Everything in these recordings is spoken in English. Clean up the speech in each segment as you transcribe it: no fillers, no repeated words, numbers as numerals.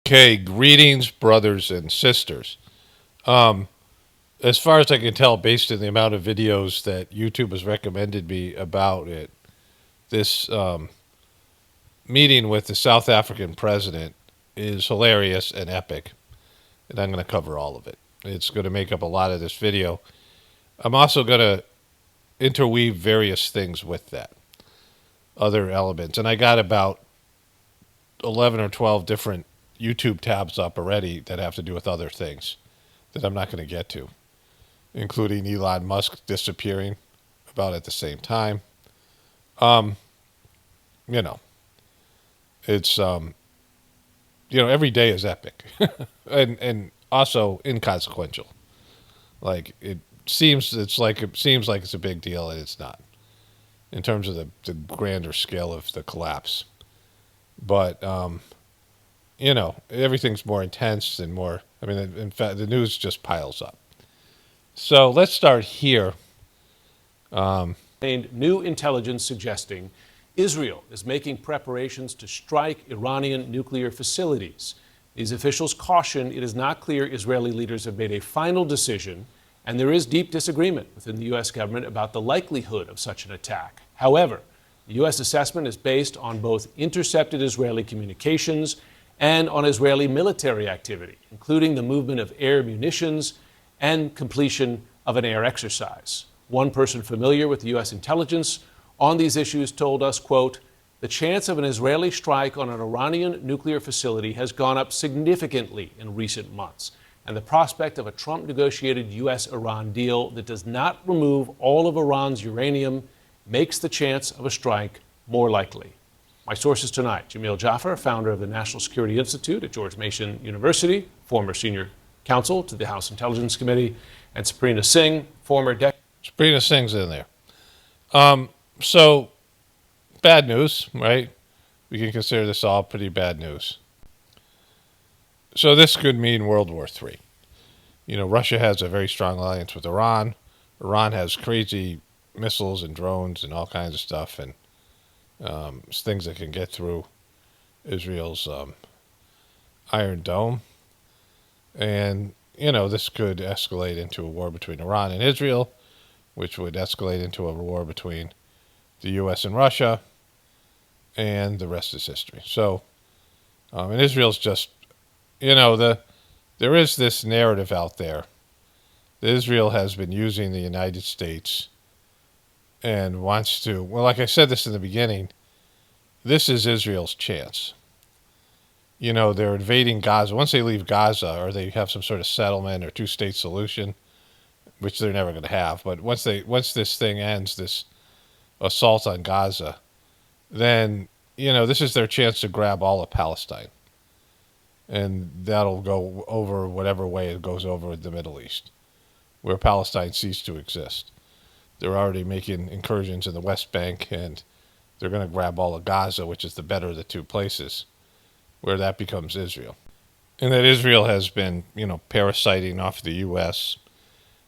Okay, greetings, brothers and sisters. Um, as far as I can tell, based on the amount of videos that YouTube has recommended me about it, this meeting with the South African president is hilarious and epic, and I'm going to cover all of it. It's going to make up a lot of this video. I'm also going to interweave various things with that, other elements, and I got about 11 or 12 different YouTube tabs up already that have to do with other things that I'm not going to get to, including Elon Musk disappearing about at the same time. Um, you know, it's every day is epic, and also inconsequential. Like it seems like it's a big deal, and it's not in terms of the grander scale of the collapse. But everything's more intense and more. I mean, in fact, the news just piles up. So let's start here. New intelligence suggesting Israel is making preparations to strike Iranian nuclear facilities. These officials caution it is not clear Israeli leaders have made a final decision, and there is deep disagreement within the U.S. government about the likelihood of such an attack. However, the U.S. assessment is based on both intercepted Israeli communications and on Israeli military activity, including the movement of air munitions and completion of an air exercise. One person familiar with the U.S. intelligence on these issues told us, quote, the chance of an Israeli strike on an Iranian nuclear facility has gone up significantly in recent months, and the prospect of a Trump-negotiated U.S.-Iran deal that does not remove all of Iran's uranium makes the chance of a strike more likely. My sources tonight: Jamil Jaffer, founder of the National Security Institute at George Mason University, former senior counsel to the House Intelligence Committee, and Sabrina Singh, former Sabrina Singh's in there. So bad news, right? We can consider this all pretty bad news. So this could mean World War III. Russia has a very strong alliance with Iran. Iran has crazy missiles and drones and all kinds of stuff, and things that can get through Israel's Iron Dome. And, this could escalate into a war between Iran and Israel, which would escalate into a war between the U.S. and Russia, and the rest is history. So, and Israel's just, there is this narrative out there that Israel has been using the United States and wants to, well, like I said this in the beginning, this is Israel's chance. They're invading Gaza. Once they leave Gaza, or they have some sort of settlement or two-state solution, which they're never going to have, but once this thing ends, this assault on Gaza, then this is their chance to grab all of Palestine, and that'll go over whatever way it goes over the Middle East, where Palestine ceased to exist. They're already making incursions in the West Bank, and they're going to grab all of Gaza, which is the better of the two places, where that becomes Israel. And that Israel has been, parasiting off the U.S.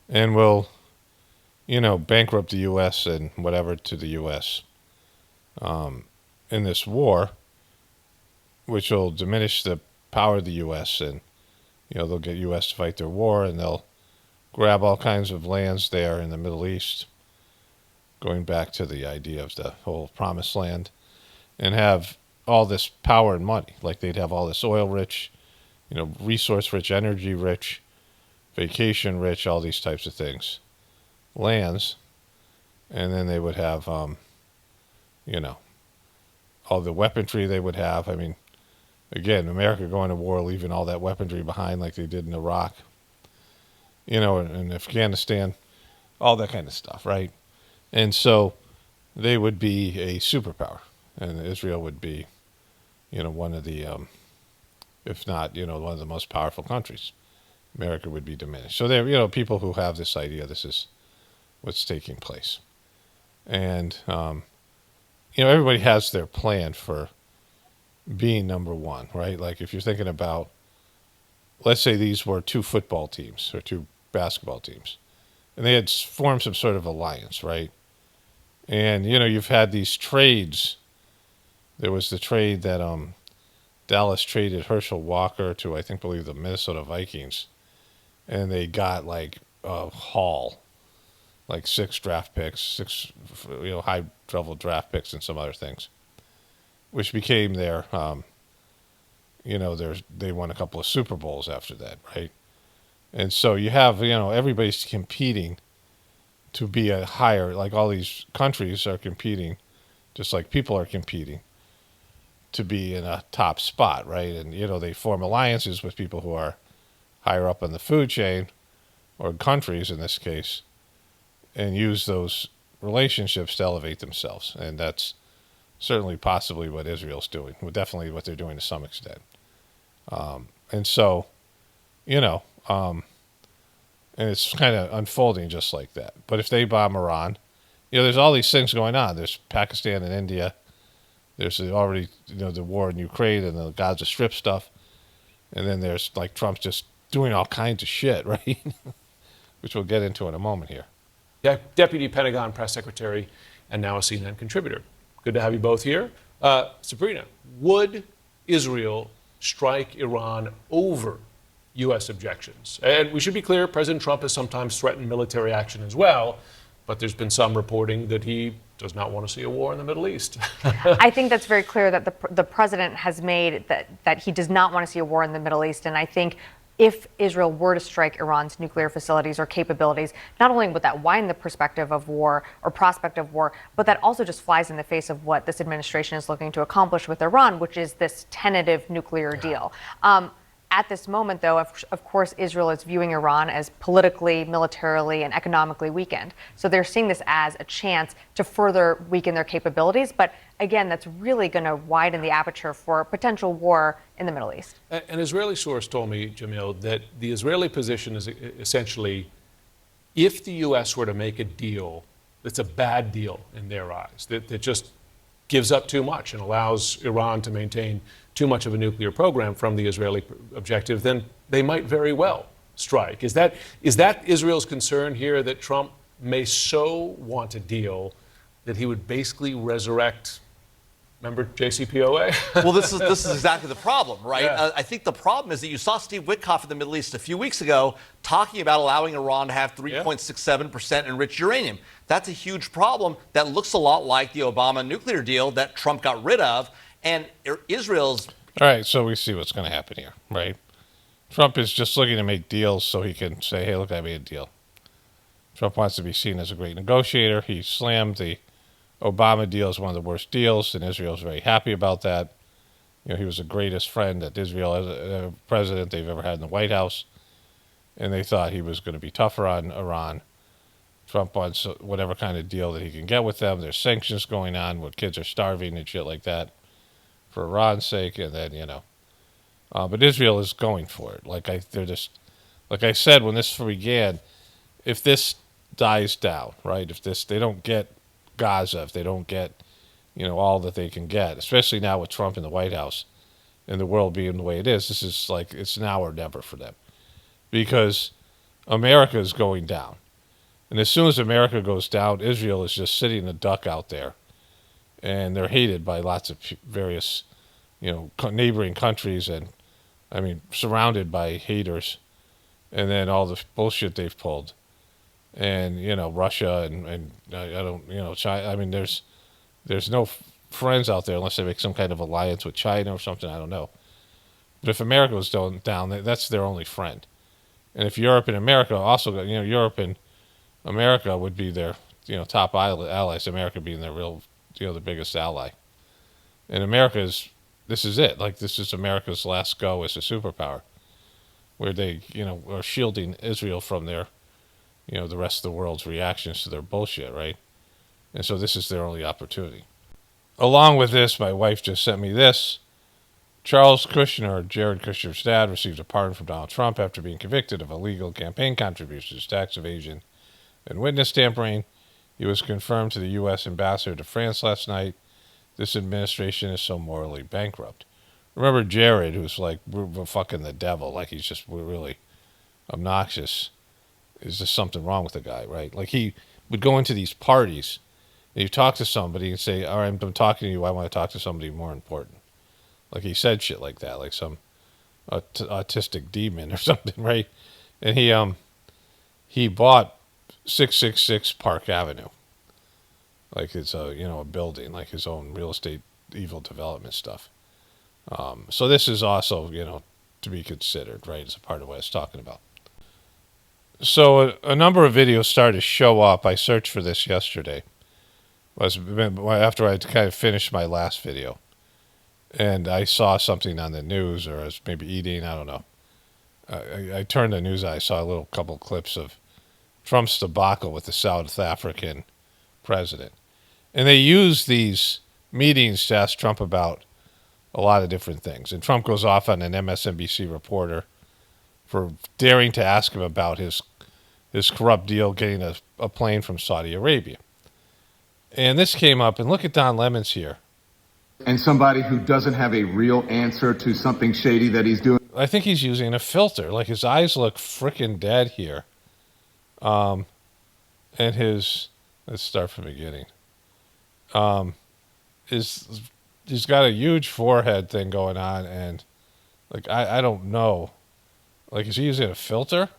and will, bankrupt the U.S. and whatever to the U.S. In this war, which will diminish the power of the U.S. and, they'll get U.S. to fight their war, and they'll grab all kinds of lands there in the Middle East, going back to the idea of the whole promised land, and have all this power and money. Like they'd have all this oil-rich, resource-rich, energy-rich, vacation-rich, all these types of things, lands, and then they would have, all the weaponry they would have. I mean, again, America going to war, leaving all that weaponry behind like they did in Iraq, in Afghanistan, all that kind of stuff, right? And so they would be a superpower, and Israel would be, one of the, if not, one of the most powerful countries. America would be diminished. So there, people who have this idea, this is what's taking place. And, everybody has their plan for being number one, right? Like if you're thinking about, let's say these were two football teams or two basketball teams, and they had formed some sort of alliance, right? And, you've had these trades. There was the trade that Dallas traded Herschel Walker to, I believe, the Minnesota Vikings, and they got like a haul, like 6 draft picks, high level draft picks, and some other things, which became their, they won a couple of Super Bowls after that, right? And so you have, everybody's competing to be a higher, like all these countries are competing, just like people are competing to be in a top spot, right? And, they form alliances with people who are higher up on the food chain, or countries in this case, and use those relationships to elevate themselves. And that's certainly possibly what Israel's doing, well, definitely what they're doing to some extent. And so, and it's kind of unfolding just like that. But if they bomb Iran, there's all these things going on. There's Pakistan and India. There's already, the war in Ukraine and the Gaza Strip stuff. And then there's like Trump's just doing all kinds of shit, right? Which we'll get into in a moment here. Deputy Pentagon Press Secretary and now a CNN contributor. Good to have you both here. Sabrina, would Israel strike Iran over U.S. objections? And we should be clear, President Trump has sometimes threatened military action as well, but there's been some reporting that he does not want to see a war in the Middle East. I think that's very clear that the president has made that he does not want to see a war in the Middle East. And I think if Israel were to strike Iran's nuclear facilities or capabilities, not only would that widen the perspective of war or prospect of war, but that also just flies in the face of what this administration is looking to accomplish with Iran, which is this tentative nuclear deal. At this moment, though, of course, Israel is viewing Iran as politically, militarily, and economically weakened. So they're seeing this as a chance to further weaken their capabilities. But again, that's really going to widen the aperture for potential war in the Middle East. An Israeli source told me, Jamil, that the Israeli position is essentially, if the U.S. were to make a deal that's a bad deal in their eyes, that just gives up too much and allows Iran to maintain too much of a nuclear program from the Israeli objective, then they might very well strike. Is that Israel's concern here, that Trump may so want a deal that he would basically resurrect, remember JCPOA? Well, this is exactly the problem, right? Yeah. I think the problem is that you saw Steve Witkoff in the Middle East a few weeks ago talking about allowing Iran to have 3.67% enriched uranium. That's a huge problem that looks a lot like the Obama nuclear deal that Trump got rid of. And Israel's... All right, so we see what's going to happen here, right? Trump is just looking to make deals so he can say, hey, look, I made a deal. Trump wants to be seen as a great negotiator. He slammed the Obama deal as one of the worst deals, and Israel's very happy about that. He was the greatest friend that Israel as a president they've ever had in the White House, and they thought he was going to be tougher on Iran. Trump wants whatever kind of deal that he can get with them. There's sanctions going on where kids are starving and shit like that for Iran's sake, and then, but Israel is going for it. Like I said when this began, if this dies down, right, if they don't get Gaza, if they don't get, all that they can get, especially now with Trump in the White House and the world being the way it is, this is like, it's now or never for them. Because America is going down. And as soon as America goes down, Israel is just sitting a duck out there. And they're hated by lots of various, neighboring countries, and surrounded by haters, and then all the bullshit they've pulled, and Russia and I don't China. There's no friends out there unless they make some kind of alliance with China or something. I don't know. But if America goes down, that's their only friend. And if Europe and America also, Europe and America would be their top allies. America being their real. The biggest ally. And this is it. Like, this is America's last go as a superpower, where they, are shielding Israel from their, the rest of the world's reactions to their bullshit, right? And so this is their only opportunity. Along with this, my wife just sent me this. Charles Kushner, Jared Kushner's dad, received a pardon from Donald Trump after being convicted of illegal campaign contributions, tax evasion, and witness tampering. He was confirmed to the U.S. ambassador to France last night. This administration is so morally bankrupt. Remember Jared, who's like, we're fucking the devil, like we're really obnoxious. Is there something wrong with the guy, right? Like, he would go into these parties, and you talk to somebody and say, all right, I'm talking to you, I want to talk to somebody more important. Like he said shit like that, like some autistic demon or something, right? And he bought 666 Park Avenue, like it's a building, like his own real estate evil development stuff. So this is also to be considered, right, as a part of what I was talking about. So a number of videos started to show up. I searched for this yesterday. After I kind of finished my last video, and I saw something on the news, or I was maybe eating, I don't know. I turned the news on, I saw a couple clips of Trump's debacle with the South African president. And they use these meetings to ask Trump about a lot of different things. And Trump goes off on an MSNBC reporter for daring to ask him about his corrupt deal getting a plane from Saudi Arabia. And this came up, and look at Don Lemons here. And somebody who doesn't have a real answer to something shady that he's doing. I think he's using a filter. Like his eyes look freaking dead here. And let's start from the beginning. He's got a huge forehead thing going on, and like I don't know. Like, is he using a filter?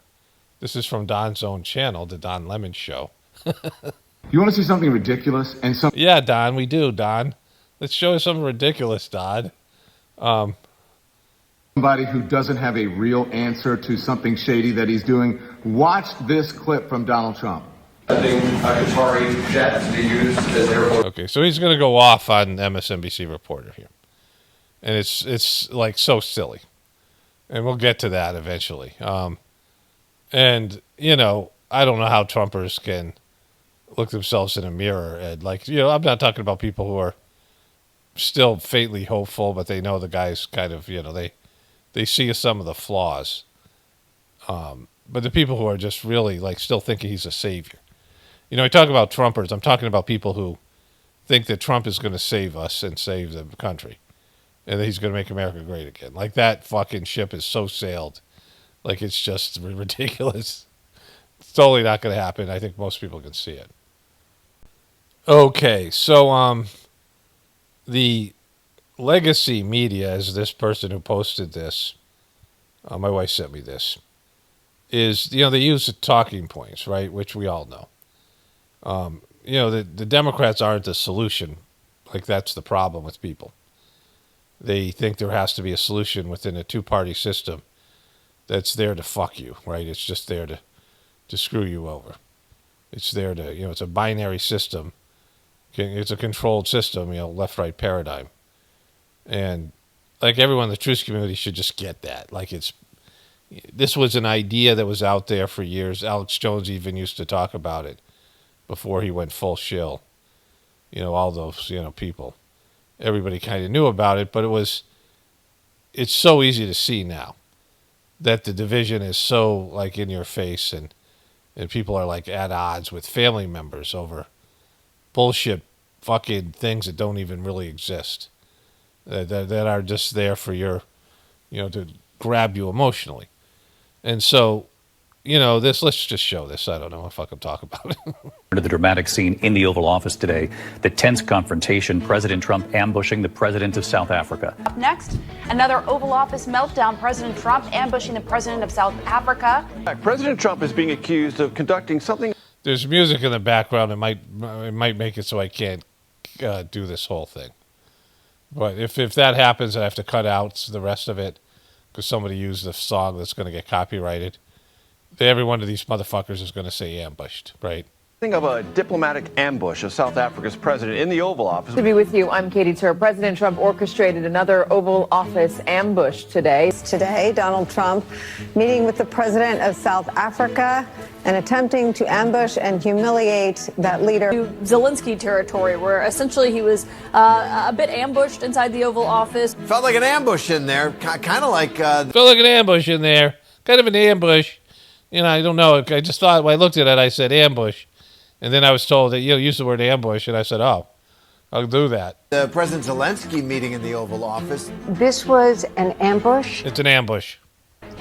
This is from Don's own channel, the Don Lemon Show. You want to see something ridiculous and some? Yeah, Don, we do, Don. Let's show us something ridiculous, Don. Somebody who doesn't have a real answer to something shady that he's doing. Watch this clip from Donald Trump. I think a Qatari jet to be used as airport. Okay, so he's going to go off on MSNBC reporter here. And it's like so silly. And we'll get to that eventually. And, I don't know how Trumpers can look themselves in a mirror and I'm not talking about people who are still faintly hopeful, but they know the guy's kind of, they see some of the flaws. But the people who are just really still thinking he's a savior. I talk about Trumpers. I'm talking about people who think that Trump is going to save us and save the country. And that he's going to make America great again. Like that fucking ship is so sailed. Like it's just ridiculous. It's totally not going to happen. I think most people can see it. Okay, so the legacy media, as this person who posted this, my wife sent me this, is, they use the talking points, right, which we all know. The Democrats aren't the solution. Like, that's the problem with people. They think there has to be a solution within a two-party system that's there to fuck you, right? It's just there to screw you over. It's there to, it's a binary system. It's a controlled system, left-right paradigm. And like everyone in the truth community should just get that. Like this was an idea that was out there for years. Alex Jones even used to talk about it before he went full shill. All those, people. Everybody kind of knew about it, but it's so easy to see now that the division is so in your face, and people are at odds with family members over bullshit fucking things that don't even really exist, that are just there for your, to grab you emotionally. And so, let's just show this. I don't know if I can talk about it. To the dramatic scene in the Oval Office today, the tense confrontation, President Trump ambushing the president of South Africa. Up next, another Oval Office meltdown, President Trump ambushing the president of South Africa. President Trump is being accused of conducting something. There's music in the background. It might make it so I can't do this whole thing. But if that happens, I have to cut out the rest of it because somebody used a song that's going to get copyrighted. Every one of these motherfuckers is going to say ambushed, right? Think of a diplomatic ambush of South Africa's president in the Oval Office. To be with you, I'm Katie Tur. President Trump orchestrated another Oval Office ambush today. Today, Donald Trump meeting with the president of South Africa and attempting to ambush and humiliate that leader. Zelensky territory, where essentially he was a bit ambushed inside the Oval Office. Felt like an ambush in there, kind of like... Felt like an ambush in there, kind of an ambush. I don't know. I just thought, when I looked at it, I said ambush. And then I was told that, use the word ambush. And I said, oh, I'll do that. The President Zelensky meeting in the Oval Office. This was an ambush. It's an ambush.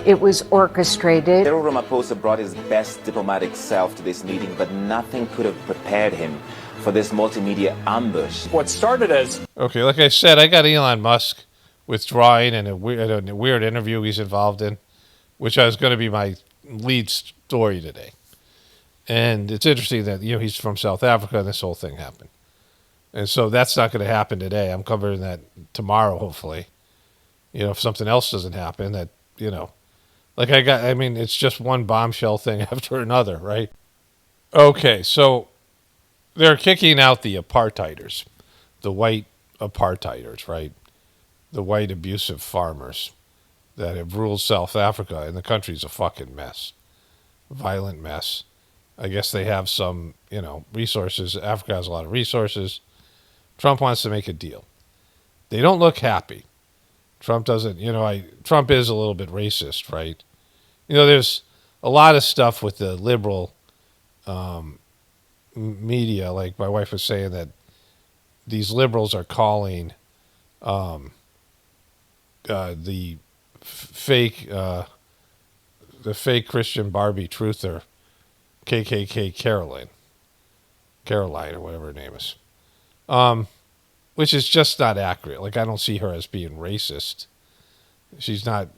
It was orchestrated. Cyril Ramaphosa brought his best diplomatic self to this meeting, but nothing could have prepared him for this multimedia ambush. What started as... Okay, like I said, I got Elon Musk withdrawing and a weird interview he's involved in, which is going to be my lead story today. And it's interesting that, he's from South Africa and this whole thing happened. And so that's not going to happen today. I'm covering that tomorrow, hopefully. If something else doesn't happen, that, it's just one bombshell thing after another, right? Okay, so they're kicking out the apartheiders, the white apartheiders, right? The white abusive farmers that have ruled South Africa, and the country's a fucking mess. Violent mess. I guess they have some, resources. Africa has a lot of resources. Trump wants to make a deal. They don't look happy. Trump doesn't, Trump is a little bit racist, right? There's a lot of stuff with the liberal media. Like my wife was saying that these liberals are calling the fake Christian Barbie truther KKK Caroline or whatever her name is, which is just not accurate. Like, I don't see her as being racist. She's not,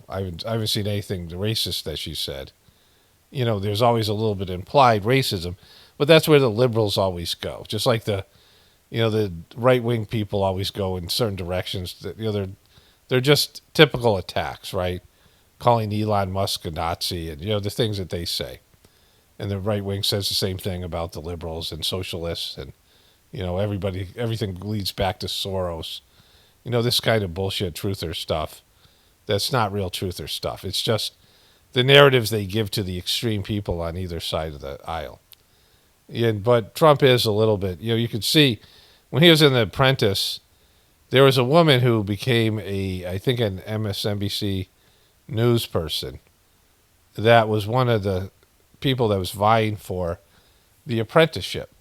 I haven't seen anything racist that she said. There's always a little bit implied racism, but that's where the liberals always go. Just like the right-wing people always go in certain directions. They're just typical attacks, right? Calling Elon Musk a Nazi and, the things that they say. And the right wing says the same thing about the liberals and socialists and, everything leads back to Soros. This kind of bullshit truther stuff. That's not real truther stuff. It's just the narratives they give to the extreme people on either side of the aisle. But Trump is a little bit, you could see when he was in The Apprentice, there was a woman who became I think an MSNBC news person that was one of the people that was vying for the apprenticeship.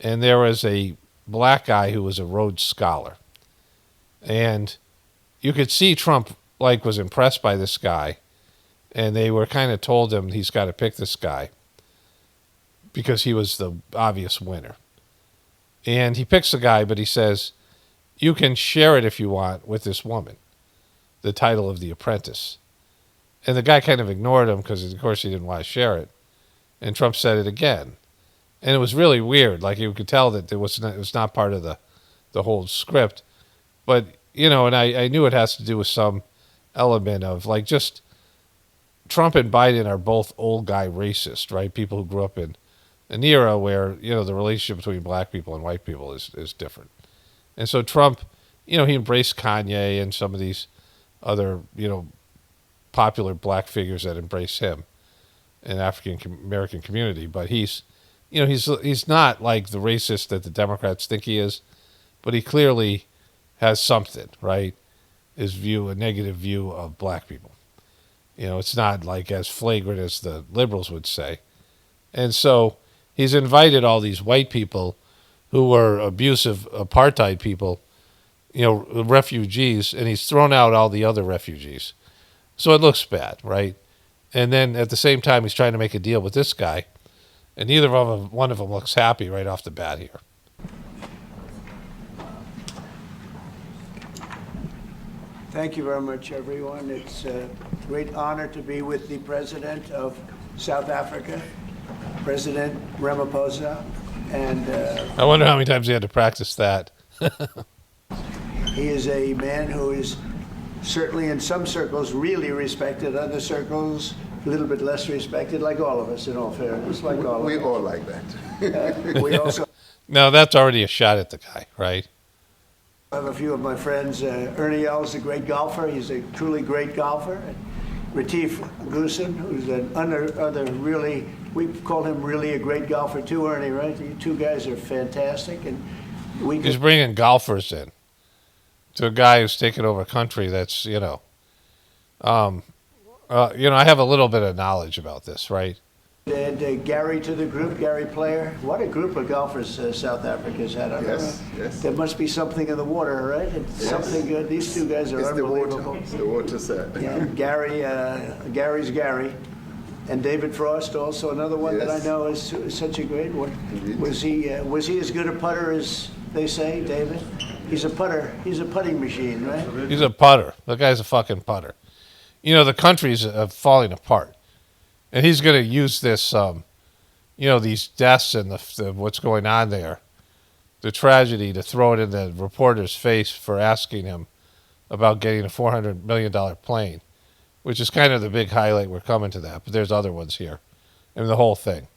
And there was a black guy who was a Rhodes Scholar. And you could see Trump was impressed by this guy. And they were kind of told him he's got to pick this guy because he was the obvious winner. And he picks the guy, but he says, you can share it if you want with this woman, the title of The Apprentice. And the guy kind of ignored him because, of course, he didn't want to share it. And Trump said it again. And it was really weird. Like, you could tell that it was not part of the whole script. But, and I knew it has to do with some element of, just Trump and Biden are both old guy racist, right? People who grew up in an era where, the relationship between black people and white people is different. And so Trump, he embraced Kanye and some of these other, popular black figures that embrace him in the African American community. But he's not like the racist that the Democrats think he is, but he clearly has something, right? A negative view of black people. It's not like as flagrant as the liberals would say. And so he's invited all these white people who were abusive apartheid people, refugees, and he's thrown out all the other refugees. So it looks bad, right? And then at the same time, he's trying to make a deal with this guy, and neither one of them looks happy right off the bat here. Thank you very much, everyone. It's a great honor to be with the President of South Africa, President Ramaphosa. And I wonder how many times he had to practice that. He is a man who is certainly in some circles really respected, other circles a little bit less respected, like all of us, in all fairness, like all of us. We all like that. We also No, that's already a shot at the guy, right? I have a few of my friends. Ernie Els is a great golfer. He's a truly great golfer. And Gratefullness, who's another really, we call him really a great golfer too, Ernie, right? You two guys are fantastic. And he's bringing golfers in to a guy who's taken over a country that's, I have a little bit of knowledge about this, right? And Gary to the group, Gary Player. What a group of golfers South Africa's had. Yes. There must be something in the water, right? It's something good. These two guys are unbelievable. It's the water set. Yeah, Gary's Gary. And David Frost, also another one that I know is such a great one. Indeed. Was he as good a putter as they say, David? He's a putter. He's a putting machine, right? He's a putter. The guy's a fucking putter. You know, the country's falling apart. And he's going to use this, these deaths and the what's going on there, the tragedy, to throw it in the reporter's face for asking him about getting a $400 million plane, which is kind of the big highlight. We're coming to that, but there's other ones here. And the whole thing.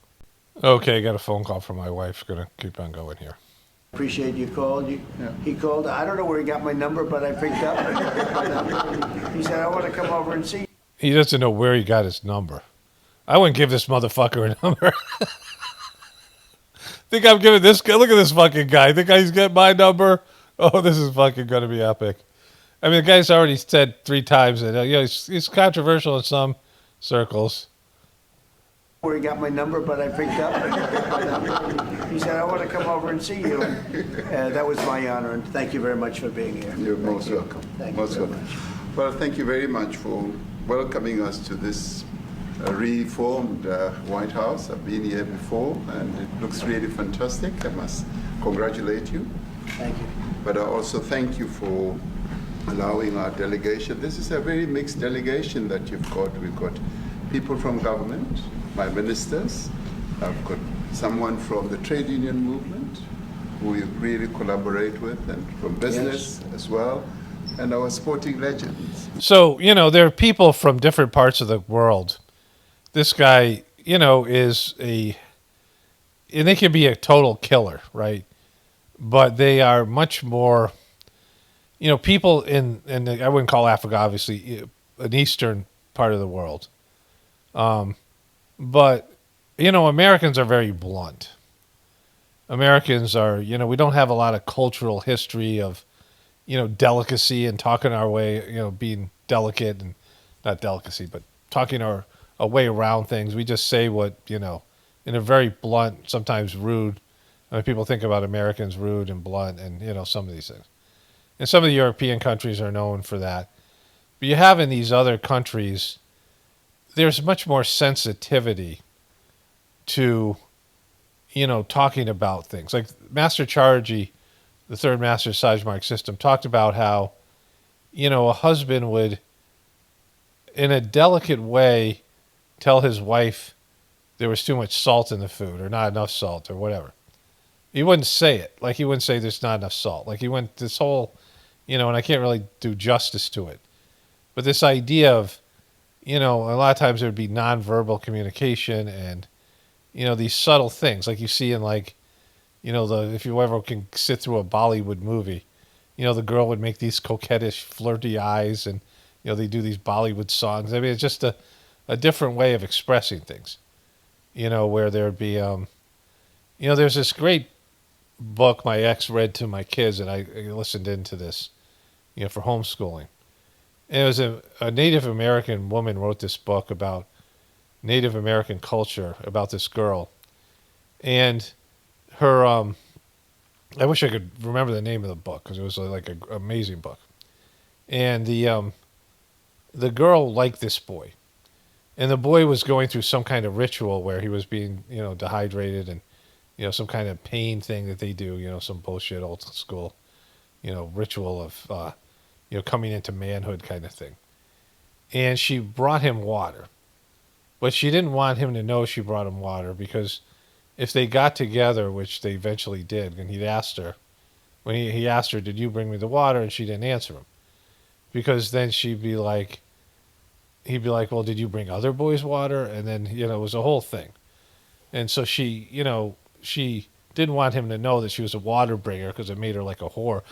Okay, got a phone call from my wife. Going to keep on going here. Appreciate you called. He called. I don't know where he got my number, but I picked up. He said, I want to come over and see you. He doesn't know where he got his number. I wouldn't give this motherfucker a number. Think I'm giving this guy, look at this fucking guy. Think he's got my number? Oh, this is fucking going to be epic. I mean, the guy's already said 3 times that he's controversial in some circles. Where he got my number, but I picked up. He said, I want to come over and see you. That was my honor, and thank you very much for being here. You're most welcome. Thank you very much. Well, thank you very much for welcoming us to this reformed White House. I've been here before, and it looks really fantastic. I must congratulate you. Thank you. But I also thank you for allowing our delegation. This is a very mixed delegation that you've got. We've got people from government, my ministers. I've got someone from the trade union movement who we really collaborate with, and from business as well, and our sporting legends. So, there are people from different parts of the world. This guy, is and they can be a total killer, right? But they are much more, people and I wouldn't call Africa, obviously, an eastern part of the world. But, Americans are very blunt. Americans are, we don't have a lot of cultural history of, delicacy and talking our way, being delicate and not delicacy, but talking our way around things. We just say what, in a very blunt, sometimes rude. I mean, people think about Americans rude and blunt and, some of these things. And some of the European countries are known for that. But you have in these other countries, there's much more sensitivity to, talking about things. Like Master Charji, the third master of Sajmark system, talked about how, a husband would, in a delicate way, tell his wife there was too much salt in the food or not enough salt or whatever. He wouldn't say it. Like he wouldn't say there's not enough salt. Like he went this whole, and I can't really do justice to it. But this idea of, a lot of times there would be nonverbal communication and, these subtle things like you see in like, if you ever can sit through a Bollywood movie, the girl would make these coquettish, flirty eyes and, they do these Bollywood songs. I mean, it's just a different way of expressing things, where there'd be, there's this great book my ex read to my kids, and I listened into this, for homeschooling. And it was a Native American woman wrote this book about Native American culture, about this girl. And her, I wish I could remember the name of the book because it was like an amazing book. And the girl liked this boy. And the boy was going through some kind of ritual where he was being, dehydrated and, some kind of pain thing that they do, some bullshit old school, ritual of, coming into manhood kind of thing. And she brought him water. But she didn't want him to know she brought him water because if they got together, which they eventually did, and he'd asked her, when he asked her, did you bring me the water? And she didn't answer him. Because then he'd be like, well, did you bring other boys water? And then, it was a whole thing. And so she, she didn't want him to know that she was a water bringer because it made her like a whore,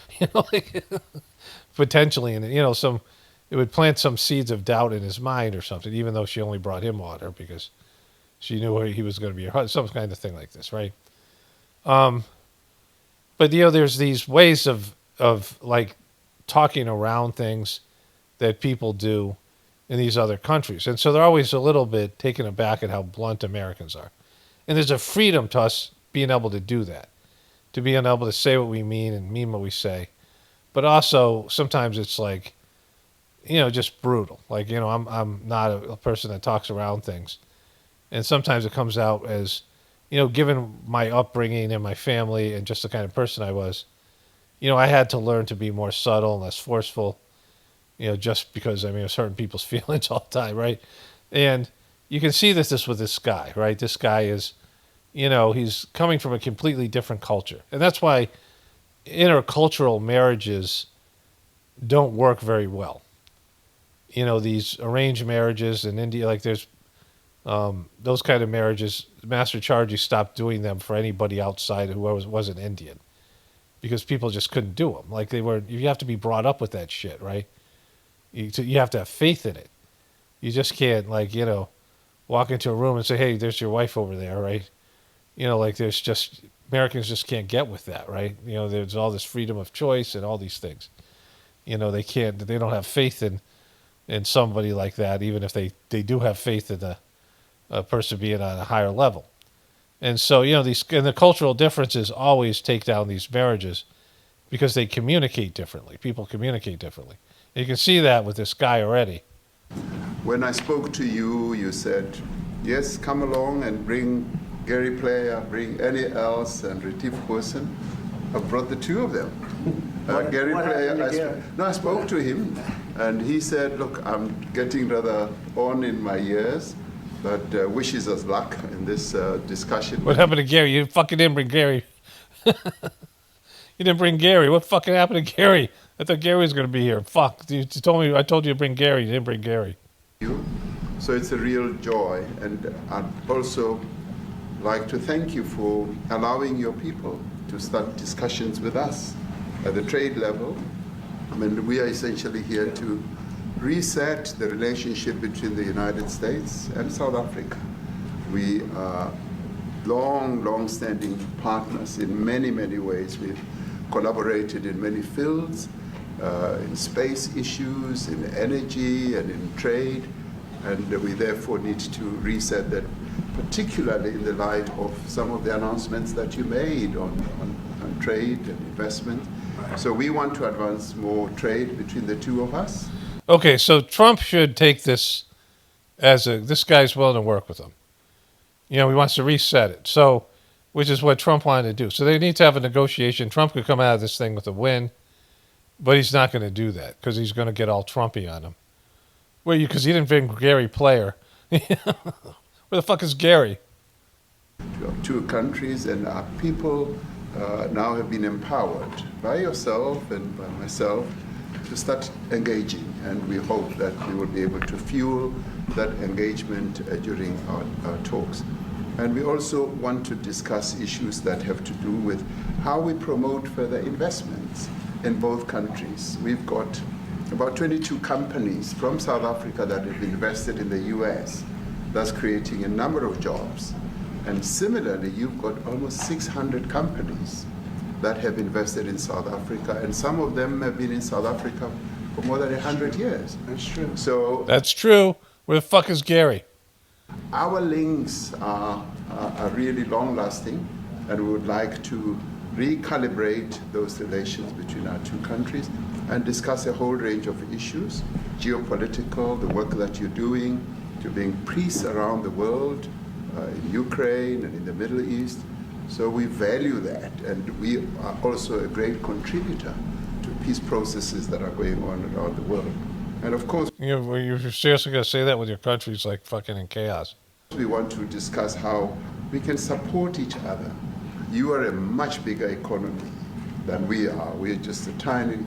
potentially. And, it would plant some seeds of doubt in his mind or something, even though she only brought him water because she knew he was going to be her husband, some kind of thing like this, right? But, there's these ways of like talking around things that people do in these other countries. And so they're always a little bit taken aback at how blunt Americans are. And there's a freedom to us being able to do that, to being able to say what we mean and mean what we say. But also sometimes it's like, just brutal. Like, I'm not a person that talks around things. And sometimes it comes out as, given my upbringing and my family and just the kind of person I was, I had to learn to be more subtle and less forceful, just because, I mean, of certain people's feelings all the time, right? And you can see this with this guy, right? This guy is, he's coming from a completely different culture. And that's why intercultural marriages don't work very well. These arranged marriages in India, like there's those kind of marriages, Master Charji stopped doing them for anybody outside who wasn't Indian, because people just couldn't do them. Like you have to be brought up with that shit, right? You have to have faith in it. You just can't, walk into a room and say, hey, there's your wife over there, right? Americans just can't get with that, right? There's all this freedom of choice and all these things. They don't have faith in somebody like that, even if they do have faith in a person being on a higher level. And so, the cultural differences always take down these marriages because they communicate differently. People communicate differently. And you can see that with this guy already. When I spoke to you, you said, yes, come along and bring Gary Player, bring any else, and Retief person. I brought the two of them. Gary Player, I spoke to him, and he said, look, I'm getting rather on in my years, but wishes us luck in this discussion. What happened to Gary? You fucking didn't bring Gary. You didn't bring Gary. What fucking happened to Gary? I thought Gary was going to be here. Fuck. I told you to bring Gary. You didn't bring Gary. So it's a real joy. And I'd also like to thank you for allowing your people to start discussions with us at the trade level. I mean, we are essentially here to reset the relationship between the United States and South Africa. We are long-standing partners in many, many ways. We've collaborated in many fields, in space issues, in energy, and in trade, and we therefore need to reset that, particularly in the light of some of the announcements that you made on trade and investment. So we want to advance more trade between the two of us. Okay, so Trump should take this as this guy's willing to work with him. He wants to reset it. So, which is what Trump wanted to do. So they need to have a negotiation. Trump could come out of this thing with a win, but he's not going to do that because he's going to get all Trumpy on him. Because he didn't bring Gary Player. Where the fuck is Gary? Two countries, and our people now have been empowered by yourself and by myself to start engaging, and we hope that we will be able to fuel that engagement during our talks. And we also want to discuss issues that have to do with how we promote further investments in both countries. We've got about 22 companies from South Africa that have invested in the US. That's creating a number of jobs. And similarly, you've got almost 600 companies that have invested in South Africa, and some of them have been in South Africa for more than 100 years. That's true. So that's true. Where the fuck is Gary? Our links are really long-lasting, and we would like to recalibrate those relations between our two countries and discuss a whole range of issues, geopolitical, the work that you're doing to bring peace around the world, in Ukraine and in the Middle East. So we value that, and we are also a great contributor to peace processes that are going on around the world. And of course, you're seriously going to say that with your country's like fucking in chaos. We want to discuss how we can support each other. You are a much bigger economy than we are. We're just a tiny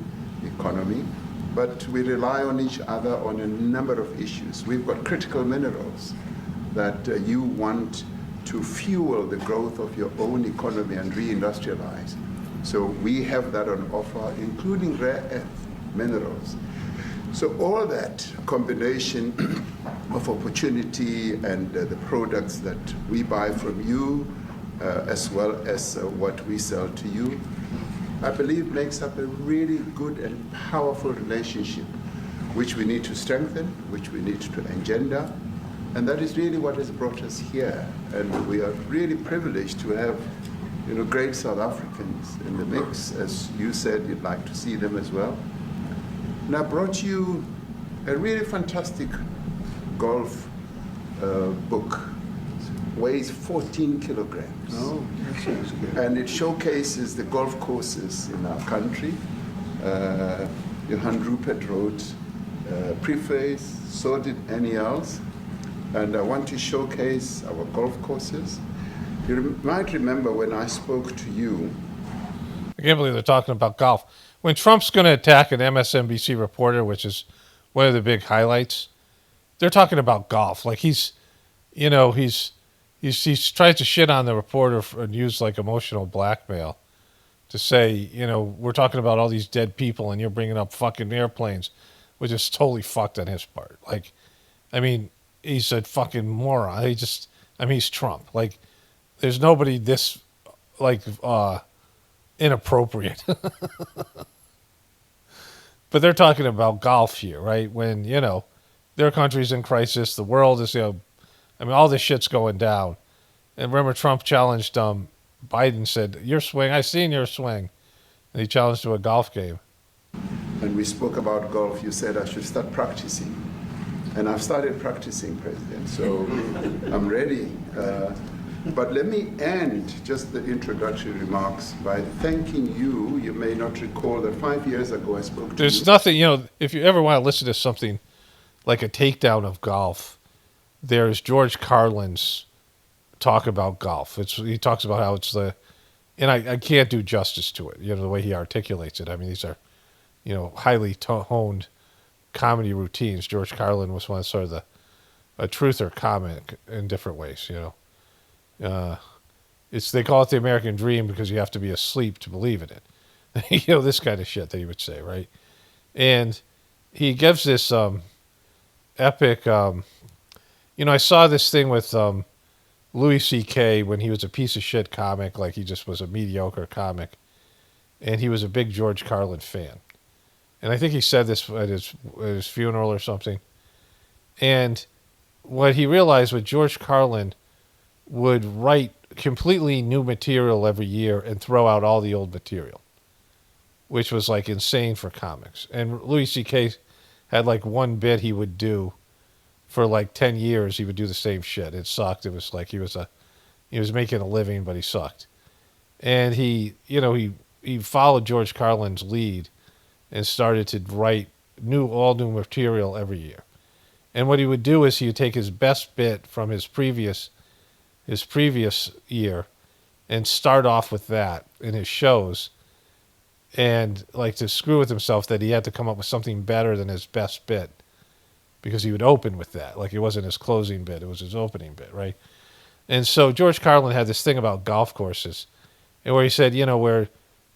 economy, but we rely on each other on a number of issues. We've got critical minerals that you want to fuel the growth of your own economy and reindustrialize. So we have that on offer, including rare earth minerals. So all that combination of opportunity and the products that we buy from you, as well as what we sell to you, I believe makes up a really good and powerful relationship, which we need to strengthen, which we need to engender. And that is really what has brought us here. And we are really privileged to have, great South Africans in the mix. As you said, you'd like to see them as well. And I brought you a really fantastic golf book. weighs 14 kilograms. Oh, that sounds good. And it showcases the golf courses in our country. Johann Rupert wrote preface, so did Annie Else. And I want to showcase our golf courses. You might remember when I spoke to you. I can't believe they're talking about golf. When Trump's going to attack an MSNBC reporter, which is one of the big highlights, they're talking about golf. Like he's tries to shit on the reporter and use like emotional blackmail to say, we're talking about all these dead people and you're bringing up fucking airplanes, which is totally fucked on his part. Like, I mean, he's a fucking moron. He's Trump. Like, there's nobody this, like, inappropriate. But they're talking about golf here, right? When, their country's in crisis, the world is, all this shit's going down. And remember, Trump challenged Biden, said, your swing, I seen your swing. And he challenged to a golf game. And we spoke about golf. You said I should start practicing. And I've started practicing, President. So I'm ready. But let me end just the introductory remarks by thanking you. You may not recall that 5 years ago I spoke to you. There's nothing, if you ever want to listen to something like a takedown of golf, there's George Carlin's talk about golf. He talks about how it's and I can't do justice to it, the way he articulates it. I mean, these are, highly honed comedy routines. George Carlin was one of sort of a truther comic in different ways, they call it the American dream because you have to be asleep to believe in it. This kind of shit that he would say, right? And he gives this epic, I saw this thing with Louis C.K. when he was a piece of shit comic, like he just was a mediocre comic, and he was a big George Carlin fan. And I think he said this at his funeral or something. And what he realized was George Carlin would write completely new material every year and throw out all the old material, which was like insane for comics. And Louis C.K. had like one bit he would do for like 10 years. He would do the same shit. It sucked. It was like he was making a living, but he sucked. And he followed George Carlin's lead and started to write all new material every year. And what he would do is he would take his best bit from his previous year and start off with that in his shows, and like to screw with himself that he had to come up with something better than his best bit because he would open with that. Like it wasn't his closing bit, it was his opening bit, right? And so George Carlin had this thing about golf courses, and where he said,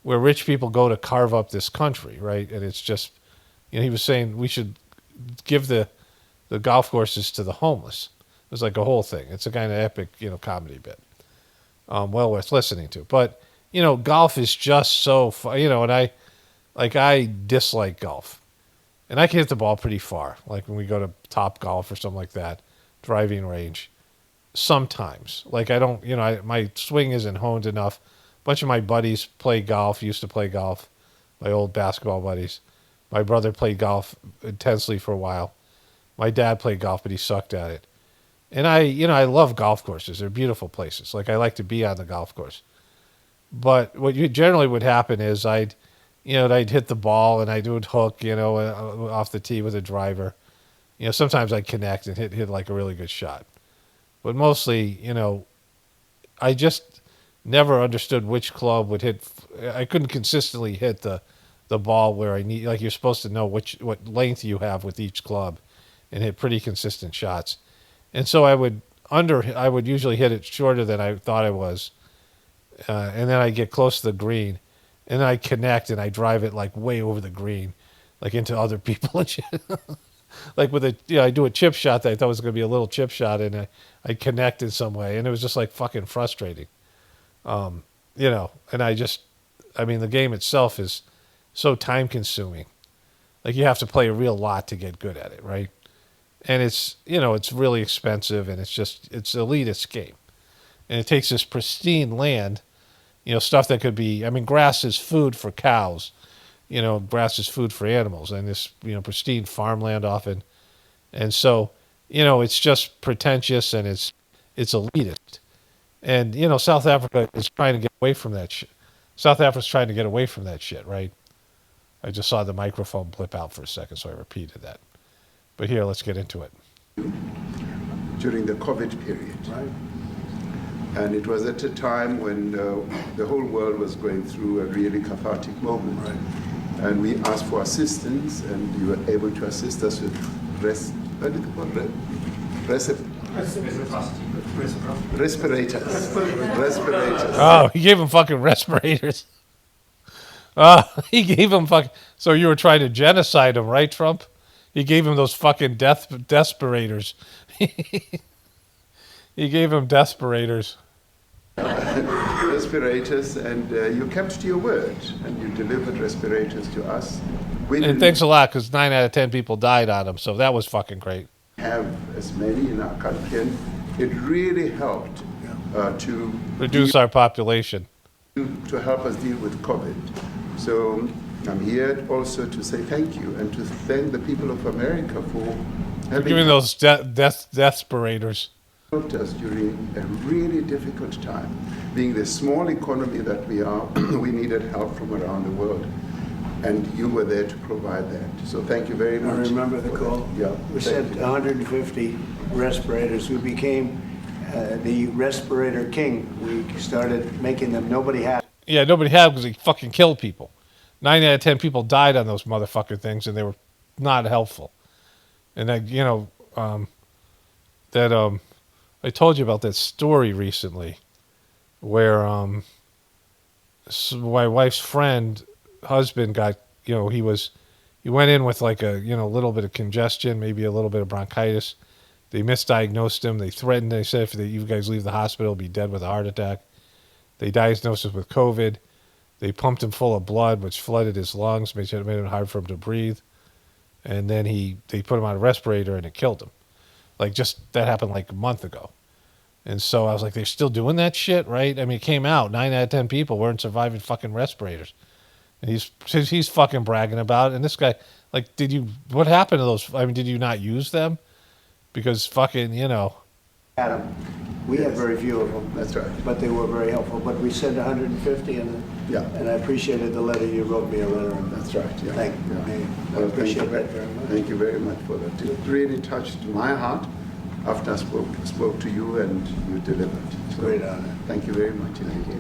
where rich people go to carve up this country, right? And it's just, he was saying we should give the golf courses to the homeless. It was like a whole thing. It's a kind of epic, comedy bit. Well worth listening to. But, golf is just so fun, and I dislike golf. And I can hit the ball pretty far. Like when we go to Top Golf or something like that, driving range, sometimes. Like I don't, my swing isn't honed enough. A bunch of my buddies play golf, used to play golf, my old basketball buddies. My brother played golf intensely for a while. My dad played golf, but he sucked at it. And I love golf courses. They're beautiful places. Like I like to be on the golf course. But what generally would happen is I'd hit the ball and I would hook, off the tee with a driver. Sometimes I'd connect and hit like a really good shot. But mostly, I just never understood which club would hit. I couldn't consistently hit the ball where I need. Like you're supposed to know what length you have with each club, and hit pretty consistent shots. And so I would usually hit it shorter than I thought I was, and then I get close to the green, and then I connect and I drive it like way over the green, like into other people and shit. Like with I do a chip shot that I thought was going to be a little chip shot, and I connect in some way, and it was just like fucking frustrating, And the game itself is so time consuming, like you have to play a real lot to get good at it, right? And it's really expensive, and it's elitist game, and it takes this pristine land, stuff that could be. Grass is food for cows. Grass is food for animals, and this, pristine farmland often. And so, it's just pretentious, and It's elitist. And, South Africa is trying to get away from that shit. South Africa's trying to get away from that shit, right? I just saw the microphone blip out for a second, so I repeated that. But here, let's get into it. During the COVID period. Right. And it was at a time when the whole world was going through a really cathartic moment. Right. And we asked for assistance, and you were able to assist us with respirators. Oh, he gave him fucking respirators. Oh, he gave him fucking... So you were trying to genocide him, right, Trump? He gave him those fucking desperators. He gave him desperators. Respirators, and you kept to your word, and you delivered respirators to us. And thanks a lot, because 9 out of 10 people died on them, so that was fucking great. Have as many in our country, and it really helped to reduce our population, to help us deal with COVID. So I'm here also to say thank you and to thank the people of America for giving those desperators. Helped us during a really difficult time. Being the small economy that we are, we needed help from around the world. And you were there to provide that. So thank you very much. I remember the call. Yeah. We sent 150 respirators. We became the respirator king. We started making them. Nobody had. Yeah, nobody had because he fucking killed people. 9 out of 10 people died on those motherfucking things, and they were not helpful. And I told you about that story recently where my wife's friend husband got, he went in with like a, little bit of congestion, maybe a little bit of bronchitis. They misdiagnosed him. They threatened, they said, if you guys leave the hospital, he'll be dead with a heart attack. They diagnosed him with COVID. They pumped him full of blood, which flooded his lungs, made it hard for him to breathe. And then they put him on a respirator and it killed him. That happened like a month ago. And so I was like, they're still doing that shit, right? I mean, it came out, 9 out of 10 people weren't surviving fucking respirators. And he's fucking bragging about it. And this guy, what happened to those? I mean, did you not use them? Because fucking, Adam, we had very few of them. That's right. But they were very helpful. But we sent 150, and I appreciated the letter. You wrote me a letter. That's right. Yeah. Thank you. I appreciate that very much. Thank you very much for that. It really touched my heart after I spoke to you, and you delivered. So, great honor. Thank you very much. Thank you.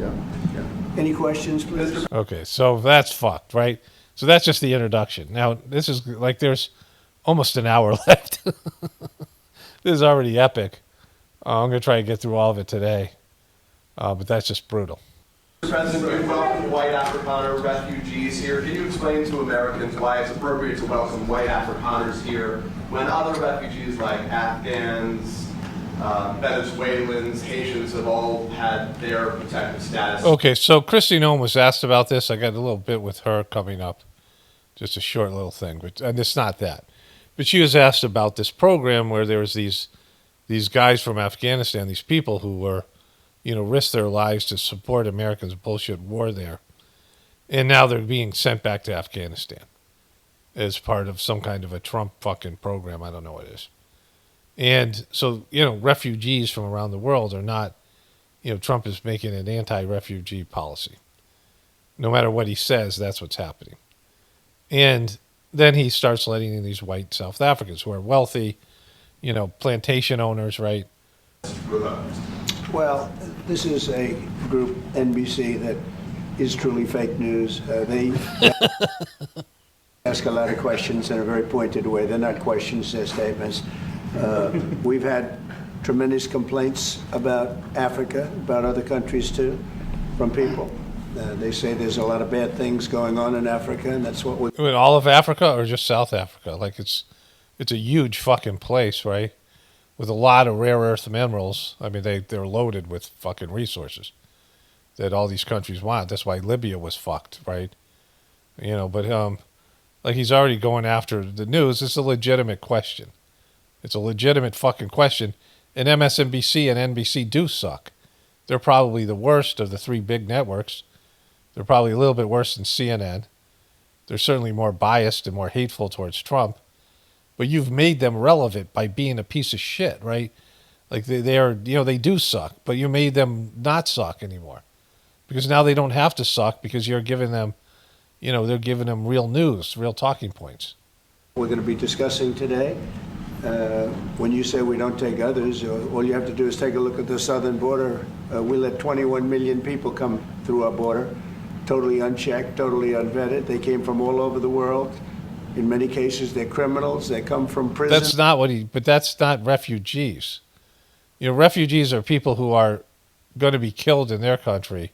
Yeah. Any questions, please? Okay, so that's fucked, right? So that's just the introduction. Now, this is there's almost an hour left. This is already epic. I'm going to try to get through all of it today, but that's just brutal. Mr. President, we welcome white Afrikaner refugees here. Can you explain to Americans why it's appropriate to welcome white Afrikaners here when other refugees like Afghans, Venezuelans, Haitians have all had their protected status? Okay, so Kristi Noem was asked about this. I got a little bit with her coming up, just a short little thing, and it's not that. But she was asked about this program where there was these guys from Afghanistan, these people who were, risked their lives to support Americans' bullshit war there. And now they're being sent back to Afghanistan as part of some kind of a Trump fucking program. I don't know what it is. And so, refugees from around the world are not, Trump is making an anti-refugee policy. No matter what he says, that's what's happening. And then he starts letting in these white South Africans who are wealthy, plantation owners, right? Well, this is a group, NBC, that is truly fake news. They ask a lot of questions in a very pointed way. They're not questions, they're statements. We've had tremendous complaints about Africa, about other countries too, from people. They say there's a lot of bad things going on in Africa, and that's what we... I mean, all of Africa or just South Africa? It's a huge fucking place, right? With a lot of rare earth minerals. I mean, they're loaded with fucking resources that all these countries want. That's why Libya was fucked, right? But he's already going after the news. It's a legitimate question. It's a legitimate fucking question. And MSNBC and NBC do suck. They're probably the worst of the three big networks. They're probably a little bit worse than CNN. They're certainly more biased and more hateful towards Trump. But you've made them relevant by being a piece of shit, right? Like they are, they do suck, but you made them not suck anymore. Because now they don't have to suck because you're giving them, they're giving them real news, real talking points. We're going to be discussing today. When you say we don't take others, all you have to do is take a look at the southern border. We let 21 million people come through our border, totally unchecked, totally unvetted. They came from all over the world. In many cases, they're criminals. They come from prison. That's not but that's not refugees. Refugees are people who are going to be killed in their country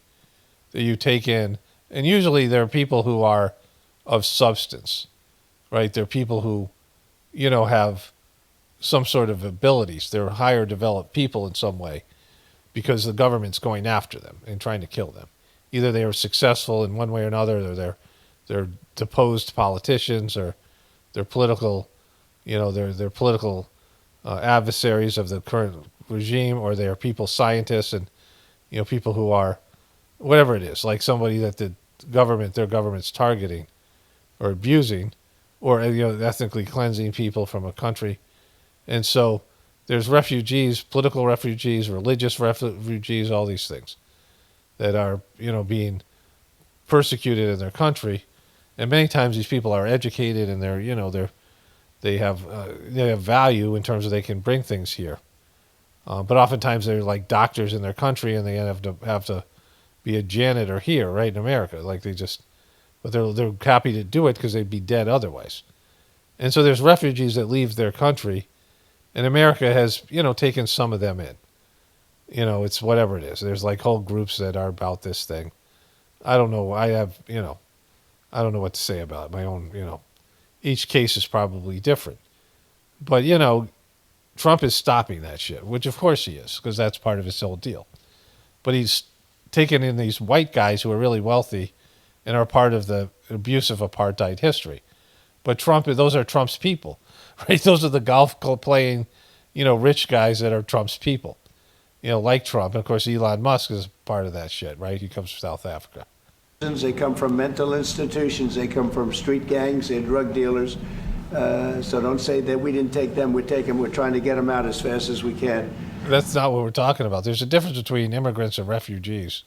that you take in. And usually they're people who are of substance, right? They're people who, have some sort of abilities. They're higher developed people in some way because the government's going after them and trying to kill them. Either they are successful in one way or another, or they're deposed politicians, or they're political, they're political adversaries of the current regime, or they are people, scientists, and people who are whatever it is, like somebody that their government's targeting or abusing, or ethnically cleansing people from a country. And so there's refugees, political refugees, religious refugees, all these things that are being persecuted in their country. And many times these people are educated and they have value in terms of they can bring things here. But oftentimes they're like doctors in their country and they have to be a janitor here, right, in America. But they're happy to do it because they'd be dead otherwise. And so there's refugees that leave their country, and America has, taken some of them in. It's whatever it is. There's like whole groups that are about this thing. I don't know. I don't know what to say about it. My own, each case is probably different. But, Trump is stopping that shit, which of course he is, because that's part of his whole deal. But he's taken in these white guys who are really wealthy and are part of the abusive apartheid history. But those are Trump's people, right? Those are the golf playing, rich guys that are Trump's people, like Trump. And of course, Elon Musk is part of that shit, right? He comes from South Africa. They come from mental institutions. They come from street gangs. They're drug dealers. So don't say that we didn't take them. We take them. We're trying to get them out as fast as we can. That's not what we're talking about. There's a difference between immigrants and refugees.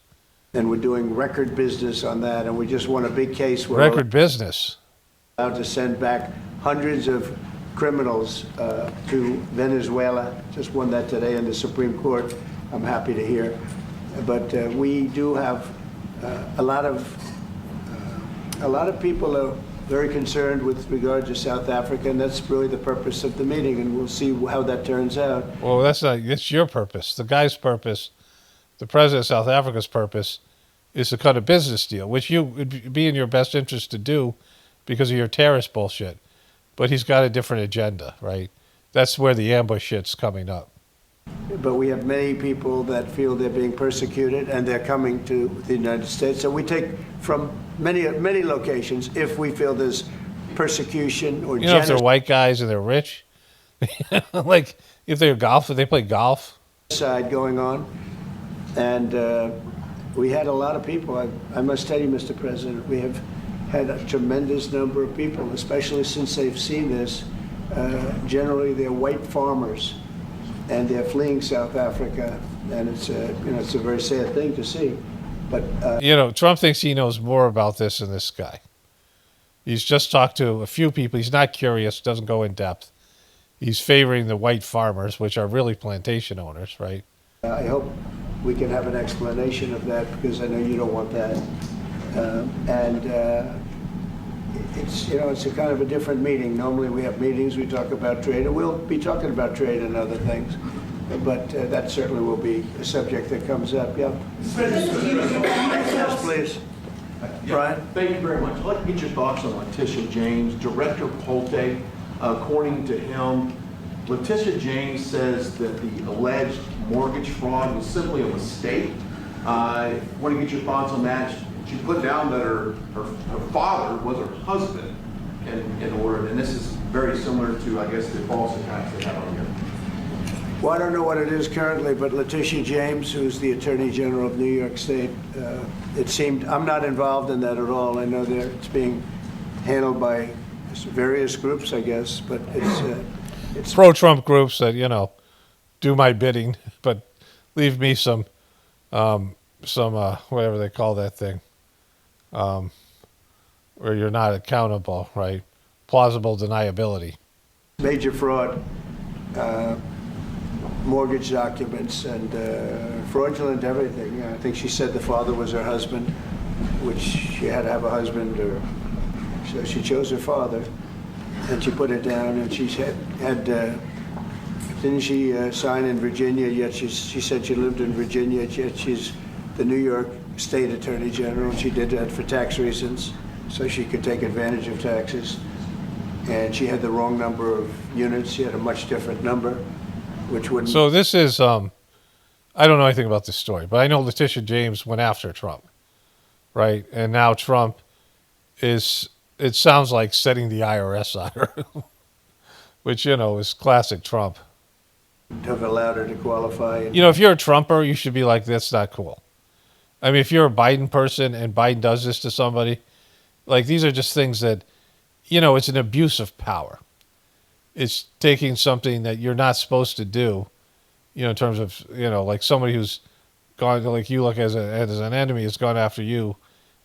And we're doing record business on that. And we just won a big case. Record business. Allowed to send back hundreds of criminals to Venezuela. Just won that today in the Supreme Court. I'm happy to hear. But we do have a lot of people are very concerned with regard to South Africa, and that's really the purpose of the meeting, and we'll see how that turns out. Well, it's your purpose. The guy's purpose, the president of South Africa's purpose, is to cut a business deal, which would be in your best interest to do because of your terrorist bullshit. But he's got a different agenda, right? That's where the ambush shit's coming up. But we have many people that feel they're being persecuted, and they're coming to the United States. So we take from many locations if we feel there's persecution or if they're white guys and they're rich, like if they play golf. Side going on, and we had a lot of people. I must tell you, Mr. President, we have had a tremendous number of people, especially since they've seen this. Generally, they're white farmers, and they're fleeing South Africa, and it's a very sad thing to see. But Trump thinks he knows more about this than this guy. He's just talked to a few people. He's not curious, doesn't go in depth. He's favoring the white farmers, which are really plantation owners, right? I hope we can have an explanation of that, because I know you don't want that. It's a kind of a different meeting. Normally we have meetings, we talk about trade, and we'll be talking about trade and other things. But that certainly will be a subject that comes up. Yeah. Yes, please. Brian? Thank you very much. I'd like to get your thoughts on Letitia James. Director Polte, according to him, Letitia James says that the alleged mortgage fraud was simply a mistake. I want to get your thoughts on that. She put down that her father was her husband in order, and this is very similar to, I guess, the false attacks they had on here. Well, I don't know what it is currently, but Letitia James, who's the Attorney General of New York State, it seemed, I'm not involved in that at all. I know that it's being handled by various groups, I guess, but it's pro-Trump groups that, do my bidding, but leave me some whatever they call that thing, where you're not accountable, right? Plausible deniability. Major fraud, mortgage documents, and fraudulent everything. I think she said the father was her husband, which she had to have a husband, or so she chose her father, and she put it down. And she had didn't she sign in Virginia? Yet she said she lived in Virginia. Yet she's the New York State Attorney General. She did that for tax reasons, so she could take advantage of taxes. And she had the wrong number of units. She had a much different number, which wouldn't. So this is, I don't know anything about this story, but I know Letitia James went after Trump, right? And now Trump is, it sounds like setting the IRS on her, which, you know, is classic Trump. Have allowed her to qualify. You know, if you're a Trumper, you should be like, that's not cool. I mean, if you're a Biden person and Biden does this to somebody, like, these are just things that, you know, it's an abuse of power. It's taking something that you're not supposed to do, you know, in terms of, you know, like somebody who's gone, like you look as an enemy has gone after you,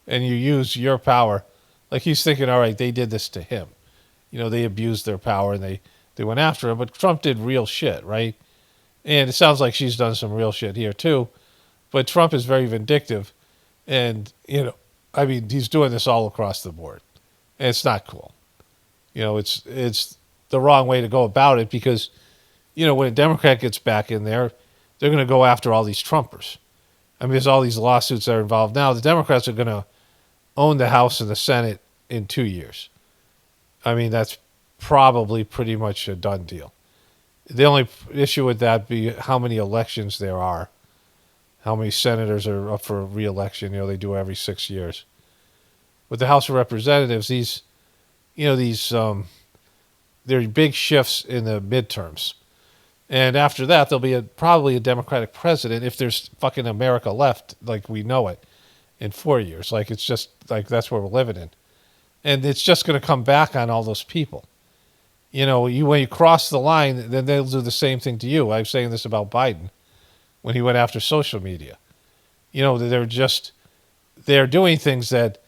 and you use your power. Like, he's thinking, all right, they did this to him. You know, they abused their power and they went after him. But Trump did real shit, right? And it sounds like she's done some real shit here too. But Trump is very vindictive. And, you know, I mean, he's doing this all across the board. And it's not cool. You know, it's the wrong way to go about it because, you know, when a Democrat gets back in there, they're going to go after all these Trumpers. I mean, there's all these lawsuits that are involved now. The Democrats are going to own the House and the Senate in 2 years. I mean, that's probably pretty much a done deal. The only issue with that be how many elections there are, how many senators are up for re-election. You know, they do every 6 years. With the House of Representatives, these, you know, there are big shifts in the midterms. And after that, there'll be probably a Democratic president if there's fucking America left like we know it in 4 years. Like, it's just, like, that's where we're living in. And it's just going to come back on all those people. You know, when you cross the line, then they'll do the same thing to you. I was saying this about Biden when he went after social media. You know, they're doing things that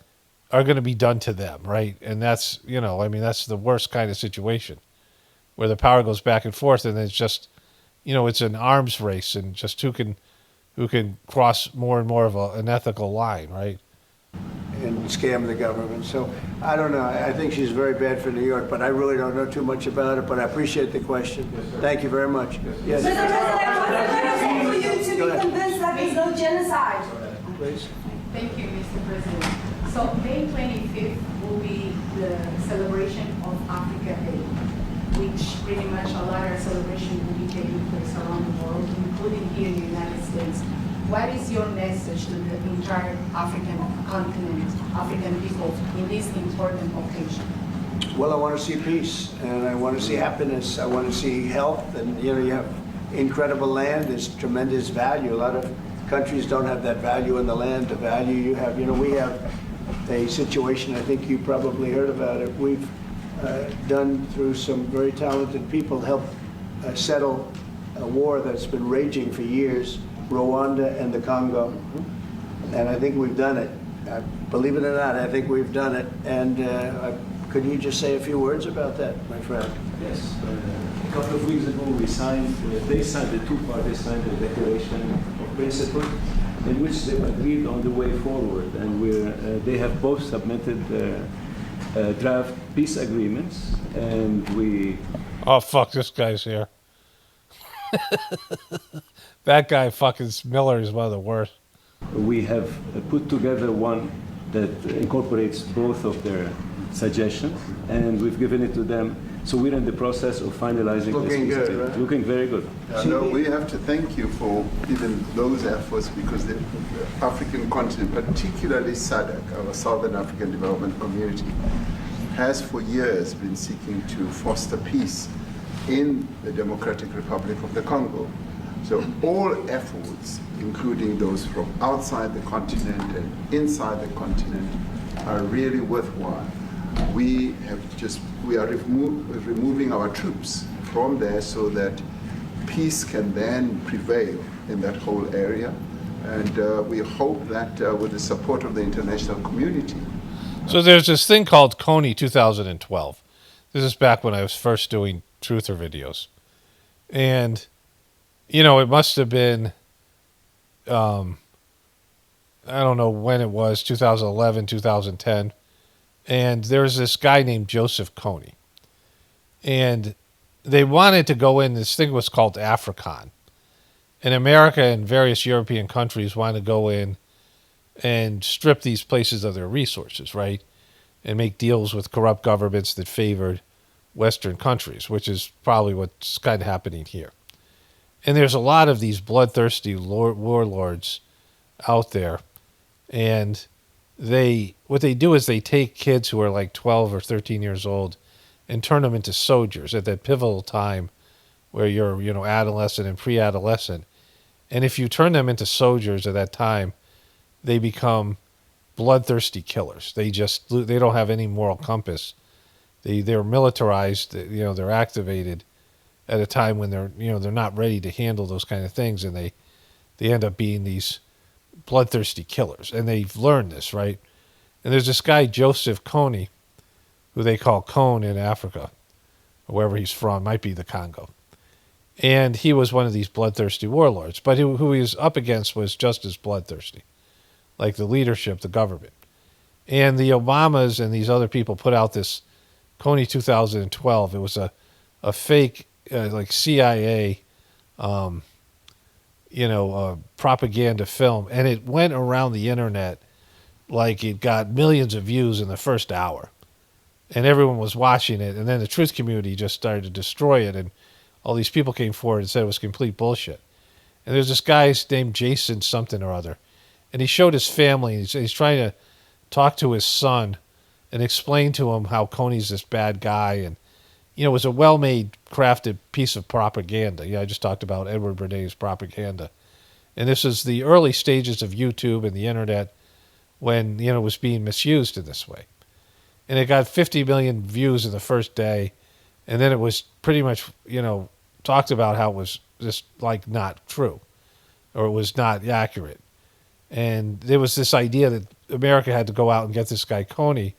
are going to be done to them, right? And that's, you know, I mean, that's the worst kind of situation where the power goes back and forth, and it's just, you know, it's an arms race, and just who can cross more and more of an ethical line, right? And scam the government. So I don't know. I think she's very bad for New York, but I really don't know too much about it. But I appreciate the question. Yes, thank you very much. Yes. Mr. President, for you to be convinced that there's no genocide. Please. Thank you, Mr. President. So May 25th will be the celebration of Africa Day, which pretty much a lot of celebration will be taking place around the world, including here in the United States. What is your message to the entire African continent, African people in this important occasion? Well, I want to see peace, and I want to see happiness. I want to see health, and you know, you have incredible land. There's tremendous value. A lot of countries don't have that value in the land. The value you have, you know, we have a situation. I think you probably heard about it. We've done through some very talented people, helped settle a war that's been raging for years. Rwanda and the Congo, and I think we've done it. Believe it or not, I think we've done it. And could you just say a few words about that, my friend? Yes. A couple of weeks ago, the two parties signed a declaration of principle in which they agreed on the way forward, and they have both submitted draft peace agreements, and we. Oh fuck! This guy's here. That guy, fucking Miller, is one of the worst. We have put together one that incorporates both of their suggestions, and we've given it to them. So we're in the process of finalizing Looking this. good, right? Looking very good. No, we have to thank you for even those efforts, because the African continent, particularly SADC, our Southern African Development Community, has for years been seeking to foster peace in the Democratic Republic of the Congo. So all efforts, including those from outside the continent and inside the continent, are really worthwhile. We are removing our troops from there so that peace can then prevail in that whole area. And we hope that with the support of the international community. So there's this thing called Coney 2012. This is back when I was first doing truther videos. And, it must have been, I don't know when it was, 2011, 2010. And there's this guy named Joseph Kony. And they wanted to go in, this thing was called Africon. And America and various European countries wanted to go in and strip these places of their resources, right? And make deals with corrupt governments that favored Western countries, which is probably what's kind of happening here. And there's a lot of these bloodthirsty warlords out there. And what they do is they take kids who are like 12 or 13 years old and turn them into soldiers at that pivotal time where you're, adolescent and pre-adolescent. And if you turn them into soldiers at that time, they become bloodthirsty killers. They don't have any moral compass. They're militarized, they're activated at a time when they're not ready to handle those kind of things, and they end up being these bloodthirsty killers. And they've learned this, right? And there's this guy, Joseph Kony, who they call Cone in Africa, or wherever he's from, might be the Congo. And he was one of these bloodthirsty warlords. But who he was up against was just as bloodthirsty, like the leadership, the government. And the Obamas and these other people put out this Coney 2012. It was a fake, like CIA, propaganda film. And it went around the internet like it got millions of views in the first hour. And everyone was watching it. And then the truth community just started to destroy it. And all these people came forward and said it was complete bullshit. And there's this guy named Jason something or other. And he showed his family. He's trying to talk to his son and explain to him how Coney's this bad guy. And, it was a well-made, crafted piece of propaganda. I just talked about Edward Bernays' propaganda. And this is the early stages of YouTube and the internet when, it was being misused in this way. And it got 50 million views in the first day. And then it was pretty much, talked about how it was just like not true or it was not accurate. And there was this idea that America had to go out and get this guy Coney,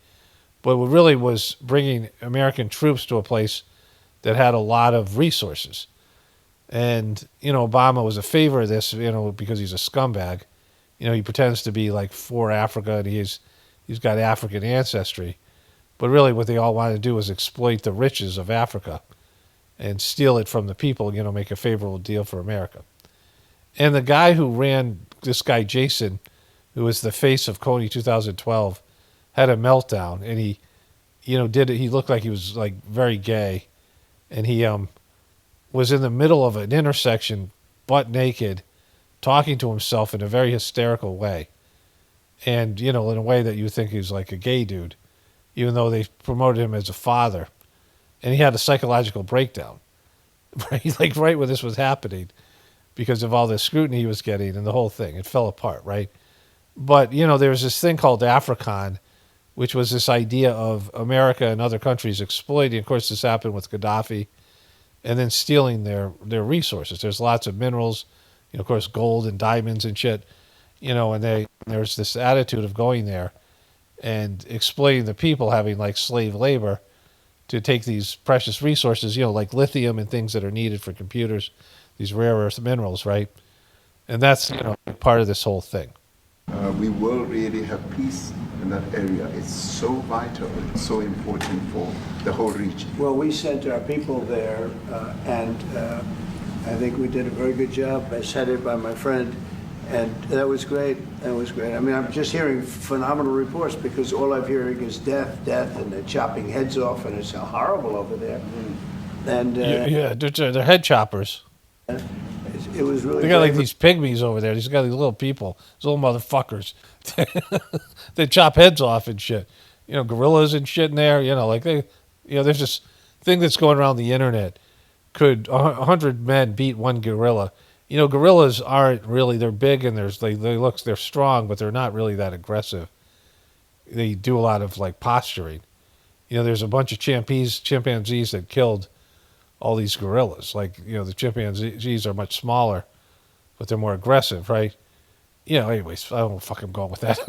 but what really was bringing American troops to a place that had a lot of resources. And, Obama was a favor of this, because he's a scumbag. He pretends to be like for Africa and he's got African ancestry. But really what they all wanted to do was exploit the riches of Africa and steal it from the people, make a favorable deal for America. And the guy who ran, this guy Jason, who was the face of Coney 2012, had a meltdown. And he, he looked like he was like very gay. And he was in the middle of an intersection, butt naked, talking to himself in a very hysterical way. And, in a way that you think he was like a gay dude, even though they promoted him as a father. And he had a psychological breakdown, right? Like right when this was happening because of all the scrutiny he was getting and the whole thing. It fell apart, right? But, there was this thing called Africon, which was this idea of America and other countries exploiting. Of course, this happened with Gaddafi and then stealing their resources. There's lots of minerals, of course, gold and diamonds and shit, and there's this attitude of going there and exploiting the people, having like slave labor to take these precious resources, like lithium and things that are needed for computers, these rare earth minerals, right? And that's, part of this whole thing. We will really have peace in that area. It's so vital, it's so important for the whole region. Well, we sent our people there, and I think we did a very good job, as headed by my friend. And that was great. That was great. I mean, I'm just hearing phenomenal reports because all I'm hearing is death, and they're chopping heads off, and it's horrible over there. And they're head choppers. It was really. They got like these pygmies over there. These got these little people, these little motherfuckers. They chop heads off and shit. Gorillas and shit in there. There's this thing that's going around the internet. Could 100 men beat one gorilla? Gorillas aren't really, they're big and they're strong, but they're not really that aggressive. They do a lot of like posturing. There's a bunch of chimpanzees that killed all these gorillas. Like, the chimpanzees are much smaller, but they're more aggressive, right? Anyways, I don't fucking go with that.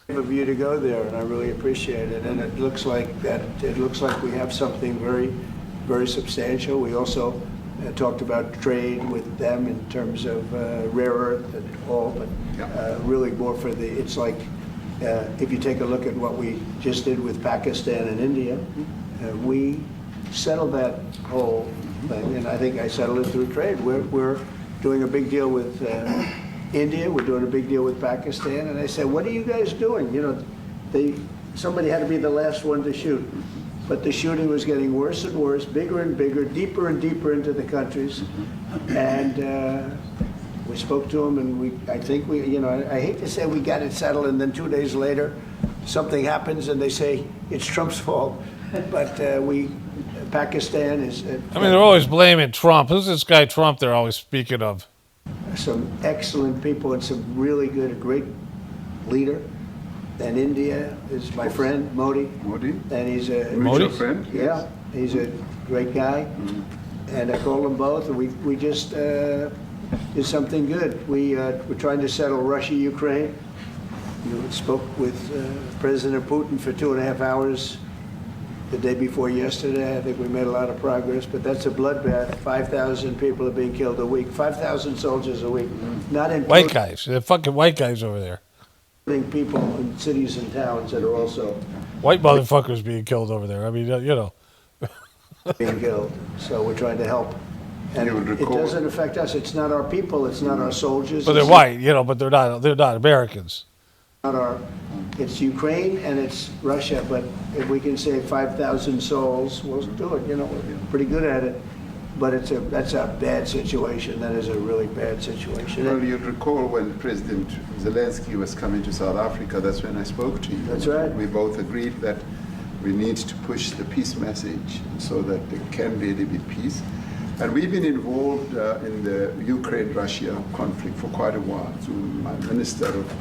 Of you to go there, and I really appreciate it. And it looks like we have something very, very substantial. We also talked about trade with them in terms of rare earth and all, but really more for it's like if you take a look at what we just did with Pakistan and India, we settled that whole thing, and I think I settled it through trade. We're doing a big deal with India, we're doing a big deal with Pakistan, and I said, what are you guys doing? Somebody had to be the last one to shoot. But the shooting was getting worse and worse, bigger and bigger, deeper and deeper into the countries. And we spoke to them, and I think I hate to say we got it settled, and then 2 days later, something happens, and they say it's Trump's fault. But Pakistan is... they're always blaming Trump. Who's this guy Trump they're always speaking of? Some excellent people and some really good, a great leader. And India is my friend, Modi. And he's a... Modi? Friend? Yeah, he's a great guy. And I called them both, and we just did something good. We're trying to settle Russia, Ukraine. Spoke with President Putin for 2.5 hours the day before yesterday. I think we made a lot of progress, but that's a bloodbath. 5,000 people are being killed a week. 5,000 soldiers a week. Not in white guys. They're fucking white guys over there. People in cities and towns that are also white motherfuckers being killed over there. being killed. So we're trying to help. And it doesn't affect us. It's not our people. It's not our soldiers. But they're white, but they're not Americans. It's Ukraine and it's Russia, but if we can save 5,000 souls, we'll do it. We're pretty good at it. But that's a bad situation. That is a really bad situation. Well, you'd recall when President Zelensky was coming to South Africa, that's when I spoke to you. That's right. We both agreed that we need to push the peace message so that there can really be peace. And we've been involved in the Ukraine-Russia conflict for quite a while. So my Minister of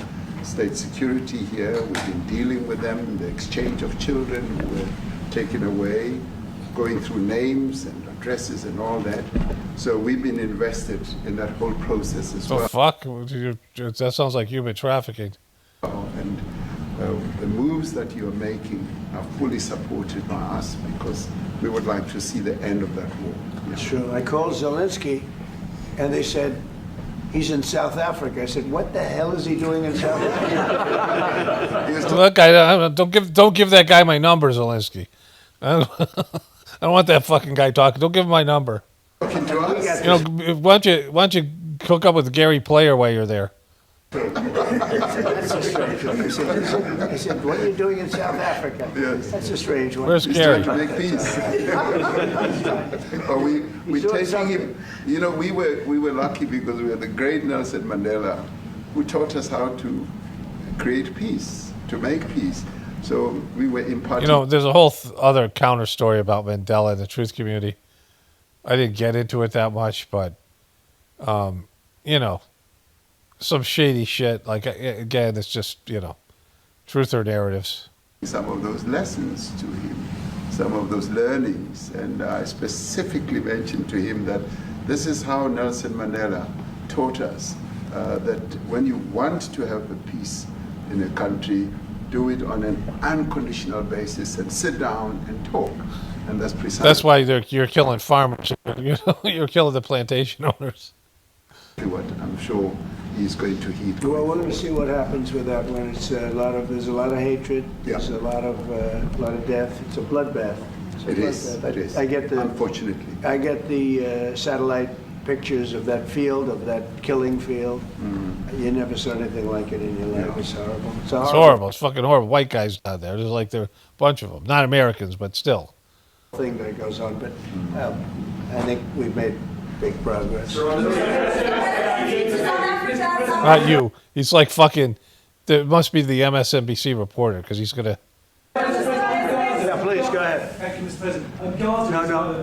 State Security here, we've been dealing with them, the exchange of children who were taken away, going through names and addresses and all that. So we've been invested in that whole process as well. Fuck, that sounds like human trafficking. And the moves that you're making are fully supported by us because we would like to see the end of that war. That's true. I called Zelensky, and they said, he's in South Africa. I said, what the hell is he doing in South Africa? Look, don't give that guy my number, Zelensky. I don't want that fucking guy talking. Don't give him my number. To us? Why don't you hook up with Gary Player while you're there? That's a strange one. I said, what are you doing in South Africa? Yes. That's a strange one. Where's He's Gary? trying to make peace. We taking him. We were lucky because we had the great Nelson Mandela, who taught us how to create peace, to make peace. So we were imparting. There's a whole other counter story about Mandela and the truth community. I didn't get into it that much, but some shady shit. Like, again, it's just, truth or narratives. Some of those lessons to him, some of those learnings. And I specifically mentioned to him that this is how Nelson Mandela taught us that when you want to have a peace in a country, do it on an unconditional basis and sit down and talk. And that's precisely... That's why you're killing farmers. You're killing the plantation owners. What I'm sure he's going to heed. Well, we're going to see what happens with that when there's a lot of hatred. There's a lot of death. It's a bloodbath. It is. I get the unfortunately. I get the satellite pictures of that field, of that killing field. You never saw anything like it in your life. It's horrible. It's horrible. It's fucking horrible. White guys down there. There's like there are a bunch of them. Not Americans, but still. Thing that goes on, but I think we've made big progress. Not you. He's like fucking. There must be the MSNBC reporter because he's gonna. Yeah, please go ahead. Thank you, Mr. President. No,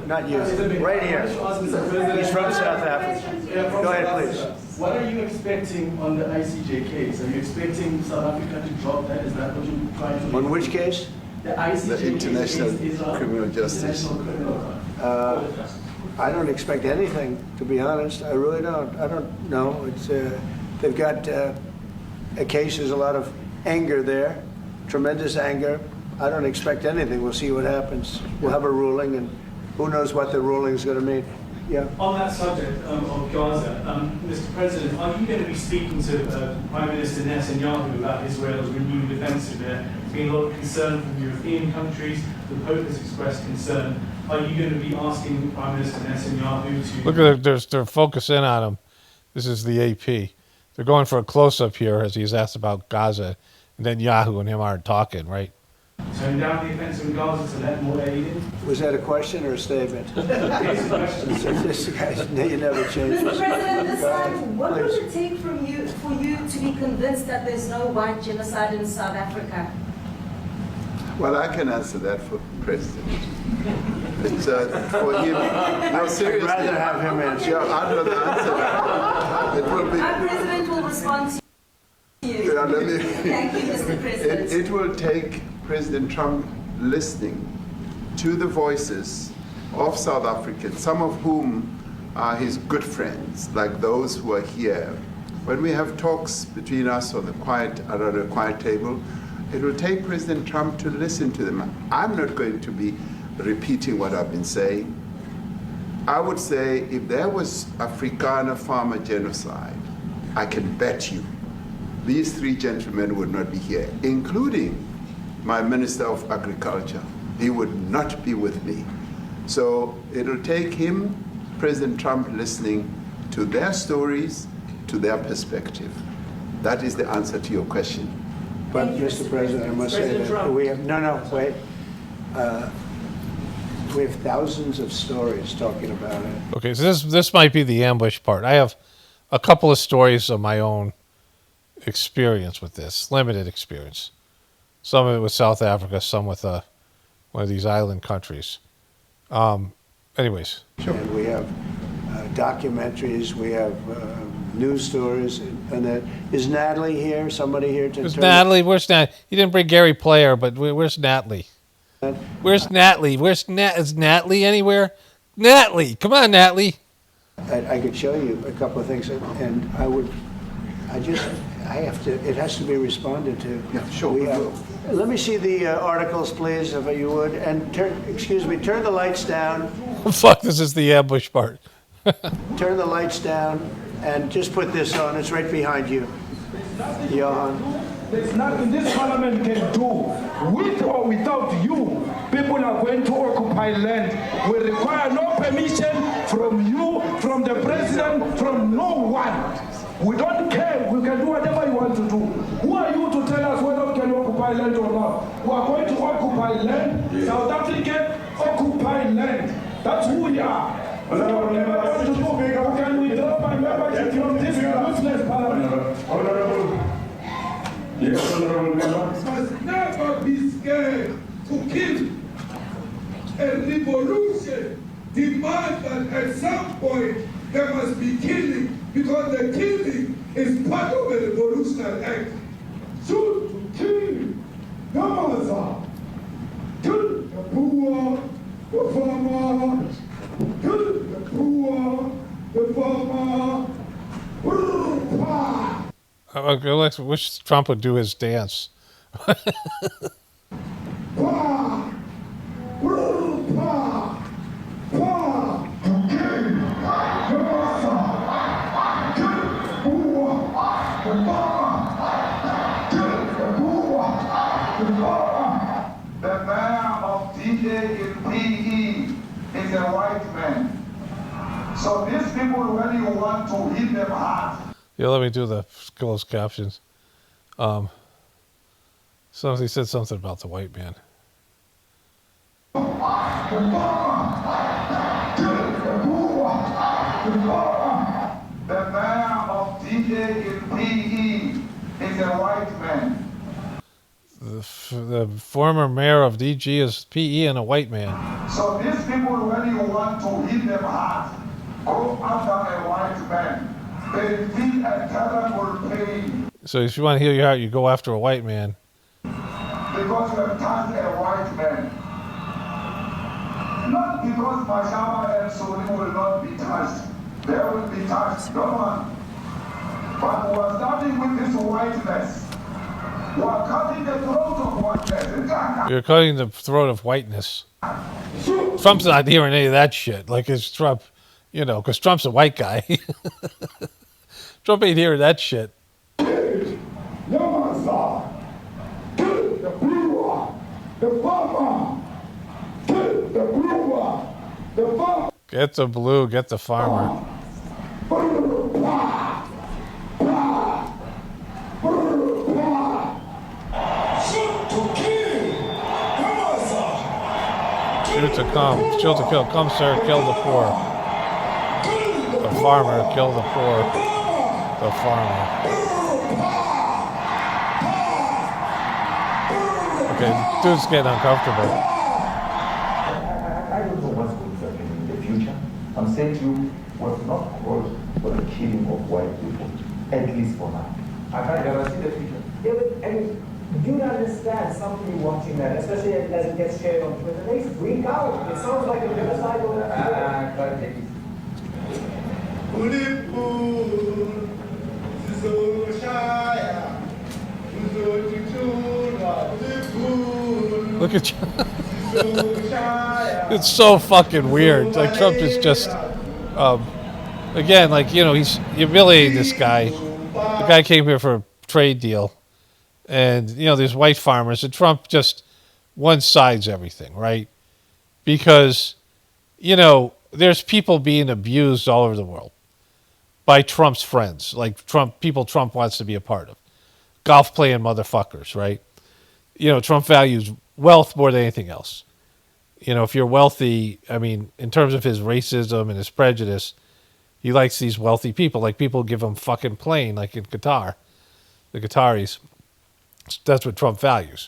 not you. Right here. He's from South Africa. Go ahead, please. What are you expecting on the ICJ case? Are you expecting South Africa to drop that? Is that what you're trying to do? On which case? The ICJ the International case is Criminal Justice. International Criminal Court. I don't expect anything, to be honest. I really don't. I don't know. It's they've got a case. There's a lot of anger there, tremendous anger. I don't expect anything. We'll see what happens. We'll have a ruling, and who knows what the ruling is going to mean. Yeah. On that subject of Gaza, Mr. President, are you going to be speaking to Prime Minister Netanyahu about Israel's renewed offensive there? There's been a lot of concern from European countries. The Pope has expressed concern. Are you going to be asking Prime Minister Netanyahu to... Look at they're focusing on him. This is the AP. They're going for a close-up here as he's asked about Gaza, and then Yahoo and him aren't talking, right? Tone down the offensive in Gaza to let more aid in? Was that a question or a statement? This guy, you never change. Mr. President, this time, what would it take for you to be convinced that there's no white genocide in South Africa? Well, I can answer that for President. It's for him. No, seriously. I'd rather have him answer. Yeah, I'd rather answer that. It will be. Our president will respond to you. Yeah, Thank you, Mr. President. It will take President Trump listening to the voices of South Africans, some of whom are his good friends, like those who are here. When we have talks between us on the around a quiet table, it will take President Trump to listen to them. I'm not going to be repeating what I've been saying. I would say if there was Afrikaner farmer genocide, I can bet you these three gentlemen would not be here, including my Minister of Agriculture. He would not be with me. So it'll take him, President Trump, listening to their stories, to their perspective. That is the answer to your question. But, Mr. President, I must say that we have, wait. We have thousands of stories talking about it. Okay, so this might be the ambush part. I have a couple of stories of my own experience with this, limited experience. Some of it with South Africa, some with one of these island countries. Anyways. Sure. And we have documentaries, we have news stories, and that. Is Natalie here? Somebody here to... Where's Natalie? Where's Natalie? You didn't bring Gary Player, but where's Natalie? Where's Natalie? Is Natalie anywhere? Natalie! Come on, Natalie! I could show you a couple of things, and it has to be responded to. Yeah, sure. Let me see the articles, please, if you would, and turn the lights down. Fuck, this is the ambush part. Turn the lights down, and just put this on. It's right behind you. Johan. There's nothing this parliament can do. With or without you, people are going to occupy land. We require no permission from you, from the president, from no one. We don't care. We can do whatever you want to do. Who are you to tell us whether we can occupy land or not? We are going to occupy land. South Africa occupy land. That's who we are. Whatever we want to do, we can withdraw my membership from this useless parliament. Yes, honorable member. Must never be scared to kill. A revolution demands that at some point there must be killing, because the killing is part of a revolutionary act. Shoot to kill Gaza, kill the poor, the farmer, kill the poor, the farmer. I wish Trump would do his dance. The man of DJ in PE is a white man. So these people, when you want to hit them hard. Yeah, let me do the closed captions. Somebody said something about the white man. The man of DJ in PE is a white man. The former mayor of DG is PE and a white man. So these people, when you want to hit them hard, go after a white man. They feel a terrible pain. So if you want to heal your heart, you go after a white man. Because you have turned a white man. Not because Mashawa and Suni will not be touched. They will be touched, no one. But we're starting with this whiteness. We're cutting the throat of whiteness. You're cutting the throat of whiteness. Trump's not hearing any of that shit. Like, it's Trump, you know, because Trump's a white guy. Trump ain't hearing that shit. Get the blue, get the farmer. Shoot to come, shoot to kill. Come, sir, kill the poor. The farmer, kill the poor. The farmer. Okay, dude's getting uncomfortable. I don't know what's going to happen in the future. I'm saying to you, was not called for the killing of white people, at least for now. I can't guarantee the future. Yeah, but I mean, you understand somebody watching that, especially as it gets shared on Twitter, they freak out. It sounds like a genocidal. Look at you. It's so fucking weird. Like, Trump is just, again, like, you know, he's humiliating this guy. The guy came here for a trade deal. And, you know, there's white farmers. And Trump just one-sides everything, right? Because, you know, there's people being abused all over the world by Trump's friends. Like, people Trump wants to be a part of. Golf-playing motherfuckers, right? You know, Trump values wealth more than anything else. You know, if you're wealthy, I mean, in terms of his racism and his prejudice, he likes these wealthy people. Like, people give him fucking plane, like in Qatar. The Qataris. That's what Trump values.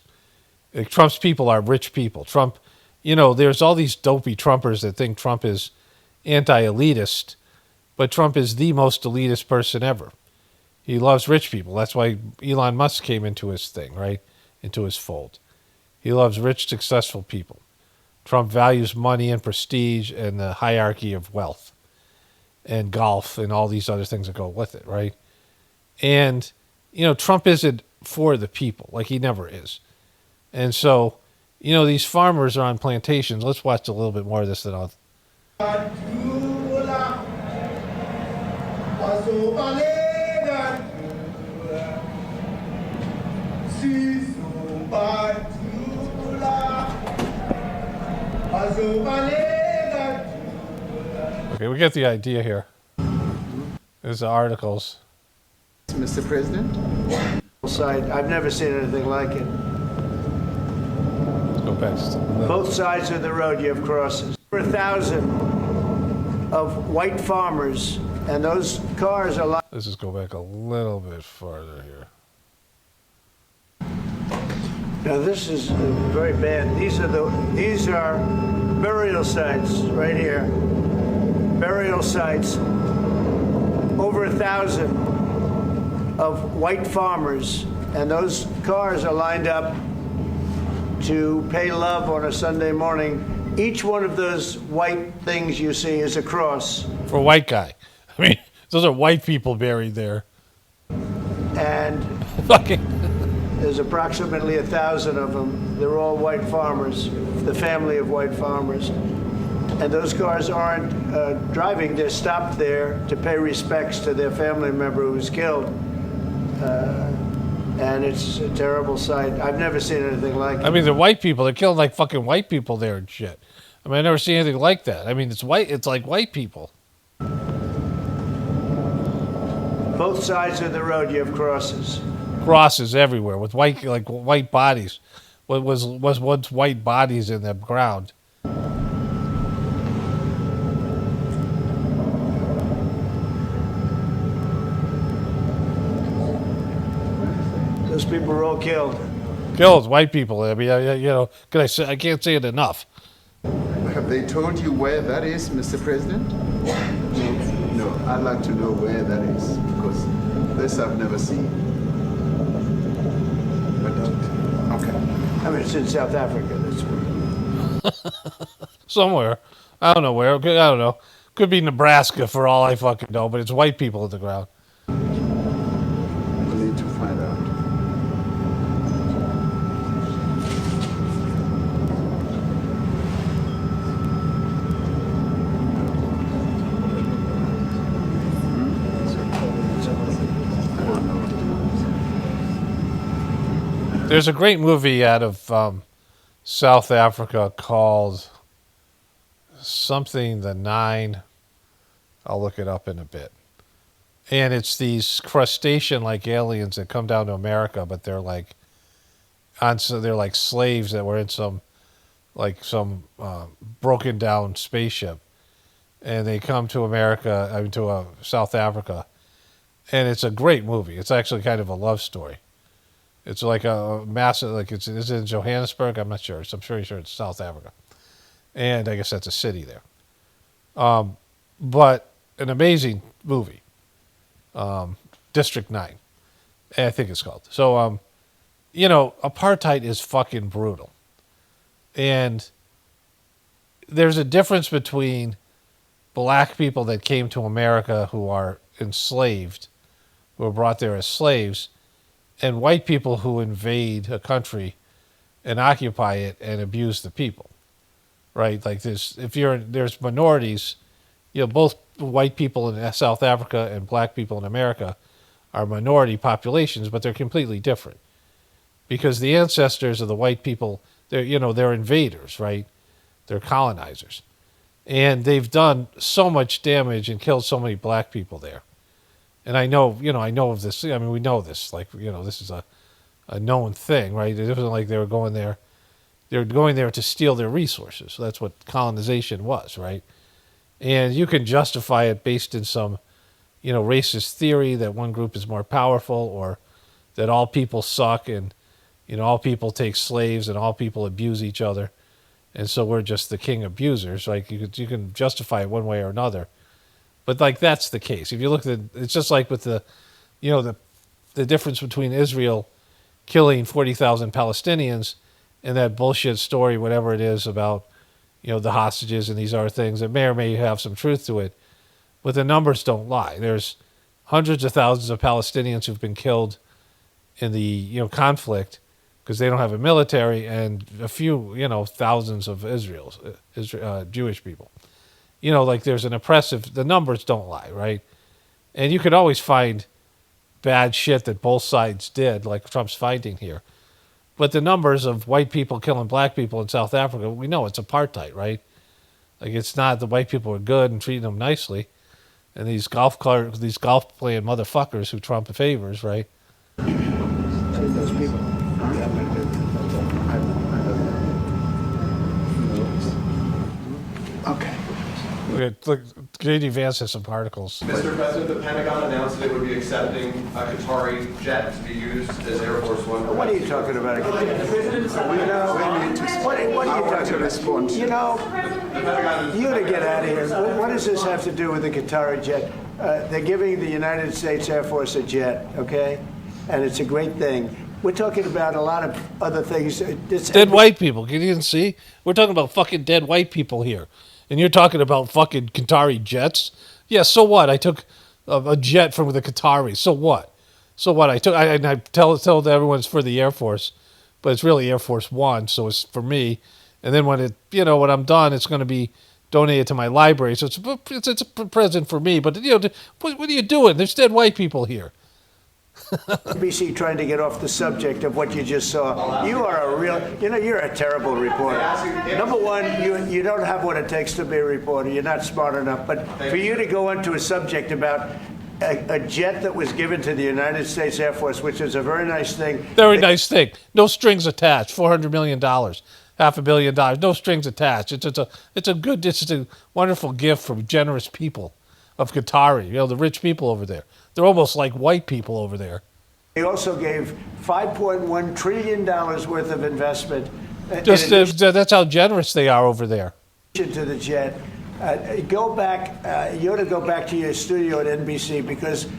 Like, Trump's people are rich people. Trump, you know, there's all these dopey Trumpers that think Trump is anti-elitist, but Trump is the most elitist person ever. He loves rich people. That's why Elon Musk came into his thing, right? Into his fold. He loves rich, successful people. Trump values money and prestige and the hierarchy of wealth and golf and all these other things that go with it, right? And, you know, Trump isn't for the people. Like, he never is. And so, you know, these farmers are on plantations. Let's watch a little bit more of this then I'll... Okay, we get the idea here. There's the articles. Mr. President? I've never seen anything like it. Let's go back. Both sides of the road you have crosses. Over 1,000 of white farmers, and those cars are like... Let's just go back a little bit farther here. Now this is very bad. These are burial sites right here. Burial sites. Over 1,000 of white farmers, and those cars are lined up to pay love on a Sunday morning. Each one of those white things you see is a cross. For a white guy. I mean, those are white people buried there. And there's approximately 1,000 of them. They're all white farmers, the family of white farmers. And those cars aren't driving. They're stopped there to pay respects to their family member who was killed. And it's a terrible sight. I've never seen anything like it. I mean, they're white people. They're killing like fucking white people there and shit. I mean, I never seen anything like that. I mean, it's white. It's like white people. Both sides of the road, you have crosses. Crosses everywhere with white, like white bodies. What was once white bodies in the ground. Those people were all killed. Killed, white people. I mean, you know, I can't say it enough. Have they told you where that is, Mr. President? No, I'd like to know where that is, because this I've never seen. But okay. I mean, it's in South Africa. That's where. Somewhere. I don't know where. I don't know. Could be Nebraska for all I fucking know, but it's white people at the ground. We need to find out. There's a great movie out of South Africa called something the Nine. I'll look it up in a bit. And it's these crustacean-like aliens that come down to America, but they're like they're like slaves that were in some broken down spaceship, and they come to America, to South Africa, and it's a great movie. It's actually kind of a love story. It's like a massive, like is it in Johannesburg? I'm not sure. I'm pretty sure it's South Africa. And I guess that's a city there. But an amazing movie. District 9, I think it's called. So, apartheid is fucking brutal. And there's a difference between black people that came to America who are enslaved, who were brought there as slaves, and white people who invade a country and occupy it and abuse the people, right? Like there's minorities, both white people in South Africa and black people in America are minority populations, but they're completely different because the ancestors of the white people, they're invaders, right? They're colonizers, and they've done so much damage and killed so many black people there. And I know of this. I mean, we know this. This is a known thing, right? It wasn't like they were going there. They were going there to steal their resources. So that's what colonization was, right? And you can justify it based in some, racist theory that one group is more powerful, or that all people suck and, all people take slaves and all people abuse each other, and so we're just the king abusers. Like you can justify it one way or another. But that's the case. If you look at it's just like with the difference between Israel killing 40,000 Palestinians and that bullshit story, whatever it is about, the hostages and these other things that may or may have some truth to it, but the numbers don't lie. There's hundreds of thousands of Palestinians who've been killed in the conflict because they don't have a military, and a few thousands of Jewish people. There's an oppressive, the numbers don't lie, right? And you could always find bad shit that both sides did, like Trump's finding here. But the numbers of white people killing black people in South Africa, we know it's apartheid, right? Like it's not the white people are good and treating them nicely. And these golf playing motherfuckers who Trump favors, right? Those people. Okay. Look, J.D. Vance has some articles. Mr. President, the Pentagon announced that it would be accepting a Qatari jet to be used as Air Force One. What are you talking about? What are you talking about? You to get out of here. What does this have to do with the Qatari jet? They're giving the United States Air Force a jet, okay? And it's a great thing. We're talking about a lot of other things. Dead white people. Can you even see? We're talking about fucking dead white people here. And you're talking about fucking Qatari jets? Yeah, so what? I took a jet from the Qataris. So what? I tell everyone it's for the Air Force, but it's really Air Force One, so it's for me. And then when I'm done, it's going to be donated to my library. So it's a present for me. But what are you doing? There's dead white people here. NBC trying to get off the subject of what you just saw. You are you're a terrible reporter. Number one, you don't have what it takes to be a reporter. You're not smart enough. But for you to go into a subject about a jet that was given to the United States Air Force, which is a very nice thing. Very nice thing. No strings attached. $400 million. $500 million. No strings attached. It's a wonderful gift from generous people of Qatari, the rich people over there. They're almost like white people over there. He also gave $5.1 trillion worth of investment. That's how generous they are over there. To the jet. Go back. You ought to go back to your studio at NBC because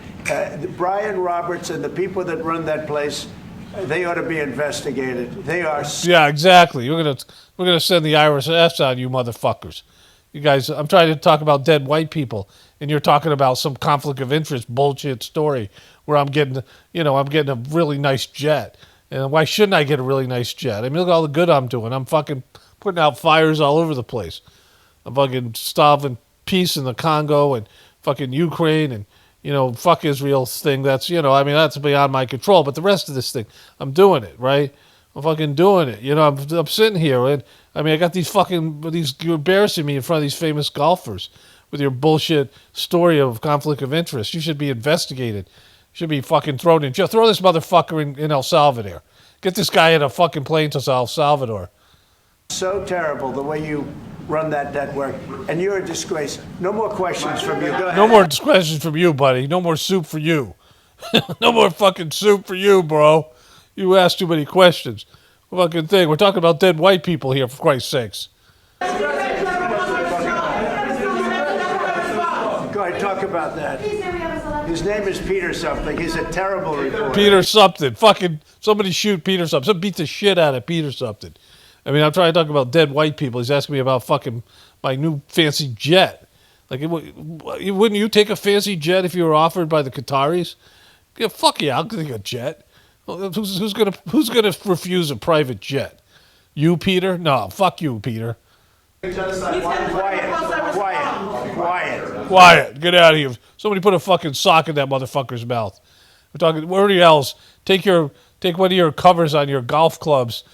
Brian Roberts and the people that run that place, they ought to be investigated. They are. Yeah, exactly. We're gonna send the IRS on you motherfuckers. You guys, I'm trying to talk about dead white people, and you're talking about some conflict of interest bullshit story where I'm getting a really nice jet. And why shouldn't I get a really nice jet? I mean, look at all the good I'm doing. I'm fucking putting out fires all over the place. I'm fucking starving peace in the Congo and fucking Ukraine and, fuck Israel's thing. That's, that's beyond my control. But the rest of this thing, I'm doing it, right? I'm fucking doing it. I'm sitting here and, I got you're embarrassing me in front of these famous golfers with your bullshit story of conflict of interest. You should be investigated. You should be fucking thrown in jail. Throw this motherfucker in El Salvador. Get this guy in a fucking plane to El Salvador. So terrible the way you run that network, and you're a disgrace. No more questions from you. Go ahead. No more questions from you, buddy. No more soup for you. No more fucking soup for you, bro. You asked too many questions. Fucking thing. We're talking about dead white people here, for Christ's sakes. Go ahead, talk about that. His name is Peter something. He's a terrible reporter. Peter something. Fucking somebody shoot Peter something. Somebody beat the shit out of Peter something. I'm trying to talk about dead white people. He's asking me about fucking my new fancy jet. Like, wouldn't you take a fancy jet if you were offered by the Qataris? Yeah, fuck yeah, I'll take a jet. Who's gonna refuse a private jet? You, Peter? No, fuck you, Peter. Quiet. Get out of here. Somebody put a fucking sock in that motherfucker's mouth. We're talking. Where else? Take one of your covers on your golf clubs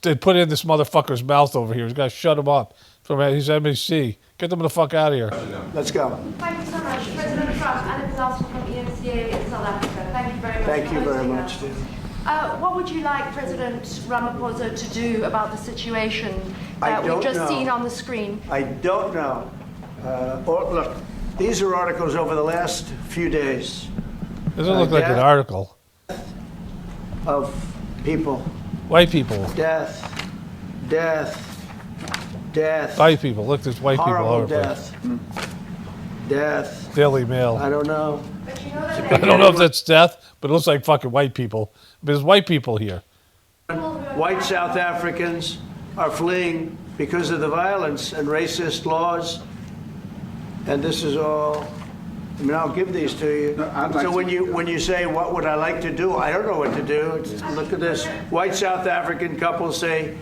and put it in this motherfucker's mouth over here. He's got to shut him up from his NBC. Get them the fuck out of here. Let's go. Thank you so much, President Trump. Alex Lassell from EMCA in South Africa. Thank you very much. Thank you very much. What would you like President Ramaphosa to do about the situation that we've just seen on the screen? I don't know. Look, these are articles over the last few days. Doesn't look like an article. Of people. White people. Death. White people. Look, there's white people all over the place. Death. Daily Mail. I don't know. I don't know if that's death, but it looks like fucking white people. There's white people here. White South Africans are fleeing because of the violence and racist laws. And this is all, I'll give these to you. So when you say, what would I like to do? I don't know what to do. Look at this. White South African couples say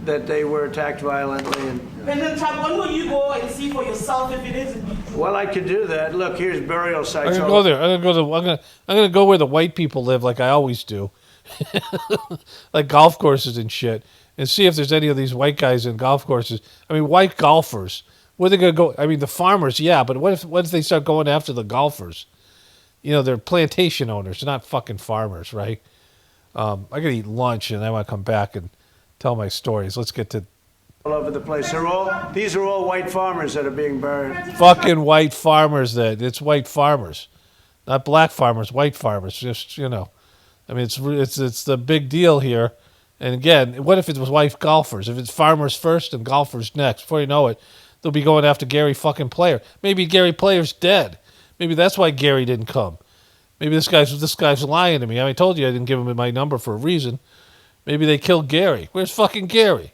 that they were attacked violently. President Trump, when will you go and see for yourself if it is? Well, I could do that. Look, here's burial sites. I'm gonna go there. I'm gonna go where the white people live, like I always do, like golf courses and shit, and see if there's any of these white guys in golf courses. White golfers. Where are they going to go? The farmers, yeah, but what if they start going after the golfers? They're plantation owners, they're not fucking farmers, right? I got to eat lunch, and I want to come back and tell my stories. Let's get to... All over the place. These are all white farmers that are being buried. Fucking white farmers, it's white farmers. Not black farmers, white farmers. Just, it's the big deal here. And again, what if it was white golfers? If it's farmers first and golfers next, before you know it, they'll be going after Gary fucking Player. Maybe Gary Player's dead. Maybe that's why Gary didn't come. Maybe this guy's lying to me. I told you I didn't give him my number for a reason. Maybe they killed Gary. Where's fucking Gary?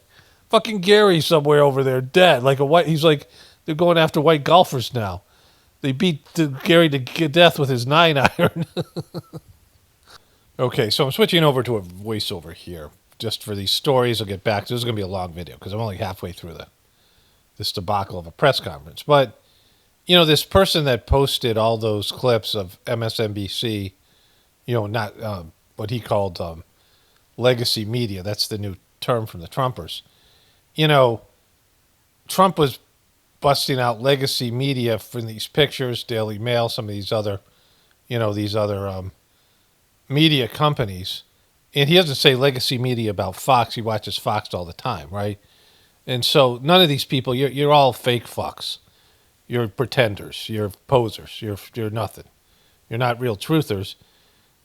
Fucking Gary's somewhere over there, dead. They're going after white golfers now. They beat Gary to death with his 9-iron. Okay, so I'm switching over to a voiceover here. Just for these stories, I'll get back to. This is going to be a long video because I'm only halfway through this debacle of a press conference. But, this person that posted all those clips of MSNBC, not what he called legacy media. That's the new term from the Trumpers. Trump was busting out legacy media from these pictures, Daily Mail, some of these other, media companies. And he doesn't say legacy media about Fox. He watches Fox all the time, right? And so none of these people, you're all fake fucks. You're pretenders. You're posers. You're nothing. You're not real truthers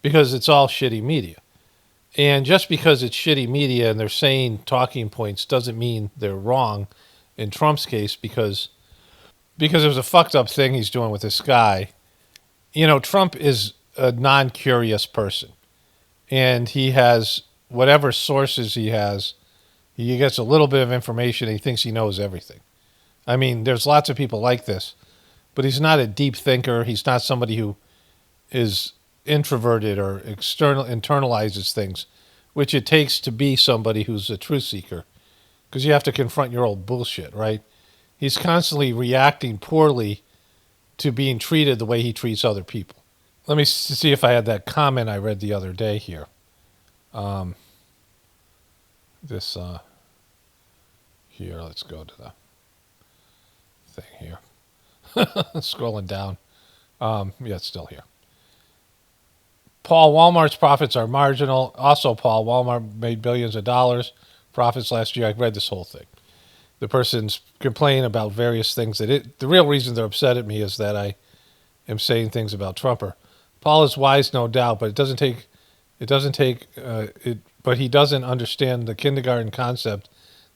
because it's all shitty media. And just because it's shitty media and they're saying talking points doesn't mean they're wrong in Trump's case because there's a fucked up thing he's doing with this guy. Trump is a non-curious person. And he has whatever sources he has. He gets a little bit of information and he thinks he knows everything. I mean, there's lots of people like this, but he's not a deep thinker. He's not somebody who is introverted or internalizes things, which it takes to be somebody who's a truth seeker, because you have to confront your old bullshit, right? He's constantly reacting poorly to being treated the way he treats other people. Let me see if I had that comment I read the other day here. Here, let's go to the thing here. Scrolling down. Yeah, it's still here. Paul, Walmart's profits are marginal. Also, Paul, Walmart made billions of dollars profits last year. I read this whole thing. The person's complaining about various things the real reason they're upset at me is that I am saying things about Trumper. Paul is wise, no doubt, but but he doesn't understand the kindergarten concept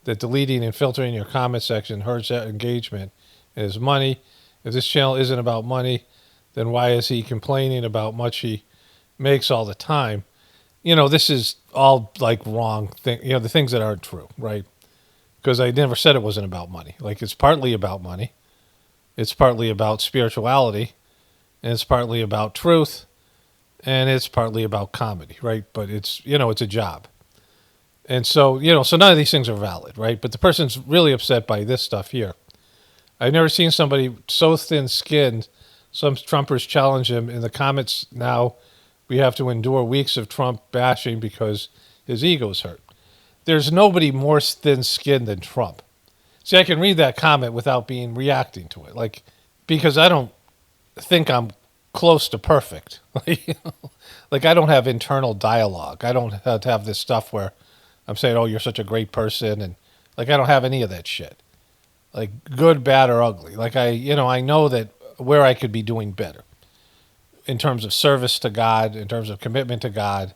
that deleting and filtering your comment section hurts that engagement and his money. If this channel isn't about money, then why is he complaining about much he makes all the time? This is all like wrong thing. The things that aren't true, right? Because I never said it wasn't about money. Like, it's partly about money. It's partly about spirituality. And it's partly about truth. And it's partly about comedy, right? But it's a job. And so, so none of these things are valid, right? But the person's really upset by this stuff here. I've never seen somebody so thin-skinned. Some Trumpers challenge him. In the comments now, we have to endure weeks of Trump bashing because his ego's hurt. There's nobody more thin-skinned than Trump. See, I can read that comment without reacting to it, because I don't think I'm close to perfect. Like, I don't have internal dialogue. I don't have this stuff where I'm saying, "Oh, you're such a great person," and I don't have any of that shit. Like, good, bad, or ugly. Like, I know that where I could be doing better in terms of service to God, in terms of commitment to God,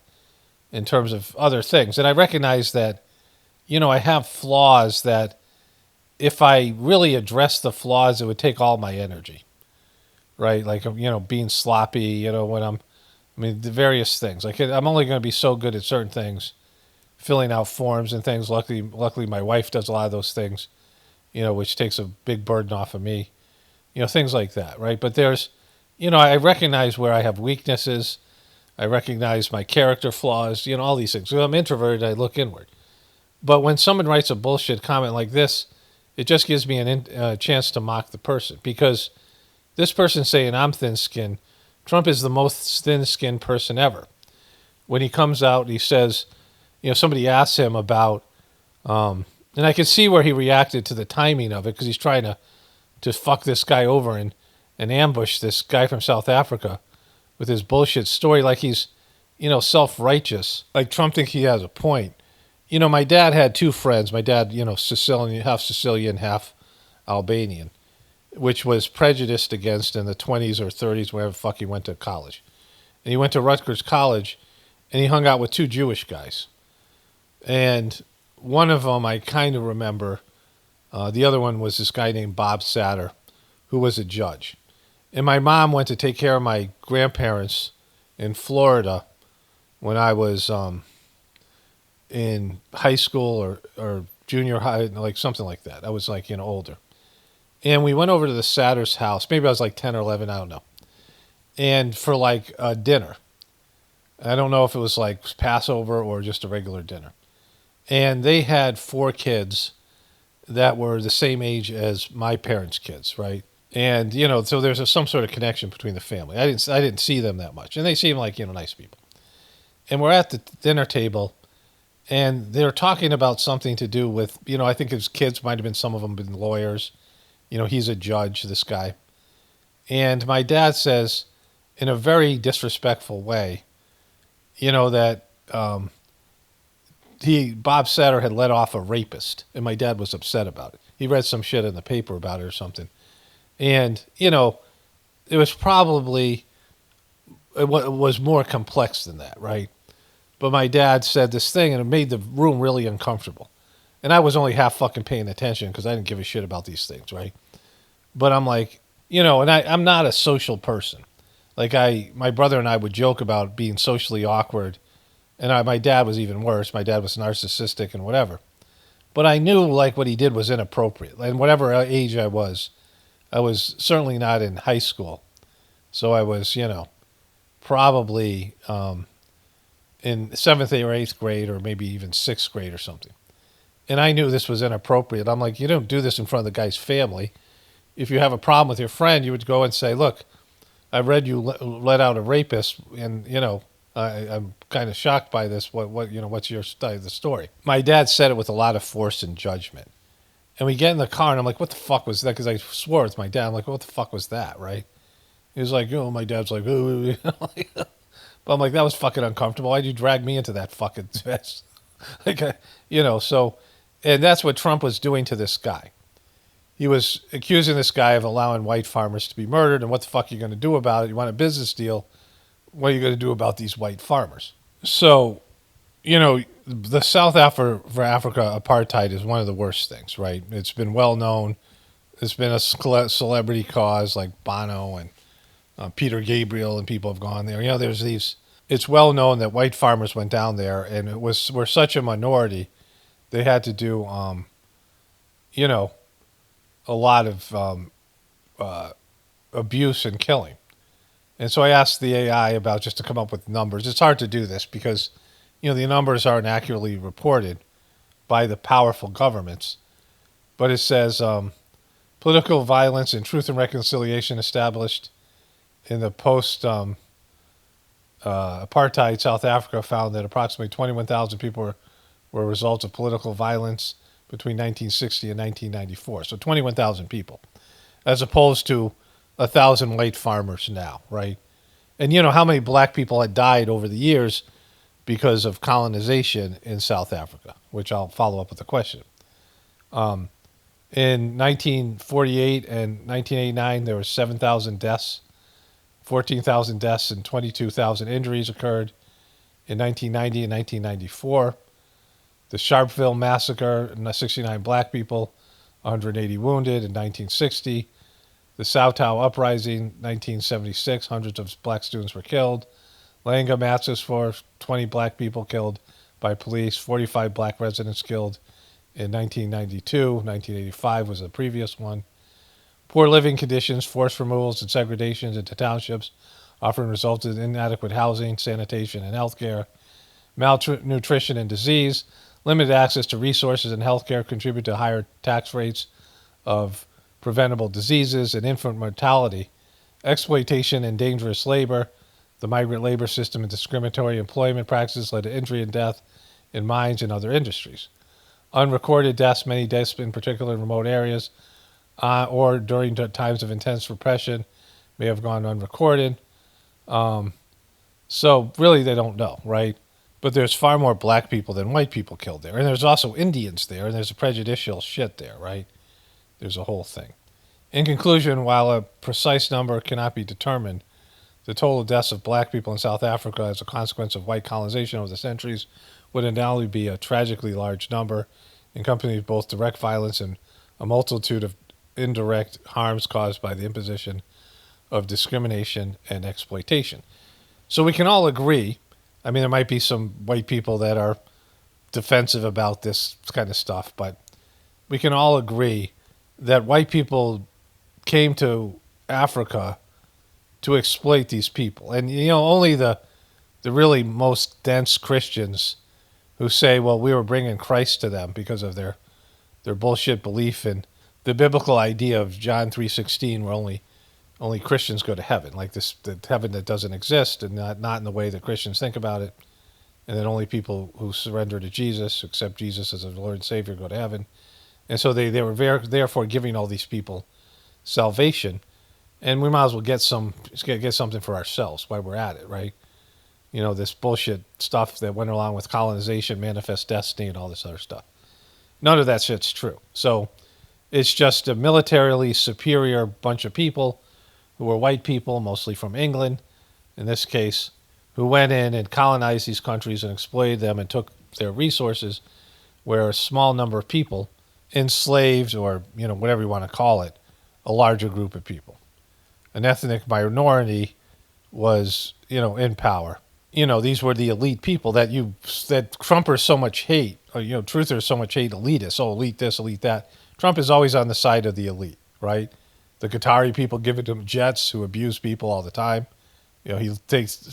in terms of other things. And I recognize that, I have flaws that if I really address the flaws, it would take all my energy, right? Like, being sloppy, the various things. Like, I'm only going to be so good at certain things, filling out forms and things. Luckily, my wife does a lot of those things, which takes a big burden off of me, things like that, right? But there's, I recognize where I have weaknesses. I recognize my character flaws, all these things. When I'm introverted, I look inward. But when someone writes a bullshit comment like this, it just gives me a chance to mock the person. Because this person's saying I'm thin-skinned. Trump is the most thin-skinned person ever. When he comes out, he says, somebody asks him about, and I can see where he reacted to the timing of it, because he's trying to fuck this guy over and ambush this guy from South Africa with his bullshit story, like he's, self-righteous. Like Trump thinks he has a point. My dad had two friends. My dad, Sicilian, half Albanian, which was prejudiced against in the 20s or 30s, wherever the fuck he went to college. And he went to Rutgers College, and he hung out with two Jewish guys. And one of them I kind of remember. The other one was this guy named Bob Satter, who was a judge. And my mom went to take care of my grandparents in Florida when I was in high school or junior high, like something like that. I was older. And we went over to the Satter's house. Maybe I was 10 or 11, I don't know. And for a dinner. I don't know if it was Passover or just a regular dinner. And they had 4 kids that were the same age as my parents' kids, right? And, so there's some sort of connection between the family. I didn't see them that much. And they seemed like, nice people. And we're at the dinner table, and they're talking about something to do with, I think his kids might have been, some of them been lawyers. He's a judge, this guy. And my dad says, in a very disrespectful way, that Bob Satter had let off a rapist, and my dad was upset about it. He read some shit in the paper about it or something. And, it was probably, it was more complex than that, right? But my dad said this thing, and it made the room really uncomfortable. And I was only half fucking paying attention because I didn't give a shit about these things, right? But I'm like, and I'm not a social person. My brother and I would joke about being socially awkward. And my dad was even worse. My dad was narcissistic and whatever. But I knew like what he did was inappropriate. And whatever age I was certainly not in high school. So I was, probably in 7th or 8th grade or maybe even 6th grade or something. And I knew this was inappropriate. I'm like, you don't do this in front of the guy's family. If you have a problem with your friend, you would go and say, look, I read you let out a rapist, and, I'm kind of shocked by this. What's your the story? My dad said it with a lot of force and judgment. And we get in the car, and I'm like, what the fuck was that? Because I swore it's my dad. I'm like, what the fuck was that, right? He was like, my dad's like, oh. But I'm like, that was fucking uncomfortable. Why'd you drag me into that fucking mess? And that's what Trump was doing to this guy. He was accusing this guy of allowing white farmers to be murdered, and what the fuck are you going to do about it? You want a business deal? What are you going to do about these white farmers? So, the South Africa apartheid is one of the worst things, right? It's been well known. It's been a celebrity cause like Bono and Peter Gabriel and people have gone there. It's well known that white farmers went down there, and we're such a minority, they had to do, a lot of abuse and killing. And so I asked the AI about just to come up with numbers. It's hard to do this because, the numbers aren't accurately reported by the powerful governments. But it says political violence and truth and reconciliation established in the post-apartheid South Africa found that approximately 21,000 people were a result of political violence between 1960 and 1994. So 21,000 people, as opposed to 1,000 white farmers now, right? And how many black people had died over the years because of colonization in South Africa, which I'll follow up with a question. In 1948 and 1989, there were 7,000 deaths, 14,000 deaths, and 22,000 injuries occurred. In 1990 and 1994, the Sharpeville massacre, 69 black people, 180 wounded. In 1960, the Southtown Uprising, 1976, hundreds of black students were killed. Langa massacre, 20 black people killed by police, 45 black residents killed in 1992. 1985 was the previous one. Poor living conditions, forced removals and segregations into townships often resulted in inadequate housing, sanitation, and health care. Malnutrition and disease, limited access to resources and health care contribute to higher tax rates of preventable diseases and infant mortality. Exploitation and dangerous labor, the migrant labor system and discriminatory employment practices led to injury and death in mines and other industries. Unrecorded deaths, many deaths in particular in remote areas or during times of intense repression, may have gone unrecorded. So really they don't know, right? But there's far more black people than white people killed there. And there's also Indians there, and there's a prejudicial shit there, right? There's a whole thing. In conclusion, while a precise number cannot be determined, the total deaths of black people in South Africa as a consequence of white colonization over the centuries would undoubtedly be a tragically large number, accompanied with both direct violence and a multitude of indirect harms caused by the imposition of discrimination and exploitation. So we can all agree, I mean, there might be some white people that are defensive about this kind of stuff, but we can all agree that white people came to Africa to exploit these people. And, only the really most dense Christians who say, well, we were bringing Christ to them because of their bullshit belief in the biblical idea of John 3:16, where only Christians go to heaven, like the heaven that doesn't exist, and not in the way that Christians think about it, and that only people who surrender to Jesus, accept Jesus as their Lord and Savior, go to heaven. And so they were therefore giving all these people salvation, and we might as well get something for ourselves while we're at it, right? This bullshit stuff that went along with colonization, manifest destiny, and all this other stuff. None of that shit's true. So it's just a militarily superior bunch of people who were white people, mostly from England, in this case, who went in and colonized these countries and exploited them and took their resources, where a small number of people enslaved, or whatever you want to call it, a larger group of people. An ethnic minority was in power. these were the elite people that Trumpers so much hate, or, truthers so much hate elitists. Oh, elite this, elite that. Trump is always on the side of the elite, right? The Qatari people give it to him jets who abuse people all the time. He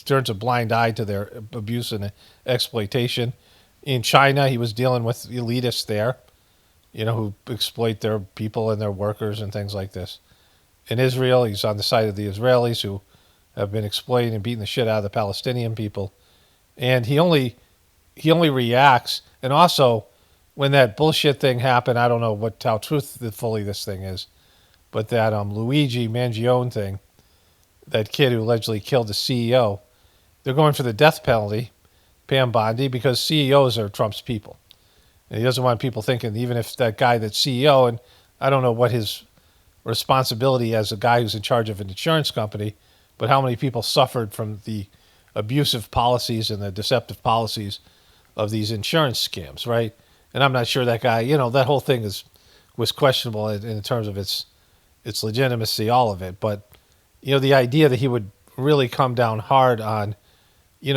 turns a blind eye to their abuse and exploitation. In China, he was dealing with elitists there, who exploit their people and their workers and things like this. In Israel, he's on the side of the Israelis who have been exploiting and beating the shit out of the Palestinian people. And he only reacts. And also, when that bullshit thing happened, I don't know how truthfully this thing is, but that Luigi Mangione thing, that kid who allegedly killed the CEO, they're going for the death penalty, Pam Bondi, because CEOs are Trump's people. And he doesn't want people thinking, even if that guy that's CEO, and I don't know what his responsibility as a guy who's in charge of an insurance company, but how many people suffered from the abusive policies and the deceptive policies of these insurance scams, right? And I'm not sure that guy, that whole thing was questionable in terms of its legitimacy, all of it. But, the idea that he would really come down hard on,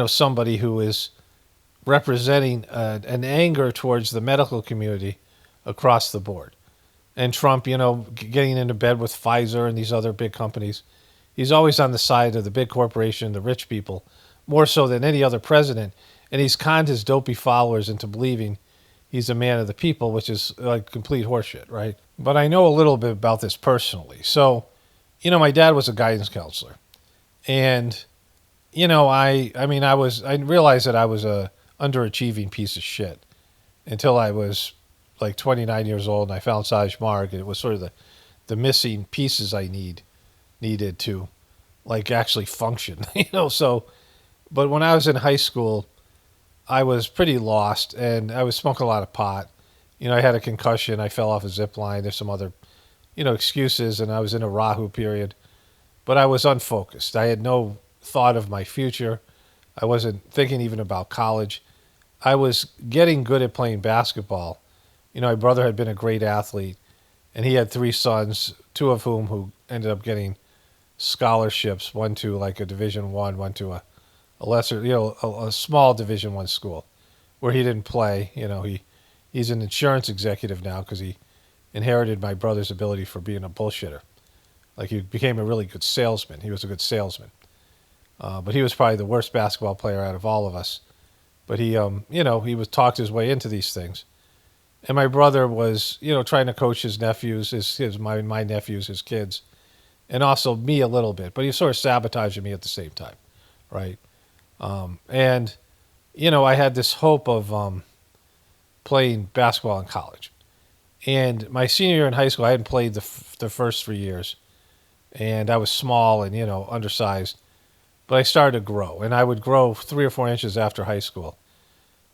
somebody who is representing an anger towards the medical community across the board. And Trump, getting into bed with Pfizer and these other big companies, he's always on the side of the big corporation, the rich people, more so than any other president. And he's conned his dopey followers into believing he's a man of the people, which is like complete horseshit, right? But I know a little bit about this personally. So, my dad was a guidance counselor. And, I realized that I was a underachieving piece of shit until I was like 29 years old, and I found Saj Marg, and it was sort of the missing pieces I needed to like actually function, so, but when I was in high school, I was pretty lost, and I was smoking a lot of pot. I had a concussion, I fell off a zip line, there's some other, excuses, and I was in a Rahu period, but I was unfocused. I had no thought of my future. I wasn't thinking even about college. I was getting good at playing basketball. My brother had been a great athlete, and he had 3 sons, 2 of whom who ended up getting scholarships, one to like a Division I, one to a lesser, a small Division I school where he didn't play. He's an insurance executive now because he inherited my brother's ability for being a bullshitter. Like, he became a really good salesman. He was a good salesman. But he was probably the worst basketball player out of all of us. But he, he was talked his way into these things. And my brother was, trying to coach his nephews, my nephews, his kids, and also me a little bit. But he was sort of sabotaging me at the same time, right? And, I had this hope of playing basketball in college. And my senior year in high school, I hadn't played the first 3 years. And I was small and, undersized. But I started to grow. And I would grow 3 or 4 inches after high school.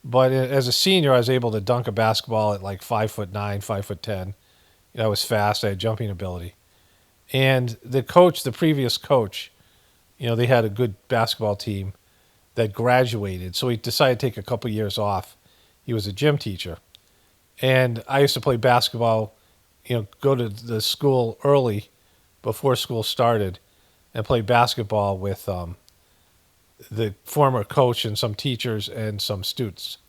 But as a senior, I was able to dunk a basketball at like 5'9", 5'10". I was fast. I had jumping ability. And the previous coach, they had a good basketball team that graduated. So he decided to take a couple years off. He was a gym teacher. And I used to play basketball, go to the school early before school started and play basketball with the former coach and some teachers and some students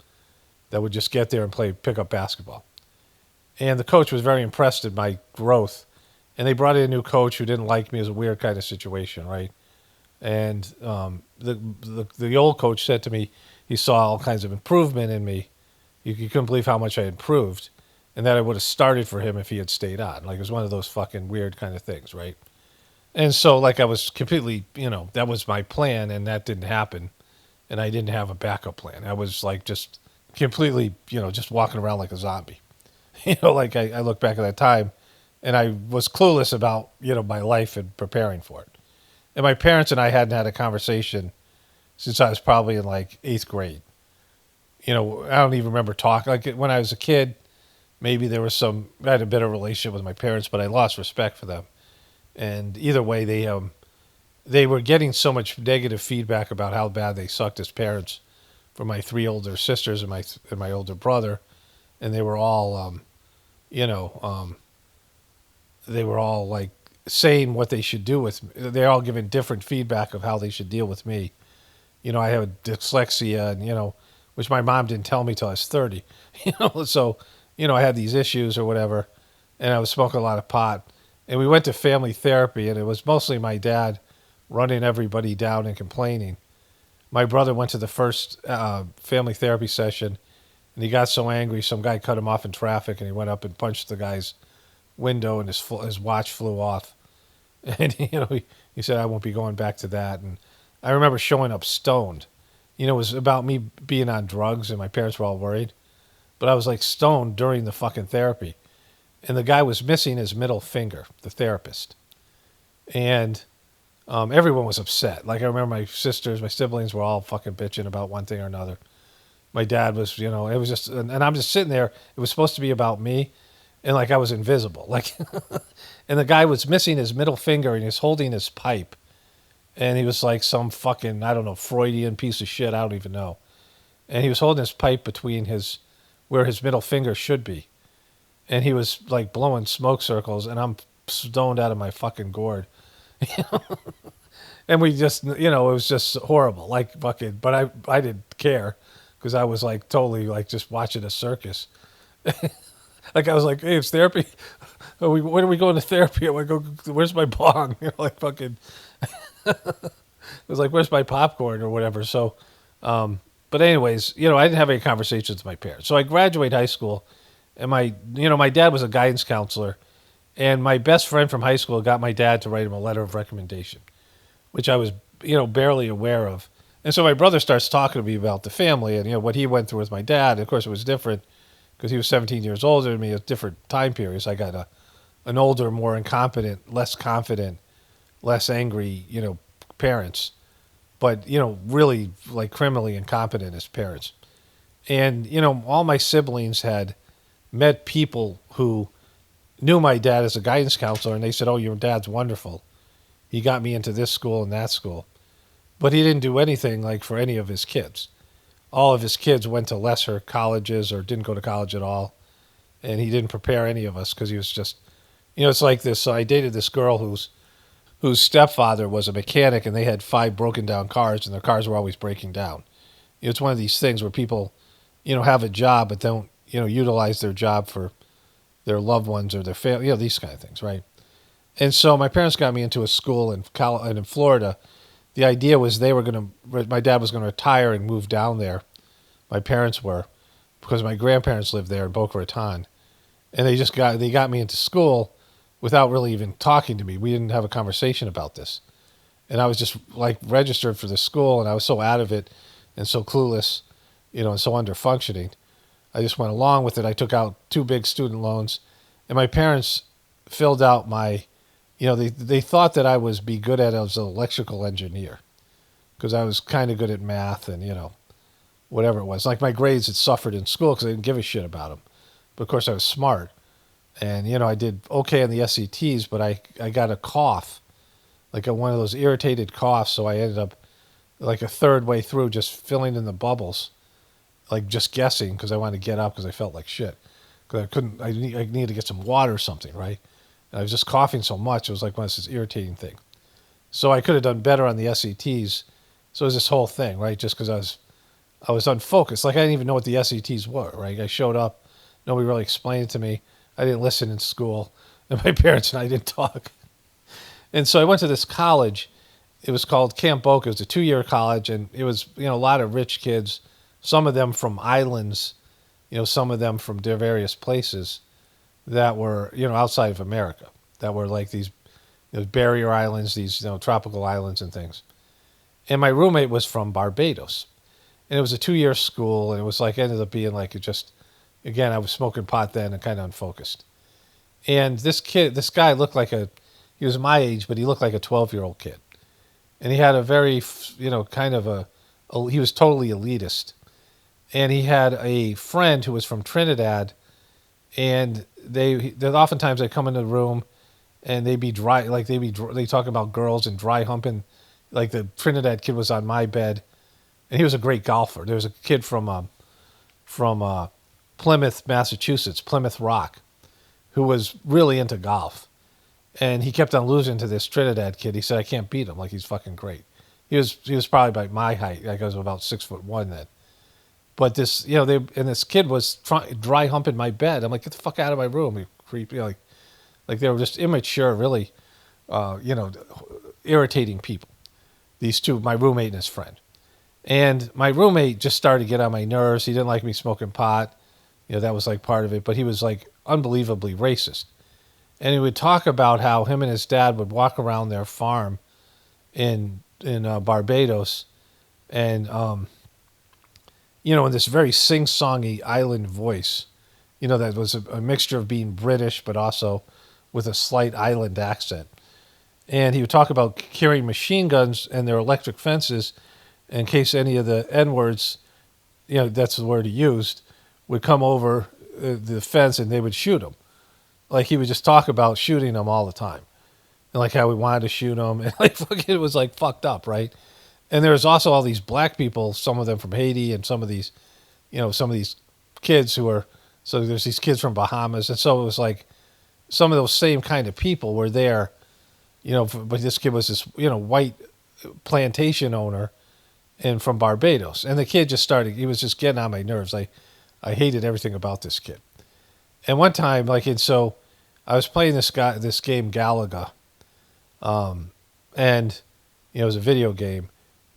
that would just get there and pick up basketball. And the coach was very impressed at my growth. And they brought in a new coach who didn't like me. It was a weird kind of situation, right? And the old coach said to me, he saw all kinds of improvement in me. You couldn't believe how much I improved, and that I would have started for him if he had stayed on. Like, it was one of those fucking weird kind of things, right? And so, like, I was completely, that was my plan, and that didn't happen, and I didn't have a backup plan. I was, like, just completely, just walking around like a zombie. Like, I look back at that time, and I was clueless about, my life and preparing for it. And my parents and I hadn't had a conversation since I was probably in, like, 8th grade. I don't even remember talking. Like, when I was a kid, maybe there was I had a better relationship with my parents, but I lost respect for them. And either way, they were getting so much negative feedback about how bad they sucked as parents from my 3 older sisters and my older brother, and they were all, they were all like saying what they should do with me. They're all giving different feedback of how they should deal with me, I have dyslexia, and which my mom didn't tell me till I was 30. So I had these issues or whatever, and I was smoking a lot of pot. And we went to family therapy, and it was mostly my dad running everybody down and complaining. My brother went to the first family therapy session, and he got so angry, some guy cut him off in traffic, and he went up and punched the guy's window, and his watch flew off. And he said, "I won't be going back to that." And I remember showing up stoned. It was about me being on drugs, and my parents were all worried. But I was like stoned during the fucking therapy. And the guy was missing his middle finger, the therapist. And everyone was upset. Like, I remember my sisters, my siblings were all fucking bitching about one thing or another. My dad was, it was just, and I'm just sitting there. It was supposed to be about me. And like I was invisible. Like, and the guy was missing his middle finger, and he was holding his pipe. And he was like some fucking, I don't know, Freudian piece of shit. I don't even know. And he was holding his pipe between where his middle finger should be. And he was like blowing smoke circles, and I'm stoned out of my fucking gourd. And we just, it was just horrible. Like fucking, but I didn't care because I was like totally like just watching a circus. Like I was like, "Hey, it's therapy. When are we going to therapy?" I want to go. Where's my bong? Like fucking. It was like, "Where's my popcorn?" or whatever. So, but anyways, I didn't have any conversations with my parents. So I graduated high school, and my dad was a guidance counselor, and my best friend from high school got my dad to write him a letter of recommendation, which I was, barely aware of. And so my brother starts talking to me about the family and, what he went through with my dad. Of course, it was different because he was 17 years older than me at different time periods. I got an older, more incompetent, less confident, less angry, parents, but, really like criminally incompetent as parents. And, all my siblings had met people who knew my dad as a guidance counselor, and they said, "Oh, your dad's wonderful. He got me into this school and that school." But he didn't do anything like for any of his kids. All of his kids went to lesser colleges or didn't go to college at all. And he didn't prepare any of us because he was just, it's like this. So I dated this girl whose stepfather was a mechanic, and they had 5 broken down cars, and their cars were always breaking down. It's one of these things where people, have a job but don't, utilize their job for their loved ones or their family, these kind of things, right? And so my parents got me into a school in Florida. The idea was my dad was going to retire and move down there. My parents were, because my grandparents lived there in Boca Raton. And they got me into school without really even talking to me. We didn't have a conversation about this. And I was just like registered for the school, and I was so out of it and so clueless, and so under-functioning. I just went along with it. I took out 2 big student loans, and my parents filled out my, they thought that I was be good at it as an electrical engineer because I was kind of good at math and, whatever it was. Like my grades had suffered in school because I didn't give a shit about them. But of course I was smart. And, I did okay on the SATs, but I got a cough, like one of those irritated coughs. So I ended up like a third way through just filling in the bubbles, like just guessing because I wanted to get up because I felt like shit. Because I needed to get some water or something, right? And I was just coughing so much. It was like one of this irritating thing. So I could have done better on the SATs. So it was this whole thing, right? Just because I was unfocused. Like I didn't even know what the SATs were, right? I showed up. Nobody really explained it to me. I didn't listen in school. And my parents and I didn't talk. And so I went to this college. It was called Camp Boca. It was a 2-year college. And it was, a lot of rich kids. Some of them from islands. Some of them from their various places that were, outside of America. That were like these barrier islands, these, tropical islands and things. And my roommate was from Barbados. And it was a 2-year school. And it was like, ended up being like, again, I was smoking pot then and kind of unfocused. And this guy looked like he was my age, but he looked like a 12-year-old kid. And he had a very, he was totally elitist. And he had a friend who was from Trinidad, and they oftentimes they come in the room, and they'd be dry, like they talk about girls and dry humping, like the Trinidad kid was on my bed, and he was a great golfer. There was a kid from Plymouth, Massachusetts, Plymouth Rock, who was really into golf, and he kept on losing to this Trinidad kid. He said, "I can't beat him. Like he's fucking great." He was probably like my height. Like I was about 6'1" then. But this, this kid was dry humping my bed. I'm like, get the fuck out of my room, you creep. Like they were just immature, really, irritating people. These two, my roommate and his friend. And my roommate just started to get on my nerves. He didn't like me smoking pot. That was like part of it. But he was like unbelievably racist. And he would talk about how him and his dad would walk around their farm in Barbados, and in this very sing-songy island voice, that was a mixture of being British but also with a slight island accent. And he would talk about carrying machine guns and their electric fences in case any of the N-words, that's the word he used, would come over the fence and they would shoot him. Like he would just talk about shooting them all the time. And like how we wanted to shoot them. And like it was like fucked up, right? And there was also all these black people, some of them from Haiti and some of these kids who are, so there's these kids from Bahamas. And so it was like some of those same kind of people were there, but this kid was this, white plantation owner and from Barbados. And the kid just he was just getting on my nerves. I hated everything about this kid. And one time, so I was playing this game Galaga, and it was a video game,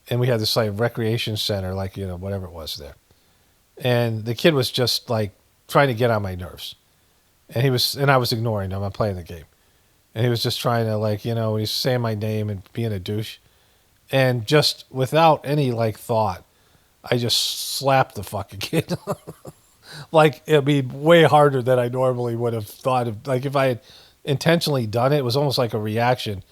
and we had this like recreation center, whatever it was there, and the kid was just like trying to get on my nerves, and I was ignoring him. I'm playing the game, and he was just trying to he's saying my name and being a douche, and just without any thought, I just slapped the fucking kid. It'd be way harder than I normally would have thought of. Like if I had intentionally done it, it was almost like a reaction,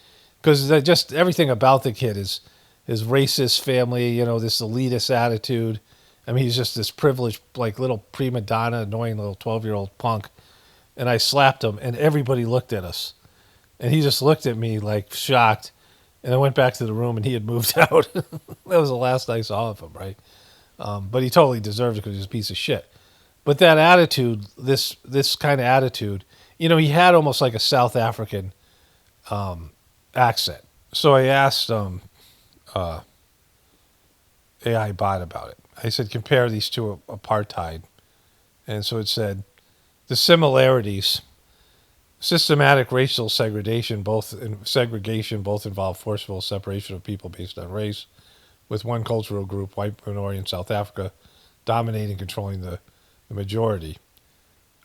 because just everything about the kid is his racist family, this elitist attitude. I mean, he's just this privileged, little prima donna, annoying little 12-year-old punk. And I slapped him, and everybody looked at us, and he just looked at me shocked. And I went back to the room, and he had moved out. That was the last I saw of him, right? But he totally deserved it because he's a piece of shit. But that attitude, this kind of attitude, he had almost like a South African accent. So I asked AI bot about it. I said, compare these two apartheid. And so it said, the similarities, systematic racial segregation both involve forceful separation of people based on race, with one cultural group, white minority in South Africa, dominating, controlling the majority,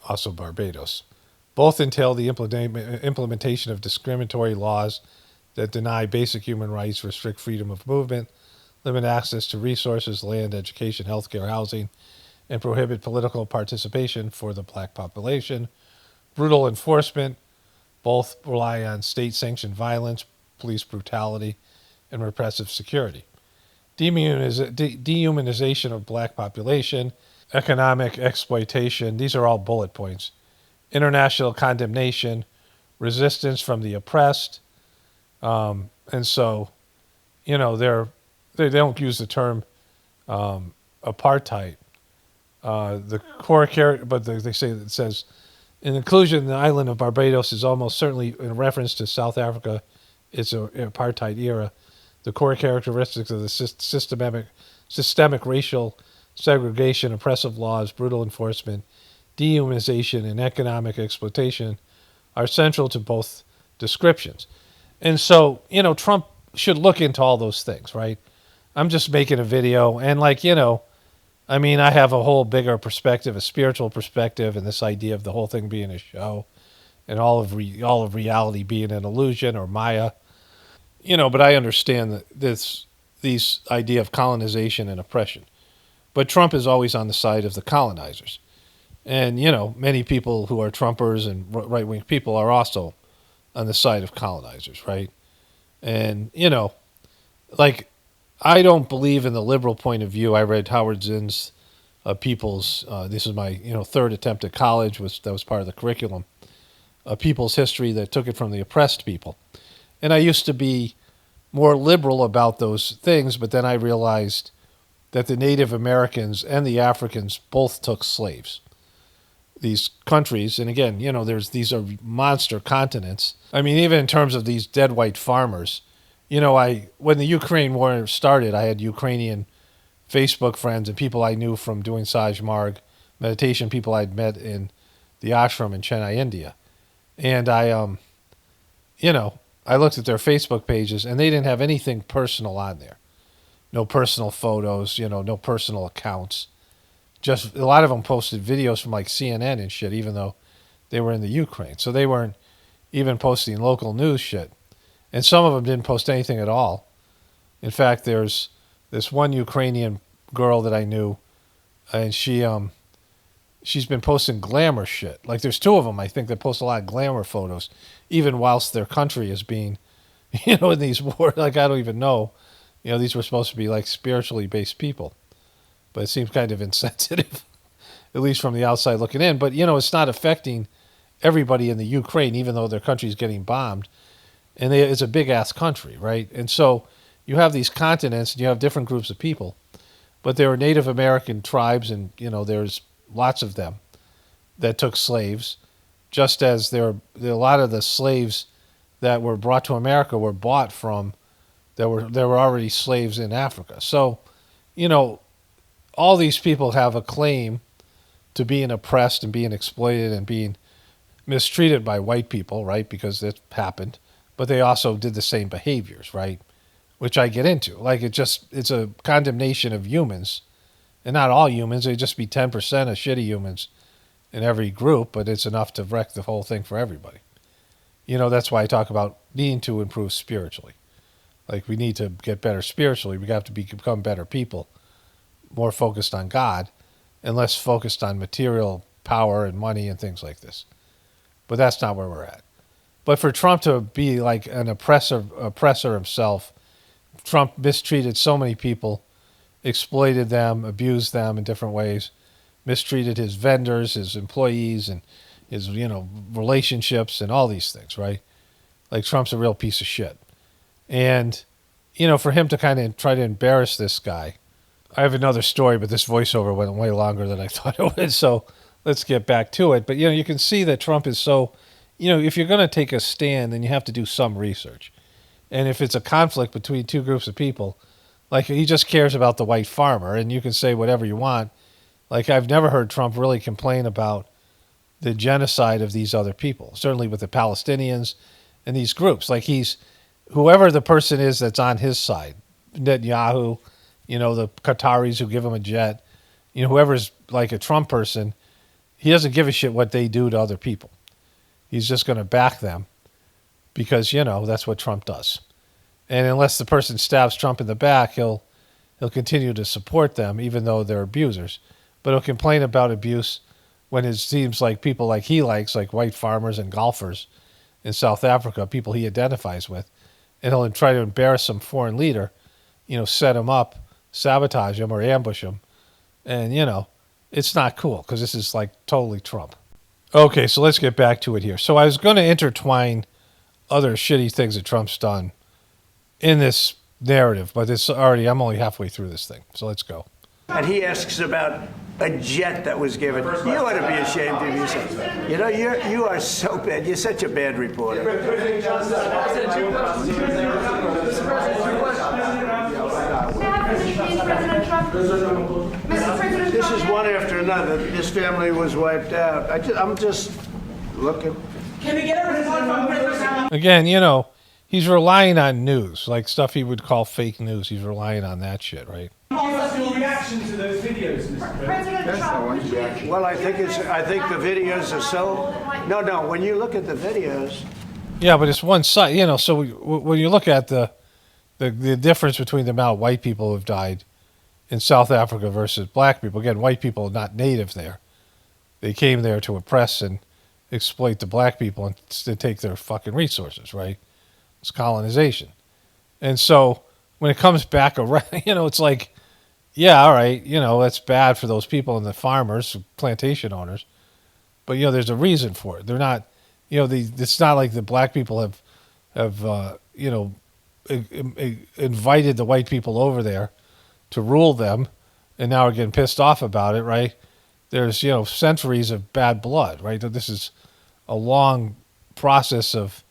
also Barbados. Both entail the implementation of discriminatory laws that deny basic human rights, restrict freedom of movement, limit access to resources, land, education, healthcare, housing, and prohibit political participation for the black population. Brutal enforcement. Both rely on state-sanctioned violence, police brutality, and repressive security. Dehumanization of black population, economic exploitation. These are all bullet points. International condemnation, resistance from the oppressed. And so, they don't use the term apartheid. The core character, but they say it says, an inclusion in the island of Barbados is almost certainly in reference to South Africa. It's an apartheid era. The core characteristics of the systemic racial segregation, oppressive laws, brutal enforcement, dehumanization, and economic exploitation are central to both descriptions. And so, Trump should look into all those things, right? I'm just making a video, and I have a whole bigger perspective, a spiritual perspective, and this idea of the whole thing being a show, and all of reality being an illusion or Maya. But I understand that these idea of colonization and oppression. But Trump is always on the side of the colonizers. And, many people who are Trumpers and right-wing people are also on the side of colonizers, right? And, I don't believe in the liberal point of view. I read Howard Zinn's People's, this is my, third attempt at college, that was part of the curriculum, People's History, that took it from the oppressed people. And I used to be more liberal about those things, but then I realized that the Native Americans and the Africans both took slaves. These countries, and again, these are monster continents. I mean, even in terms of these dead white farmers, when the Ukraine war started, I had Ukrainian Facebook friends and people I knew from doing Saj Marg meditation, people I'd met in the ashram in Chennai, India. And I looked at their Facebook pages and they didn't have anything personal on there. No personal photos, no personal accounts. Just a lot of them posted videos from like CNN and shit, even though they were in the Ukraine. So they weren't even posting local news shit. And some of them didn't post anything at all. In fact, there's this one Ukrainian girl that I knew, and she's been posting glamour shit. Like there's two of them, I think, that post a lot of glamour photos, even whilst their country is being, in these wars. Like I don't even know. These were supposed to be like spiritually based people. But it seems kind of insensitive, at least from the outside looking in. But, it's not affecting everybody in the Ukraine, even though their country's getting bombed. And it's a big-ass country, right? And so you have these continents, and you have different groups of people. But there are Native American tribes, and, there's lots of them that took slaves, just as there are a lot of the slaves that were brought to America were bought from, there were already slaves in Africa. So, all these people have a claim to being oppressed and being exploited and being mistreated by white people, right? Because it happened. But they also did the same behaviors, right? Which I get into. Like it's a condemnation of humans. And not all humans. It'd just be 10% of shitty humans in every group, but it's enough to wreck the whole thing for everybody. That's why I talk about needing to improve spiritually. Like we need to get better spiritually. We have to become better people. More focused on God and less focused on material power and money and things like this. But that's not where we're at. But for Trump to be like an oppressor himself, Trump mistreated so many people, exploited them, abused them in different ways, mistreated his vendors, his employees, and his, relationships and all these things, right? Like Trump's a real piece of shit. And, for him to kind of try to embarrass this guy, I have another story, but this voiceover went way longer than I thought it would, so let's get back to it. But, you can see that Trump is so, if you're going to take a stand, then you have to do some research. And if it's a conflict between two groups of people, like he just cares about the white farmer, and you can say whatever you want. Like I've never heard Trump really complain about the genocide of these other people, certainly with the Palestinians and these groups. Like whoever the person is that's on his side, Netanyahu, the Qataris who give him a jet, whoever's like a Trump person, he doesn't give a shit what they do to other people. He's just going to back them because, that's what Trump does. And unless the person stabs Trump in the back, he'll continue to support them, even though they're abusers. But he'll complain about abuse when it seems like people like he likes, like white farmers and golfers in South Africa, people he identifies with. And he'll try to embarrass some foreign leader, set him up, sabotage him or ambush him. And, it's not cool because this is like totally Trump. Okay, so let's get back to it here. So I was going to intertwine other shitty things that Trump's done in this narrative, but I'm only halfway through this thing. So let's go. And he asks about a jet that was given. You ought to be ashamed of yourself. You are so bad. You're such a bad reporter. This is one after another. This family was wiped out. I'm just looking. Can we get a report from President? Again, he's relying on news, like stuff he would call fake news. He's relying on that shit, right? Give us your reaction to those videos, Mr. President Trump. Well, I think the videos are so. No. When you look at the videos. Yeah, but it's one side. So when you look at the difference between the amount of white people who have died in South Africa versus black people. Again, white people are not native there. They came there to oppress and exploit the black people and to take their fucking resources, right? It's colonization. And so when it comes back around, it's like, yeah, all right, that's bad for those people and the farmers, plantation owners. But, there's a reason for it. They're not, it's not like the black people have invited the white people over there to rule them and now are getting pissed off about it, right? There's, centuries of bad blood, right? This is a long process of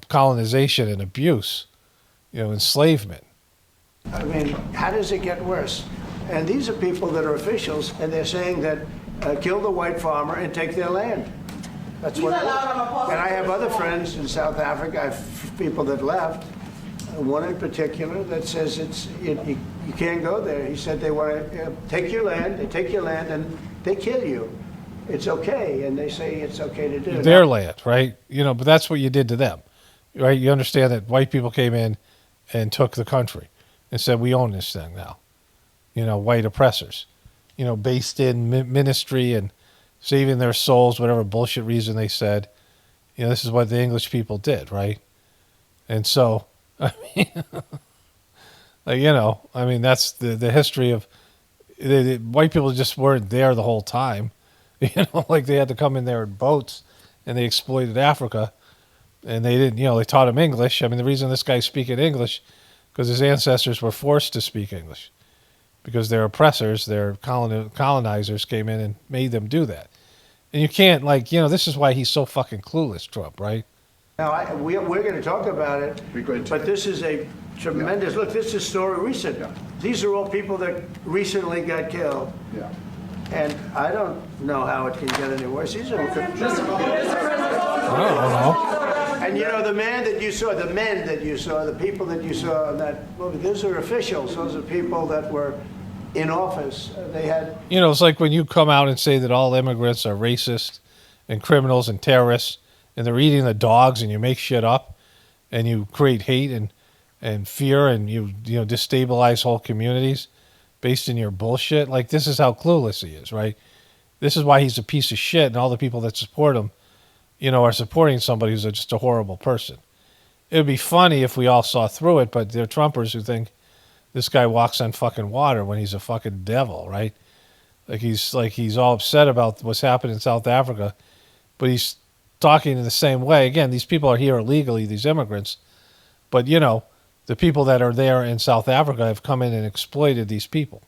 colonization and abuse enslavement. I mean, how does it get worse? And these are people that are officials, and they're saying that kill the white farmer and take their land. That's what. And I have other friends in South Africa. I have people that left. One in particular that says you can't go there. He said they want to take your land. They take your land and they kill you. It's okay, and they say it's okay to do their land, right? But that's what you did to them, right? You understand that white people came in and took the country and said, we own this thing now. White oppressors, based in ministry and saving their souls, whatever bullshit reason they said. This is what the English people did, right? And so, I mean, that's the history of the white people just weren't there the whole time. Like they had to come in there in boats and they exploited Africa and they didn't, they taught him English. I mean, the reason this guy's speaking English because his ancestors were forced to speak English because their oppressors, their colonizers came in and made them do that. And you can't, this is why he's so fucking clueless, Trump, right? Now, we're going to talk about it, but this is a tremendous, look, this is story recent. These are all people that recently got killed. Yeah. And I don't know how it can get any worse. These are I don't know. And the men that you saw, the people that you saw in that movie, those are officials. Those are people that were in office. They had... it's like when you come out and say that all immigrants are racist and criminals and terrorists and they're eating the dogs and you make shit up and you create hate and fear and you destabilize whole communities based in your bullshit. Like, this is how clueless he is, right? This is why he's a piece of shit and all the people that support him, are supporting somebody who's just a horrible person. It would be funny if we all saw through it, but they're Trumpers who think this guy walks on fucking water when he's a fucking devil, right? Like he's all upset about what's happened in South Africa, but he's talking in the same way. Again, these people are here illegally, these immigrants, but the people that are there in South Africa have come in and exploited these people.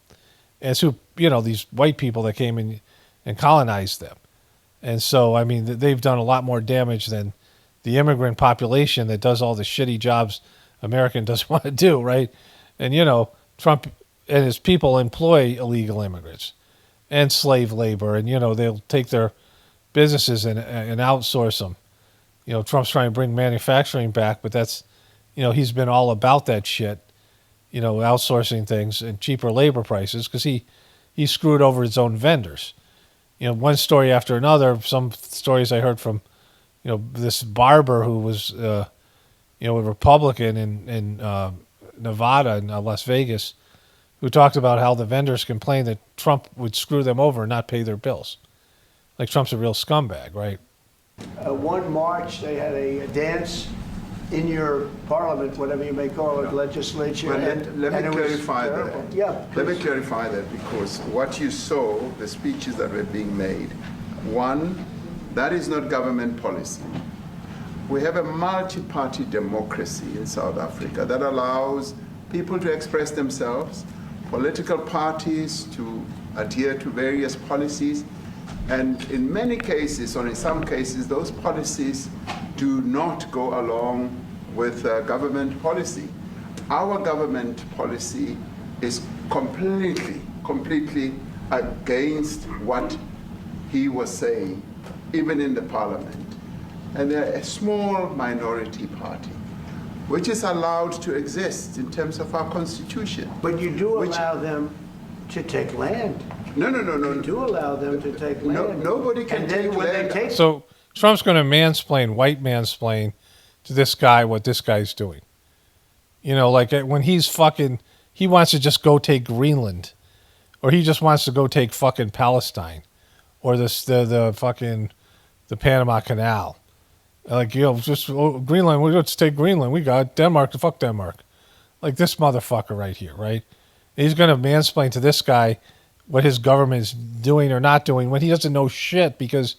And it's these white people that came in and colonized them. And so, I mean, they've done a lot more damage than the immigrant population that does all the shitty jobs American doesn't want to do, right? And, Trump and his people employ illegal immigrants and slave labor. And, they'll take their businesses and outsource them. Trump's trying to bring manufacturing back, but that's, he's been all about that shit, outsourcing things and cheaper labor prices because he screwed over his own vendors. One story after another, some stories I heard from, this barber who was, a Republican in Nevada and Las Vegas, who talked about how the vendors complained that Trump would screw them over and not pay their bills. Like Trump's a real scumbag, right? One March, they had a dance in your parliament, whatever you may call it, legislature. Well, let me clarify that. Yeah, let me clarify that because what you saw, the speeches that were being made, one, that is not government policy. We have a multi-party democracy in South Africa that allows people to express themselves, political parties to adhere to various policies, and in many cases, or in some cases, those policies do not go along with government policy. Our government policy is completely against what he was saying, even in the parliament. And they're a small minority party, which is allowed to exist in terms of our constitution. But you do allow them to take land. No. You do allow them to take land. Nobody can take land. So Trump's going to white mansplain to this guy what this guy's doing. Like when he wants to just go take Greenland, or he just wants to go take fucking Palestine, or the Panama Canal. Like, Greenland, let's take Greenland. We got Denmark, fuck Denmark. Like this motherfucker right here, right? He's going to mansplain to this guy what his government is doing or not doing when he doesn't know shit because,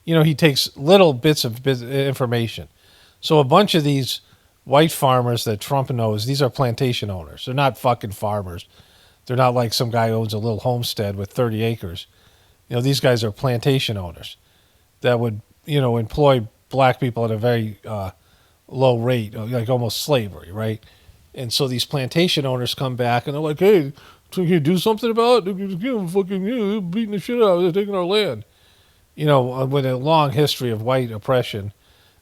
he takes little bits of information. So a bunch of these white farmers that Trump knows, these are plantation owners. They're not fucking farmers. They're not like some guy who owns a little homestead with 30 acres. These guys are plantation owners that would, employ black people at a very low rate, like almost slavery, right? And so these plantation owners come back and they're like, hey, can you do something about it? They're beating the shit out of us, they're taking our land. You know, with a long history of white oppression,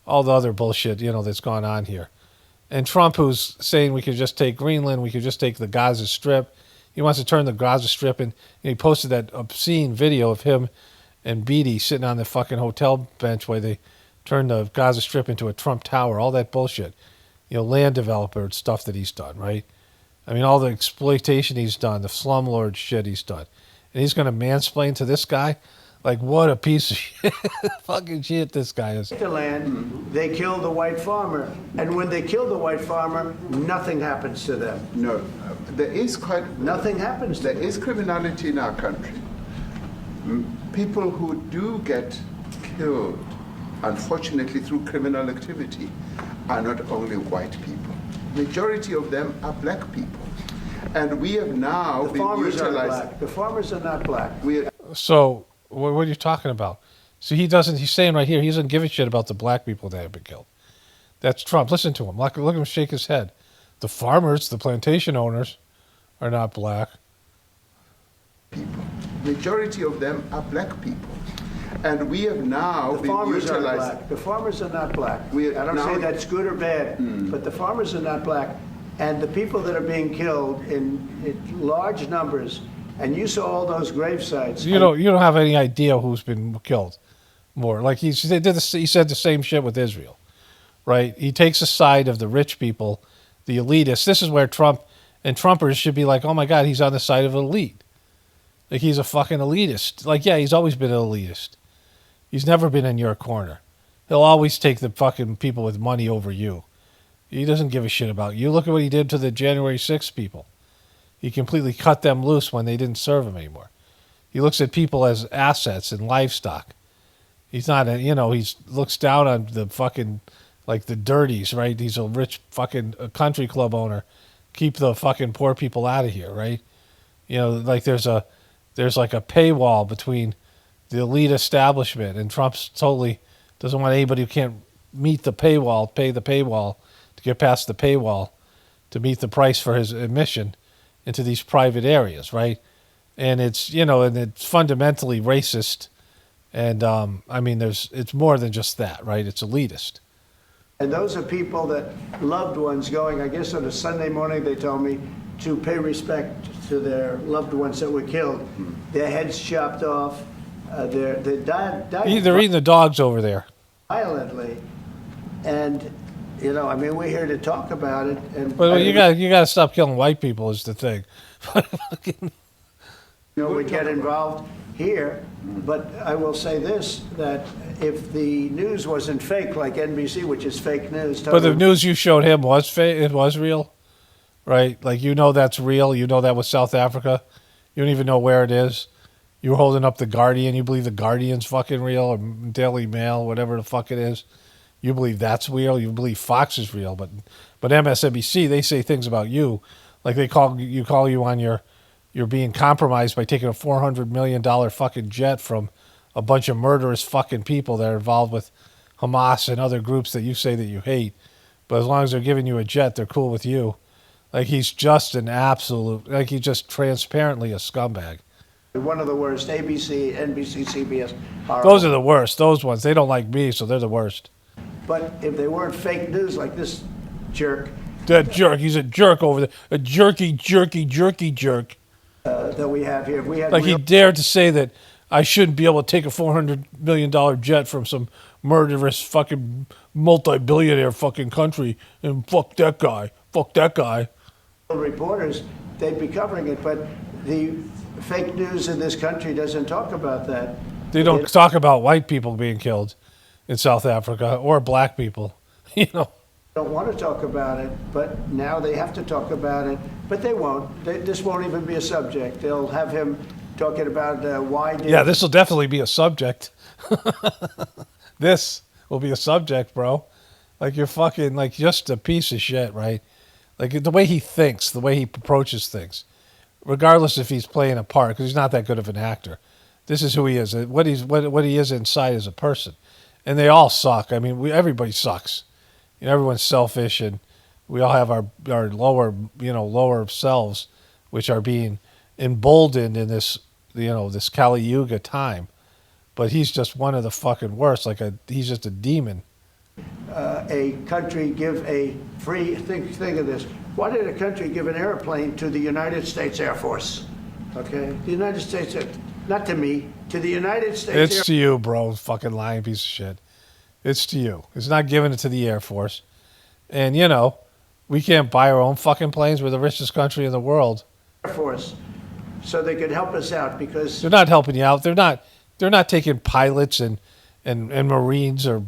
all the other bullshit, you know, that's gone on here. And Trump, who's saying we could just take Greenland, we could just take the Gaza Strip. He wants to turn the Gaza Strip, and he posted that obscene video of him and Beatty sitting on the fucking hotel bench where they turned the Gaza Strip into a Trump Tower, all that bullshit. You know, land developer stuff that he's done, right? I mean, all the exploitation he's done, the slumlord shit he's done. And he's going to mansplain to this guy? Like, what a piece of shit. Fucking shit this guy is. The land, they kill the white farmer. And when they kill the white farmer, nothing happens to them. No, there is nothing happens. There is criminality in our country. People who do get killed, unfortunately, through criminal activity, are not only white people. Majority of them are black people. And we have now The farmers are black. The farmers are not black. So, what are you talking about? So he's saying right here, he doesn't give a shit about the black people that have been killed. That's Trump. Listen to him. Look at him shake his head. The farmers, the plantation owners, are not black. People. Majority of them are black people. And we have now The farmers are black. The farmers are not black. I don't say that's good or bad, but the farmers are not black. And the people that are being killed in large numbers, and you saw all those grave sites. You don't have any idea who's been killed more. Like he said the same shit with Israel, right? He takes the side of the rich people, the elitists. This is where Trump and Trumpers should be like, oh my God, he's on the side of an elite. Like he's a fucking elitist. Like, yeah, he's always been an elitist. He's never been in your corner. He'll always take the fucking people with money over you. He doesn't give a shit about you. Look at what he did to the January 6th people. He completely cut them loose when they didn't serve him anymore. He looks at people as assets and livestock. He's not he looks down on the fucking, like the dirties, right? He's a rich fucking country club owner. Keep the fucking poor people out of here, right? You know, like there's like a paywall between the elite establishment, and Trump's totally doesn't want anybody who can't meet the paywall, pay the paywall, to get past the paywall, to meet the price for his admission into these private areas, right? And it's, and it's fundamentally racist. And, it's more than just that, right? It's elitist. And those are people that loved ones going, I guess on a Sunday morning, they told me, to pay respect to their loved ones that were killed. Their heads chopped off. They died. They're eating the dogs over there. Violently. And, we're here to talk about it. But you got to stop killing white people is the thing. We get involved here, but I will say this, that if the news wasn't fake, like NBC, which is fake news. But the news you showed him was fake, it was real, right? Like, that's real. You know that was South Africa. You don't even know where it is. You were holding up the Guardian. You believe the Guardian's fucking real, or Daily Mail, whatever the fuck it is. You believe that's real. You believe Fox is real, but MSNBC, they say things about you, like they call you on you're being compromised by taking a $400 million fucking jet from a bunch of murderous fucking people that are involved with Hamas and other groups that you say that you hate. But as long as they're giving you a jet, they're cool with you. Like he's just he's just transparently a scumbag. One of the worst, ABC, NBC, CBS. Those are the worst. Those ones. They don't like me, so they're the worst. But if they weren't fake news like this jerk. That jerk. He's a jerk over there. A jerky jerk. That we have here. He dared to say that I shouldn't be able to take a $400 million jet from some murderous fucking multi-billionaire fucking country and fuck that guy. Fuck that guy. Reporters, they'd be covering it, but the fake news in this country doesn't talk about that. They don't talk about white people being killed in South Africa or black people, Don't want to talk about it, but now they have to talk about it. But they won't. This won't even be a subject. They'll have him talking about why. Yeah, this will definitely be a subject. This will be a subject, bro. Like you're fucking just a piece of shit, right? Like the way he thinks, the way he approaches things, regardless if he's playing a part, because he's not that good of an actor. This is who he is. What he is inside as a person, and they all suck. Everybody sucks. Everyone's selfish and We all have our lower selves, which are being emboldened in this, this Kali Yuga time. But he's just one of the fucking worst. He's just a demon. A country give a free, think of this. Why did a country give an airplane to the United States Air Force? Okay? The United States, not to me, to the United States It's to you, bro, fucking lying piece of shit. It's to you. It's not giving it to the Air Force. And, we can't buy our own fucking planes. We're the richest country in the world. Air Force, so they could help us out because... They're not helping you out. They're not taking pilots and Marines or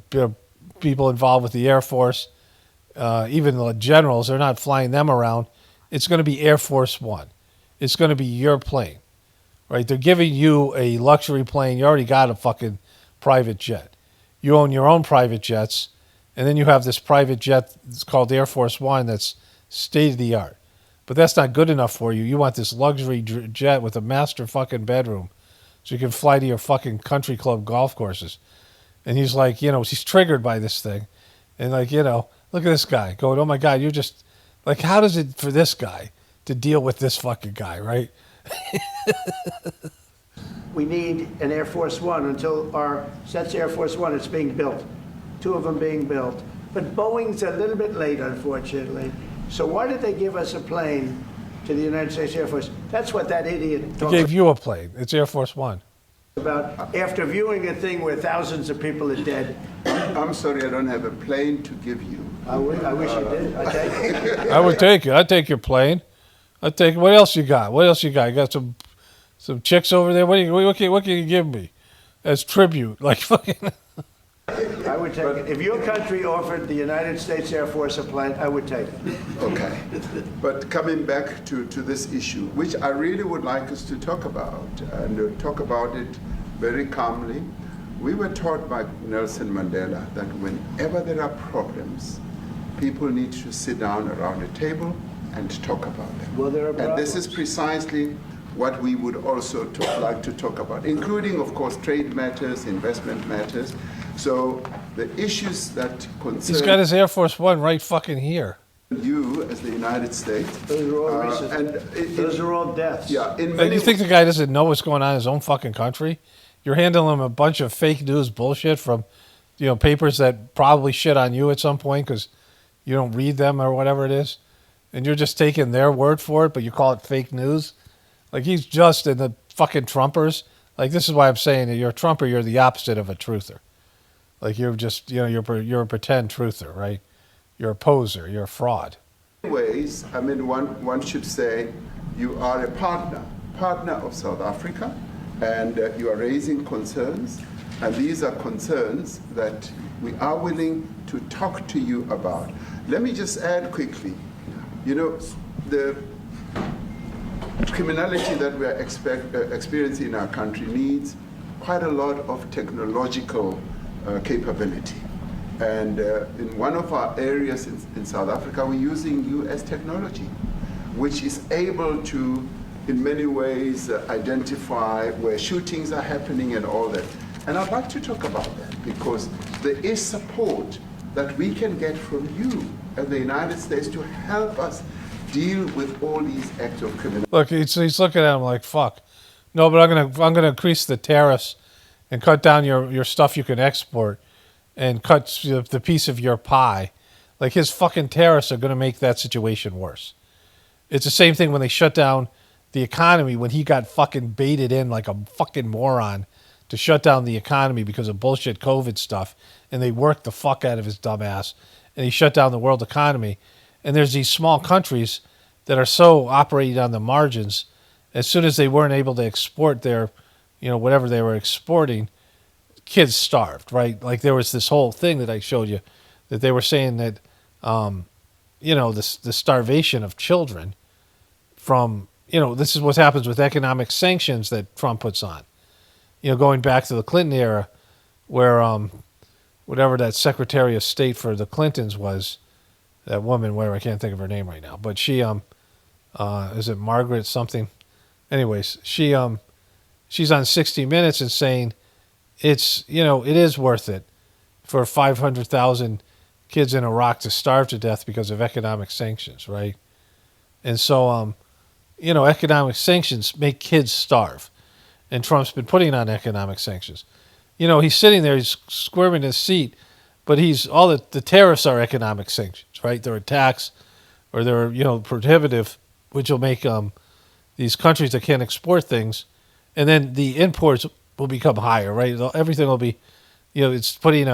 people involved with the Air Force, even the generals. They're not flying them around. It's going to be Air Force One. It's going to be your plane, right? They're giving you a luxury plane. You already got a fucking private jet. You own your own private jets, and then you have this private jet that's called Air Force One that's state-of-the-art. But that's not good enough for you. You want this luxury jet with a master fucking bedroom so you can fly to your fucking country club golf courses. And he's like, he's triggered by this thing. And look at this guy going, oh my God, you're just, how does it for this guy to deal with this fucking guy, right? We need an Air Force One until that's Air Force One. It's being built. 2 of them being built. But Boeing's a little bit late, unfortunately. So why did they give us a plane to the United States Air Force? That's what that idiot They gave you a plane. It's Air Force One. About after viewing a thing where thousands of people are dead. I'm sorry, I don't have a plane to give you. I wish you did. I take it. I would take it. I'd take your plane. I'd take. What else you got? You got some chicks over there. What can you give me as tribute? Fucking. I would take it. If your country offered the United States Air Force a plane, I would take it. Okay. But coming back to this issue, which I really would like us to talk about, and talk about it very calmly. We were taught by Nelson Mandela that whenever there are problems, people need to sit down around a table and talk about them. Well, there are problems. And this is precisely what we would also like to talk about, including, of course, trade matters, investment matters. So the issues that concern... He's got his Air Force One right fucking here. You as the United States. Those are all those are all deaths. Yeah. You think the guy doesn't know what's going on in his own fucking country? You're handling him a bunch of fake news bullshit from, papers that probably shit on you at some point because you don't read them or whatever it is. And you're just taking their word for it, but you call it fake news. He's just in the fucking Trumpers. This is why I'm saying that you're a Trumper. You're the opposite of a truther. You're just, you're a pretend truther, right? You're a poser. You're a fraud. In ways, one should say you are a partner of South Africa, and you are raising concerns, and these are concerns that we are willing to talk to you about. Let me just add quickly, the criminality that we are experiencing in our country needs quite a lot of technological capability. And in one of our areas in South Africa, we're using US technology, which is able to, in many ways, identify where shootings are happening and all that. And I'd like to talk about that because there is support that we can get from you and the United States to help us deal with all these acts of criminality. Look, he's looking at him like, fuck. No, but I'm gonna increase the tariffs and cut down your stuff you can export and cut the piece of your pie. His fucking tariffs are gonna make that situation worse. It's the same thing when they shut down the economy, when he got fucking baited in like a fucking moron to shut down the economy because of bullshit COVID stuff, and they worked the fuck out of his dumb ass, and he shut down the world economy. And there's these small countries that are so operating on the margins. As soon as they weren't able to export their, whatever they were exporting, kids starved, right? There was this whole thing that I showed you that they were saying that, the starvation of children from, this is what happens with economic sanctions that Trump puts on. Going back to the Clinton era where whatever that Secretary of State for the Clintons was, that woman, where I can't think of her name right now, but she, is it Margaret something? Anyways, she's on 60 Minutes and saying it is worth it for 500,000 kids in Iraq to starve to death because of economic sanctions, right? And so, economic sanctions make kids starve. And Trump's been putting on economic sanctions. He's sitting there, he's squirming his seat, but the tariffs are economic sanctions, right? They're a tax or they're, prohibitive, which will make these countries that can't export things, and then the imports will become higher, right? Everything will be, it's putting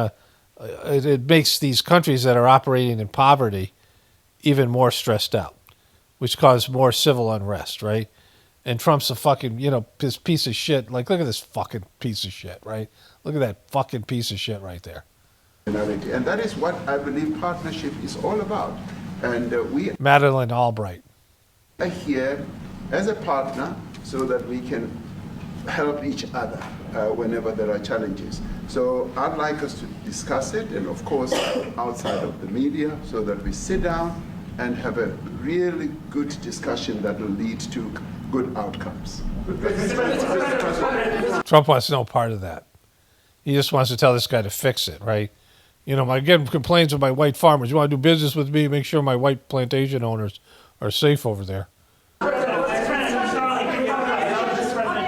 it makes these countries that are operating in poverty even more stressed out, which causes more civil unrest, right? And Trump's a fucking, this piece of shit. Like, look at this fucking piece of shit, right? Look at that fucking piece of shit right there. And that is what I believe partnership is all about. And we Madeleine Albright are here as a partner so that we can help each other whenever there are challenges. So I'd like us to discuss it, and of course outside of the media, so that we sit down and have a really good discussion that will lead to good outcomes. Trump wants no part of that. He just wants to tell this guy to fix it, right? I get complaints of my white farmers. You want to do business with me? Make sure my white plantation owners are safe over there. Are there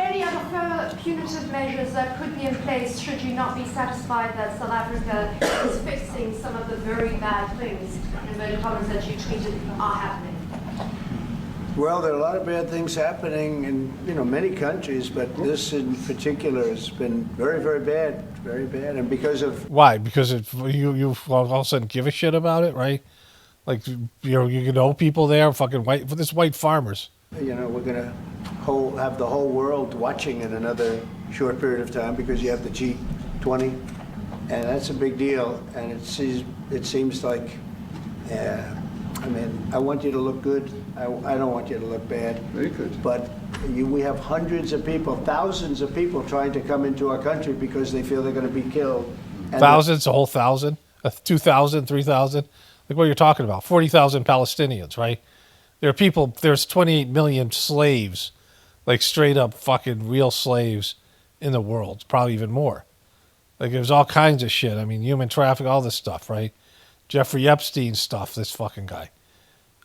any other further punitive measures that could be in place should you not be satisfied that South Africa is fixing some of the very bad things, in inverted commas, that you tweeted are happening? Well, there are a lot of bad things happening in many countries, but this in particular has been very, very bad, and because of why? Because you all of a sudden give a shit about it, right? Like you know people there, fucking white farmers. We're gonna have the whole world watching in another short period of time because you have the G20, and that's a big deal. And it seems like. I want you to look good. I don't want you to look bad. Very good. But we have hundreds of people, thousands of people trying to come into our country because they feel they're going to be killed. And thousands, a whole thousand, 2,000, 3,000. Like what you're talking about, 40,000 Palestinians, right? There's 28 million slaves, like straight up fucking real slaves in the world, probably even more. Like there's all kinds of shit. Human trafficking, all this stuff, right? Jeffrey Epstein stuff, this fucking guy.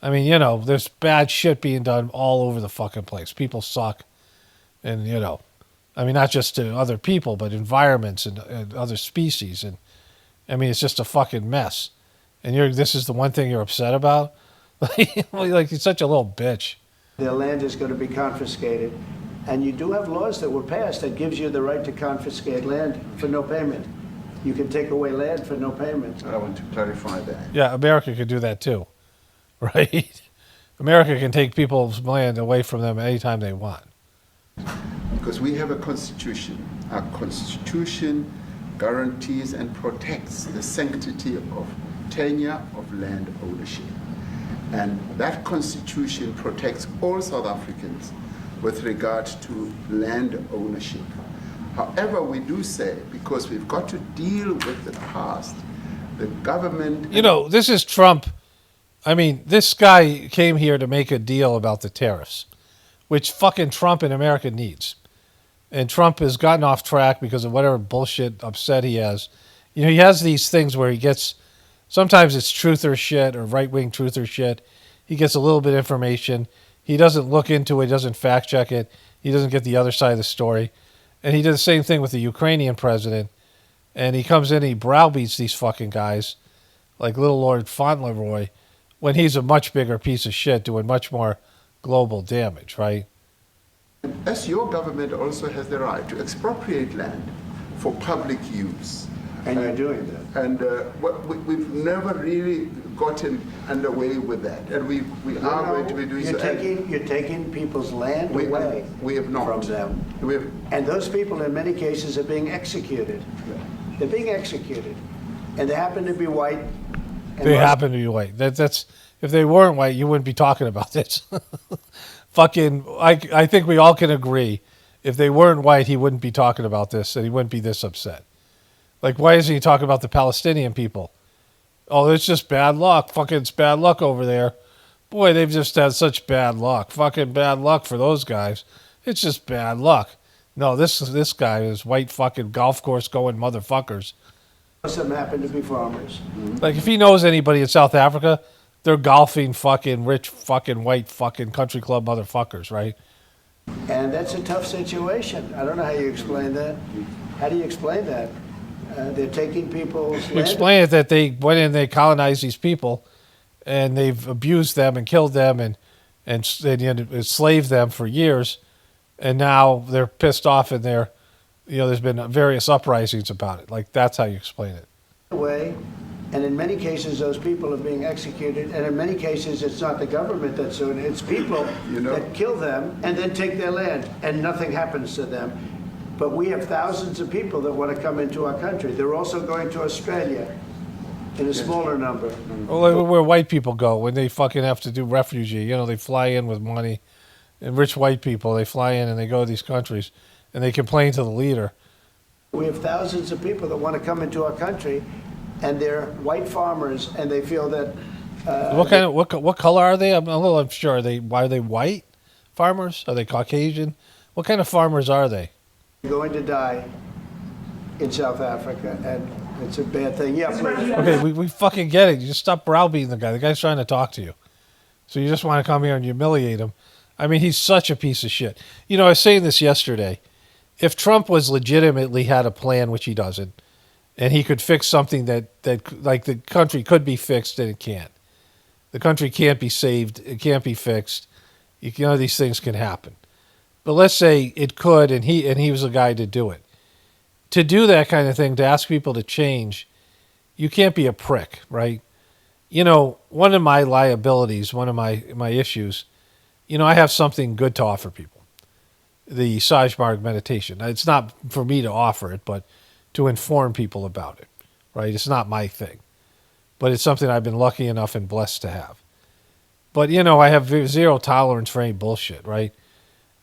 There's bad shit being done all over the fucking place. People suck. And, not just to other people, but environments and other species. And, it's just a fucking mess. And this is the one thing you're upset about? Like, you're such a little bitch. Their land is going to be confiscated. And you do have laws that were passed that gives you the right to confiscate land for no payment. You can take away land for no payment. I want to clarify that. Yeah, America could do that too, right? America can take people's land away from them anytime they want. Because we have a constitution. Our constitution guarantees and protects the sanctity of tenure of land ownership. And that constitution protects all South Africans with regard to land ownership. However, we do say, because we've got to deal with the past, the government... this is Trump. This guy came here to make a deal about the tariffs, which fucking Trump in America needs. And Trump has gotten off track because of whatever bullshit upset he has. He has these things where he gets... Sometimes it's truth or shit or right-wing truth or shit. He gets a little bit of information. He doesn't look into it. He doesn't fact-check it. He doesn't get the other side of the story. And he did the same thing with the Ukrainian president. And he comes in and he browbeats these fucking guys like Little Lord Fauntleroy when he's a much bigger piece of shit doing much more global damage, right? As your government also has the right to expropriate land for public use. And you're doing that. And we've never really gotten underway with that. And we are going to be doing so. You're taking people's land away we have not. From them. And those people, in many cases, are being executed. They're being executed. And they happen to be white. They happen to be white. That's if they weren't white, you wouldn't be talking about this. I think we all can agree. If they weren't white, he wouldn't be talking about this, and he wouldn't be this upset. Like, why isn't he talking about the Palestinian people? Oh, it's just bad luck. Fucking it's bad luck over there. Boy, they've just had such bad luck. Fucking bad luck for those guys. It's just bad luck. No, this guy is white fucking golf course going motherfuckers. Most of them happen to be farmers. Like, if he knows anybody in South Africa, they're golfing fucking rich fucking white fucking country club motherfuckers, right? And that's a tough situation. I don't know how you explain that. How do you explain that? They're taking people's You land. explain it that they went in, they colonized these people, and they've abused them and killed them and enslaved them for years, and now they're pissed off and they're, there's been various uprisings about it. Like, that's how you explain it. Way, and in many cases those people are being executed, and in many cases it's not the government that's doing it, it's people that kill them and then take their land and nothing happens to them. But we have thousands of people that want to come into our country. They're also going to Australia in a smaller number. Well, where white people go when they fucking have to do refugee, they fly in with money, and rich white people, they fly in and they go to these countries and they complain to the leader. We have thousands of people that want to come into our country, and they're white farmers, and they feel that. What color are they? I'm a little unsure. Why are they white farmers? Are they Caucasian? What kind of farmers are they? Going to die in South Africa, and it's a bad thing. Yeah, please. Okay, we fucking get it. You just stop browbeating the guy. The guy's trying to talk to you. So you just want to come here and humiliate him. I mean, he's such a piece of shit. I was saying this yesterday. If Trump was legitimately had a plan, which he doesn't, and he could fix something that like the country could be fixed, and it can't. The country can't be saved. It can't be fixed. These things can happen. But let's say it could, and he was the guy to do it. To do that kind of thing, to ask people to change, you can't be a prick, right? One of my liabilities, one of my issues, I have something good to offer people. The Sajmarg meditation. It's not for me to offer it, but to inform people about it, right? It's not my thing. But it's something I've been lucky enough and blessed to have. But, I have zero tolerance for any bullshit, right?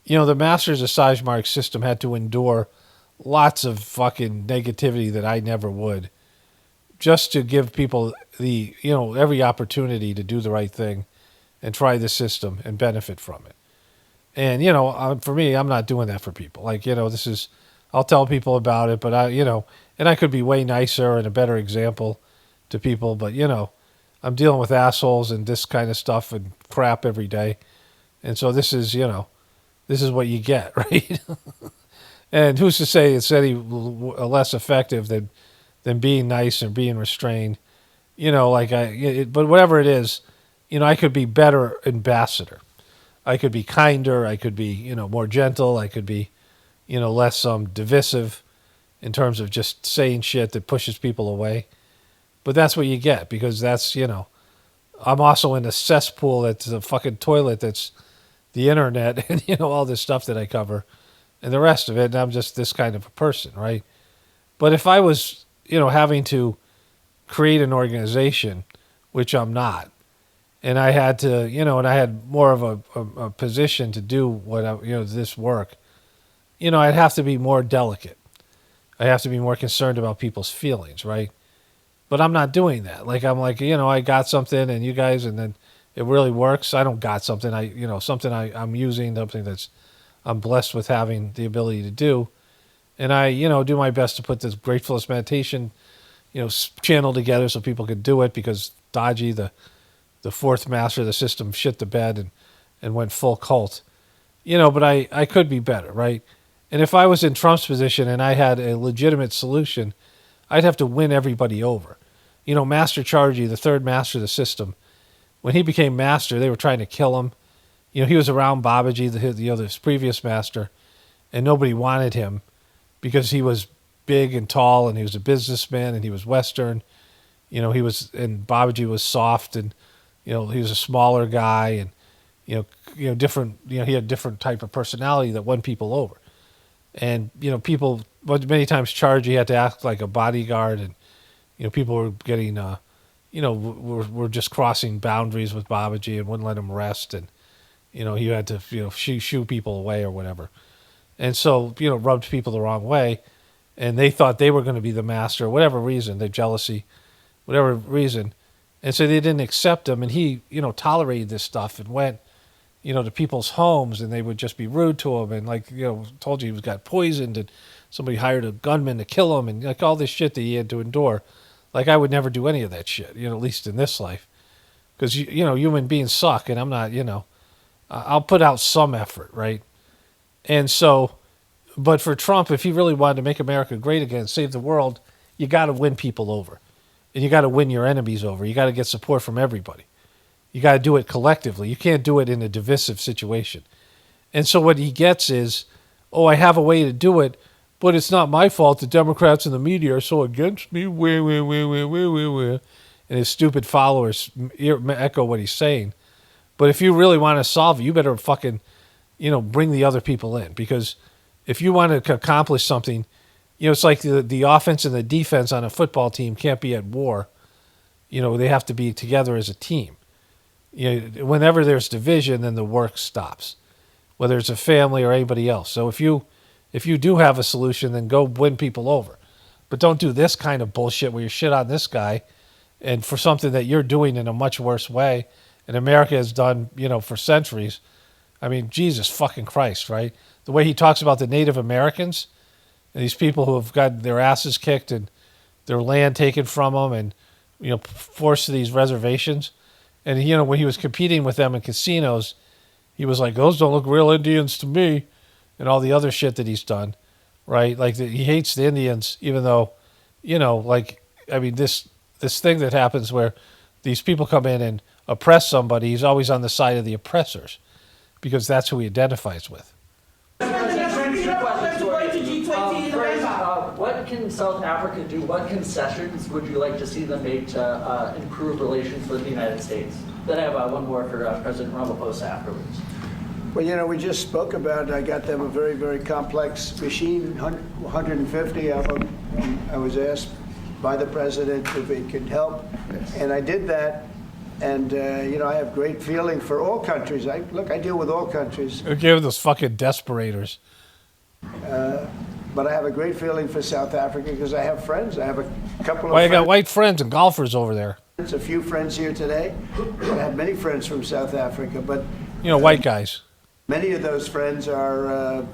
The masters of Sajmarg's system had to endure lots of fucking negativity that I never would, just to give people the, every opportunity to do the right thing and try the system and benefit from it. And, for me, I'm not doing that for people. Like, I'll tell people about it, but and I could be way nicer and a better example to people, but, I'm dealing with assholes and this kind of stuff and crap every day. And so this is what you get, right? And who's to say it's any less effective than being nice or being restrained? But whatever it is, I could be better ambassador. I could be kinder. I could be, more gentle. I could be, less divisive in terms of just saying shit that pushes people away. But that's what you get, because that's, I'm also in a cesspool that's a fucking toilet that's the internet and, all this stuff that I cover and the rest of it. And I'm just this kind of a person, right? But if I was, having to create an organization, which I'm not, and I had to, and I had more of a position to do what this work, I'd have to be more delicate. I have to be more concerned about people's feelings, right? But I'm not doing that. Like, I'm like, I got something and you guys, and then it really works. I don't got something. I'm using something I'm blessed with having the ability to do. And I, do my best to put this Gratefulness meditation, channel together so people could do it, because Dodgy, the fourth master of the system, shit the bed and went full cult. But I could be better, right? And if I was in Trump's position and I had a legitimate solution, I'd have to win everybody over. Master Chargy, the third master of the system, when he became master, they were trying to kill him. He was around Babaji, the previous master, and nobody wanted him because he was big and tall, and he was a businessman, and he was Western. And Babaji was soft, and he was a smaller guy, and different. He had a different type of personality that won people over. And people, but many times Chargy had to act like a bodyguard, and people were getting, were just crossing boundaries with Babaji and wouldn't let him rest, and he had to shoo people away or whatever, and so rubbed people the wrong way, and they thought they were going to be the master, whatever reason, their jealousy, whatever reason. And so they didn't accept him, and he, tolerated this stuff and went, to people's homes, and they would just be rude to him, and like, told you he got poisoned, and somebody hired a gunman to kill him, and like all this shit that he had to endure. Like, I would never do any of that shit, at least in this life, because human beings suck, and I'm not, I'll put out some effort, right? And so, but for Trump, if he really wanted to make America great again, save the world, you got to win people over, and you got to win your enemies over. You got to get support from everybody. You got to do it collectively. You can't do it in a divisive situation. And so what he gets is, oh, I have a way to do it, but it's not my fault the Democrats and the media are so against me. And his stupid followers echo what he's saying. But if you really want to solve it, you better fucking, bring the other people in. Because if you want to accomplish something, it's like the offense and the defense on a football team can't be at war. They have to be together as a team. Whenever there's division, then the work stops, whether it's a family or anybody else. So if you do have a solution, then go win people over. But don't do this kind of bullshit where you shit on this guy and for something that you're doing in a much worse way and America has done, for centuries. I mean, Jesus fucking Christ, right? The way he talks about the Native Americans and these people who have got their asses kicked and their land taken from them and, forced to these reservations. And, when he was competing with them in casinos, he was like, those don't look real Indians to me, and all the other shit that he's done, right? Like, he hates the Indians, even though, this thing that happens where these people come in and oppress somebody, he's always on the side of the oppressors because that's who he identifies with. What can South Africa do? What concessions would you like to see them make to improve relations with the United States? Then I have one more for President Ramaphosa afterwards. Well, we just spoke about it. I got them a very, very complex machine, 150 of them. I was asked by the president if it could help, and I did that. And, I have great feeling for all countries. I deal with all countries. Give those fucking desperators. But I have a great feeling for South Africa because I have friends. I have a couple of Well, you friends. got white friends and golfers over there. A few friends here today. I have many friends from South Africa, but white guys. Many of those friends are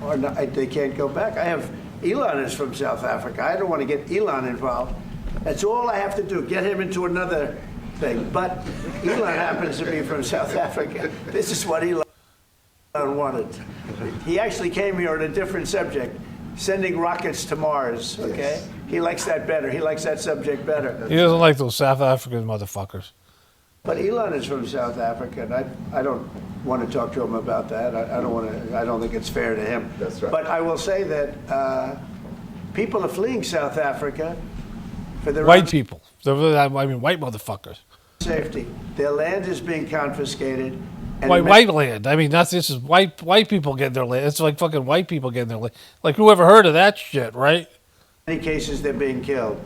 not, they can't go back. I have Elon is from South Africa. I don't want to get Elon involved. That's all I have to do. Get him into another thing. But Elon happens to be from South Africa. This is what Elon wanted. He actually came here on a different subject, sending rockets to Mars, okay? Yes. He likes that better. He likes that subject better. He doesn't like those South African motherfuckers. But Elon is from South Africa, and I don't want to talk to him about that. I don't think it's fair to him. That's right. But I will say that people are fleeing South Africa for their white people. White motherfuckers. Safety. Their land is being confiscated. And white land. This is white people getting their land. It's like fucking white people getting their land. Like, who ever heard of that shit, right? In many cases, they're being killed.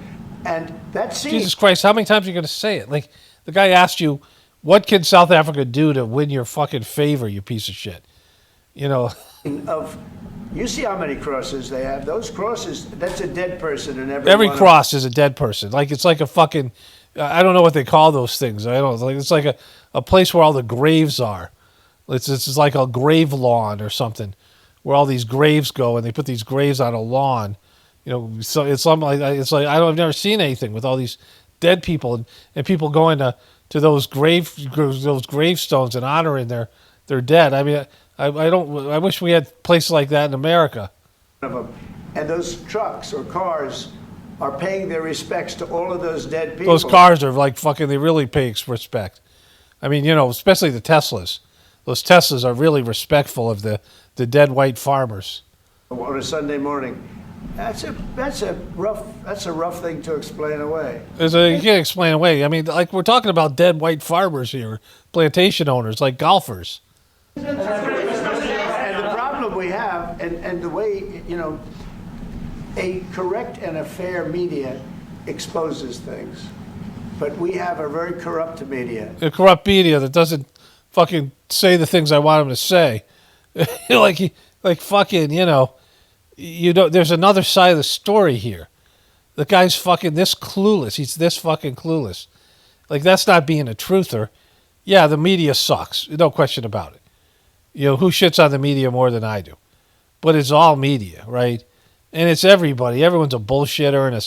And that seems... Jesus Christ, how many times are you going to say it? Like, the guy asked you, what can South Africa do to win your fucking favor, you piece of shit? You see how many crosses they have. Those crosses, that's a dead person in every cross is a dead person. Like, it's like a fucking... I don't know what they call those things. It's like a place where all the graves are. It's like a grave lawn or something, where all these graves go, and they put these graves on a lawn. So it's something like I've never seen anything with all these dead people and people going to those gravestones and honoring their dead. I wish we had places like that in America. And those trucks or cars are paying their respects to all of those dead people. Those cars are like fucking, they really pay respect. Especially the Teslas. Those Teslas are really respectful of the dead white farmers. On a Sunday morning. That's a rough thing to explain away. You can't explain away. We're talking about dead white farmers here, plantation owners, like golfers. And the problem we have, and the way, a correct and a fair media exposes things. But we have a very corrupt media. A corrupt media that doesn't fucking say the things I want them to say. There's another side of the story here. The guy's fucking this clueless. He's this fucking clueless. Like, that's not being a truther. Yeah, the media sucks. No question about it. Who shits on the media more than I do? But it's all media, right? And it's everybody. Everyone's a bullshitter and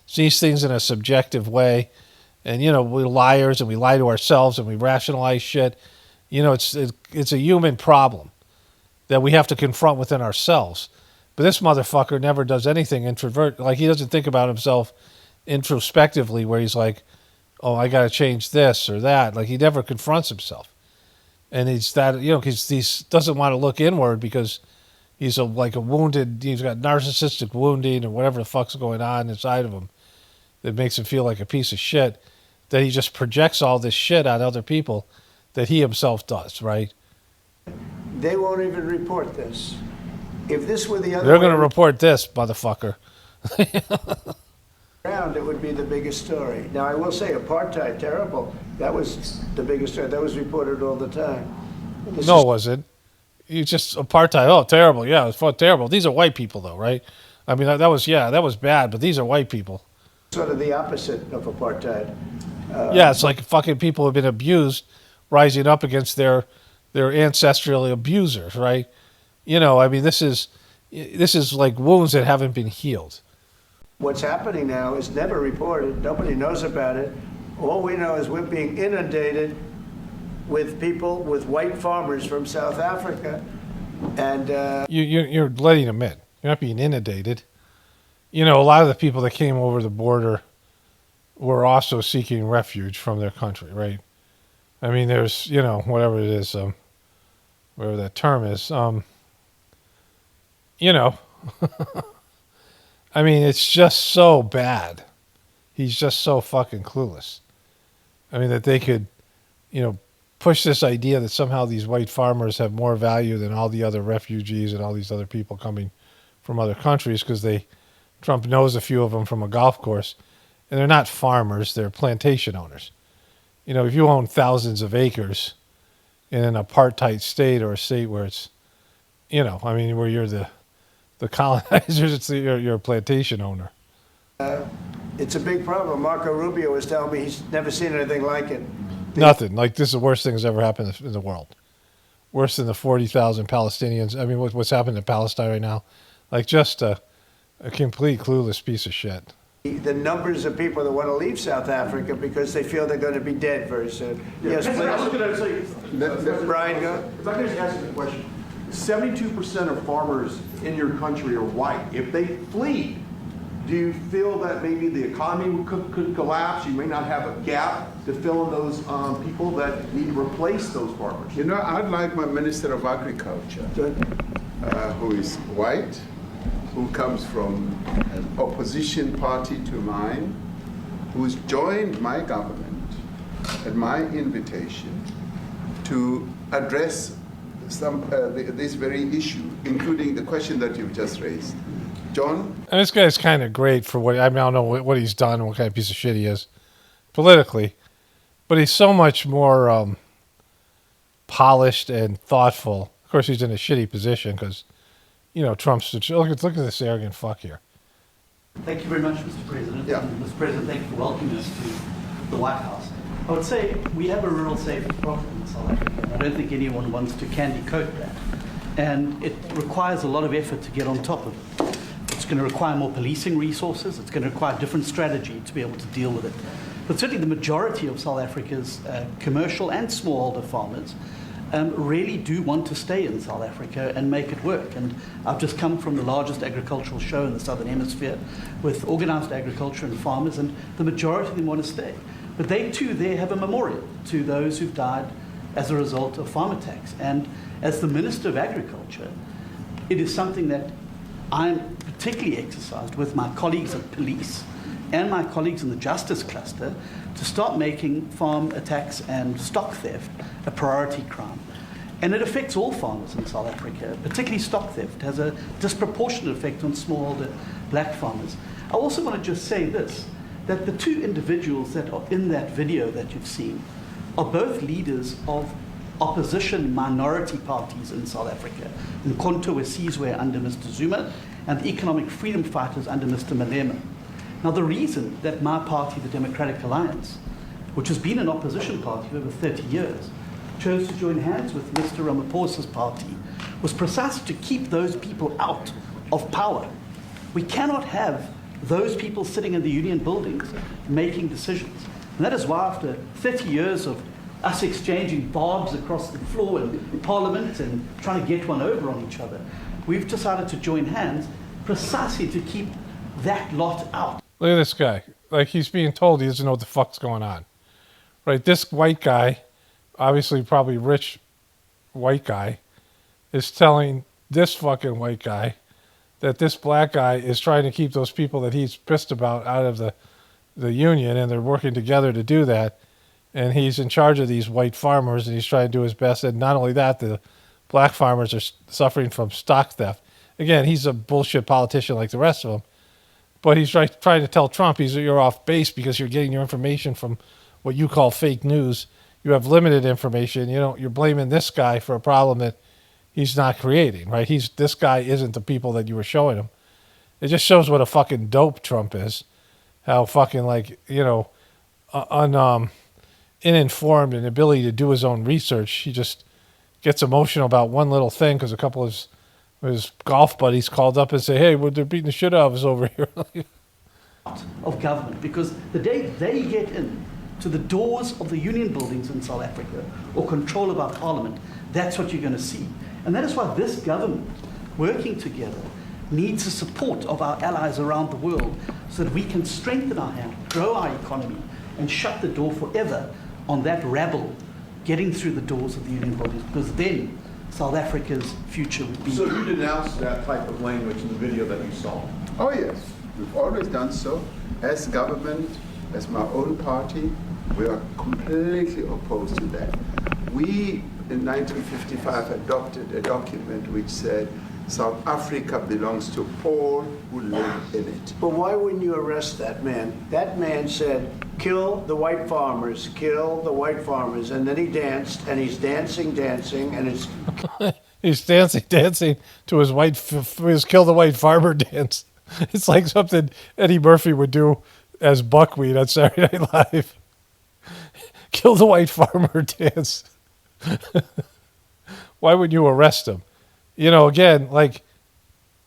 sees things in a subjective way. And, we're liars and we lie to ourselves and we rationalize shit. It's a human problem that we have to confront within ourselves. But this motherfucker never does anything introvert. Like, he doesn't think about himself introspectively where he's like, oh, I got to change this or that. Like, he never confronts himself. And he's that, because he doesn't want to look inward because he's like a wounded, he's got narcissistic wounding or whatever the fuck's going on inside of him that makes him feel like a piece of shit, that he just projects all this shit on other people that he himself does, right? They won't even report this. If this were the other They're going to report this, motherfucker. Around, it would be the biggest story. Now, I will say apartheid, terrible. That was the biggest story. That was reported all the time. It wasn't. You just apartheid. Oh, terrible. Yeah, it was terrible. These are white people, though, right? I mean, that was bad, but these are white people. Sort of the opposite of apartheid. Yeah, it's like fucking people have been abused, rising up against their ancestral abusers, right? I mean, this is like wounds that haven't been healed. What's happening now is never reported. Nobody knows about it. All we know is we're being inundated with people, with white farmers from South Africa, and you're letting them in. You're not being inundated. A lot of the people that came over the border were also seeking refuge from their country, right? I mean, there's whatever it is, whatever that term is, I mean, it's just so bad. He's just so fucking clueless. I mean, that they could, push this idea that somehow these white farmers have more value than all the other refugees and all these other people coming from other countries because Trump knows a few of them from a golf course. And they're not farmers, they're plantation owners. If you own thousands of acres in an apartheid state or a state where it's, where you're the colonizers, you're a plantation owner. It's a big problem. Marco Rubio was telling me he's never seen anything like it. Nothing. Like, this is the worst thing that's ever happened in the world. Worse than the 40,000 Palestinians. I mean, what's happening in Palestine right now? Like, just a complete clueless piece of shit. The numbers of people that want to leave South Africa because they feel they're going to be dead very soon. Yes, please. I was going to say, Brian, go. If I could just ask you a question. 72% of farmers in your country are white. If they flee, do you feel that maybe the economy could collapse? You may not have a gap to fill in those people that need to replace those farmers. I'd like my Minister of Agriculture, who is white, who comes from an opposition party to mine, who's joined my government at my invitation to address this very issue, including the question that you've just raised. John? And this guy's kind of great for I don't know what he's done and what kind of piece of shit he is politically, but he's so much more polished and thoughtful. Of course, he's in a shitty position because, Trump's... Look at this arrogant fuck here. Thank you very much, Mr. President. Yeah. Mr. President, thank you for welcoming us to the White House. I would say we have a rural safety problem in South Africa. I don't think anyone wants to candy coat that. And it requires a lot of effort to get on top of it. It's going to require more policing resources. It's going to require a different strategy to be able to deal with it. But certainly the majority of South Africa's commercial and smallholder farmers really do want to stay in South Africa and make it work. And I've just come from the largest agricultural show in the Southern Hemisphere with organized agriculture and farmers, and the majority of them want to stay. But they too there have a memorial to those who've died as a result of farm attacks. And as the Minister of Agriculture, it is something that I'm particularly exercised with my colleagues at police and my colleagues in the justice cluster to start making farm attacks and stock theft a priority crime. And it affects all farmers in South Africa, particularly stock theft. It has a disproportionate effect on smallholder black farmers. I also want to just say this, that the two individuals that are in that video that you've seen are both leaders of opposition minority parties in South Africa. Mkhonto weSizwe under Mr. Zuma and the economic freedom fighters under Mr. Malema. Now the reason that my party, the Democratic Alliance, which has been an opposition party for over 30 years, chose to join hands with Mr. Ramaphosa's party, was precisely to keep those people out of power. We cannot have those people sitting in the union buildings making decisions. And that is why after 30 years of us exchanging barbs across the floor in Parliament and trying to get one over on each other, we've decided to join hands precisely to keep that lot out. Look at this guy. Like, he's being told he doesn't know what the fuck's going on. Right? This white guy, obviously probably rich white guy, is telling this fucking white guy that this black guy is trying to keep those people that he's pissed about out of the union, and they're working together to do that. And he's in charge of these white farmers, and he's trying to do his best. And not only that, the black farmers are suffering from stock theft. Again, he's a bullshit politician like the rest of them. But he's trying to tell Trump you're off base because you're getting your information from what you call fake news. You have limited information. You're blaming this guy for a problem that he's not creating, right? This guy isn't the people that you were showing him. It just shows what a fucking dope Trump is. How fucking uninformed and ability to do his own research. He just gets emotional about one little thing because a couple of his golf buddies called up and say, hey, they're beating the shit out of us over here. Of government, because the day they get in to the doors of the union buildings in South Africa or control of our parliament, that's what you're going to see. And that is why this government, working together, needs the support of our allies around the world so that we can strengthen our hand, grow our economy, and shut the door forever on that rabble getting through the doors of the union buildings, because then South Africa's future would be... So you denounced that type of language in the video that you saw? Oh yes, we've always done so. As government, as my own party, we are completely opposed to that. We, in 1955, adopted a document which said South Africa belongs to all who live in it. But why wouldn't you arrest that man? That man said, kill the white farmers, kill the white farmers. And then he danced, and he's dancing, and it's... He's dancing to his kill the white farmer dance. It's like something Eddie Murphy would do as Buckwheat on Saturday Night Live. Kill the white farmer dance. Why would you arrest him? Again,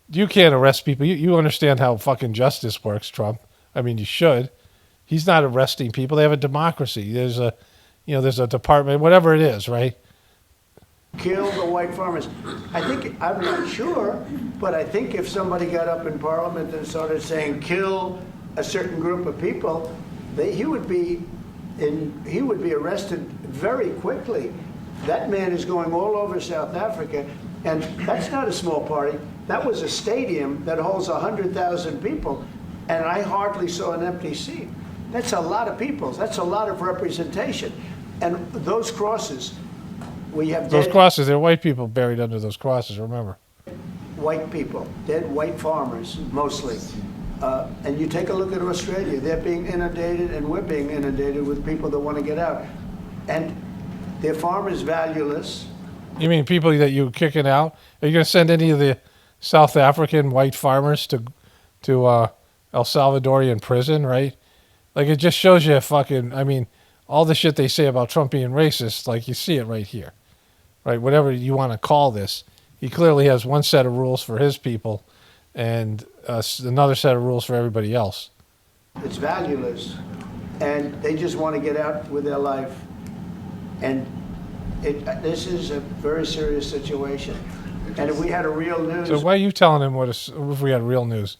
you can't arrest people. You understand how fucking justice works, Trump. I mean, you should. He's not arresting people. They have a democracy. There's a department, whatever it is, right? Kill the white farmers. I'm not sure, but I think if somebody got up in Parliament and started saying kill a certain group of people, he would be arrested very quickly. That man is going all over South Africa, and that's not a small party. That was a stadium that holds 100,000 people, and I hardly saw an empty seat. That's a lot of people. That's a lot of representation. And those crosses, we have those crosses, there are white people buried under those crosses, remember. White people, dead white farmers, mostly. And you take a look at Australia, they're being inundated, and we're being inundated with people that want to get out. And their farm is valueless. You mean people that you're kicking out? Are you going to send any of the South African white farmers to El Salvadorian prison, right? It just shows you all the shit they say about Trump being racist, you see it right here, right? Whatever you want to call this, he clearly has one set of rules for his people and another set of rules for everybody else. It's valueless, and they just want to get out with their life. And this is a very serious situation. And if we had a real news... So why are you telling him if we had real news?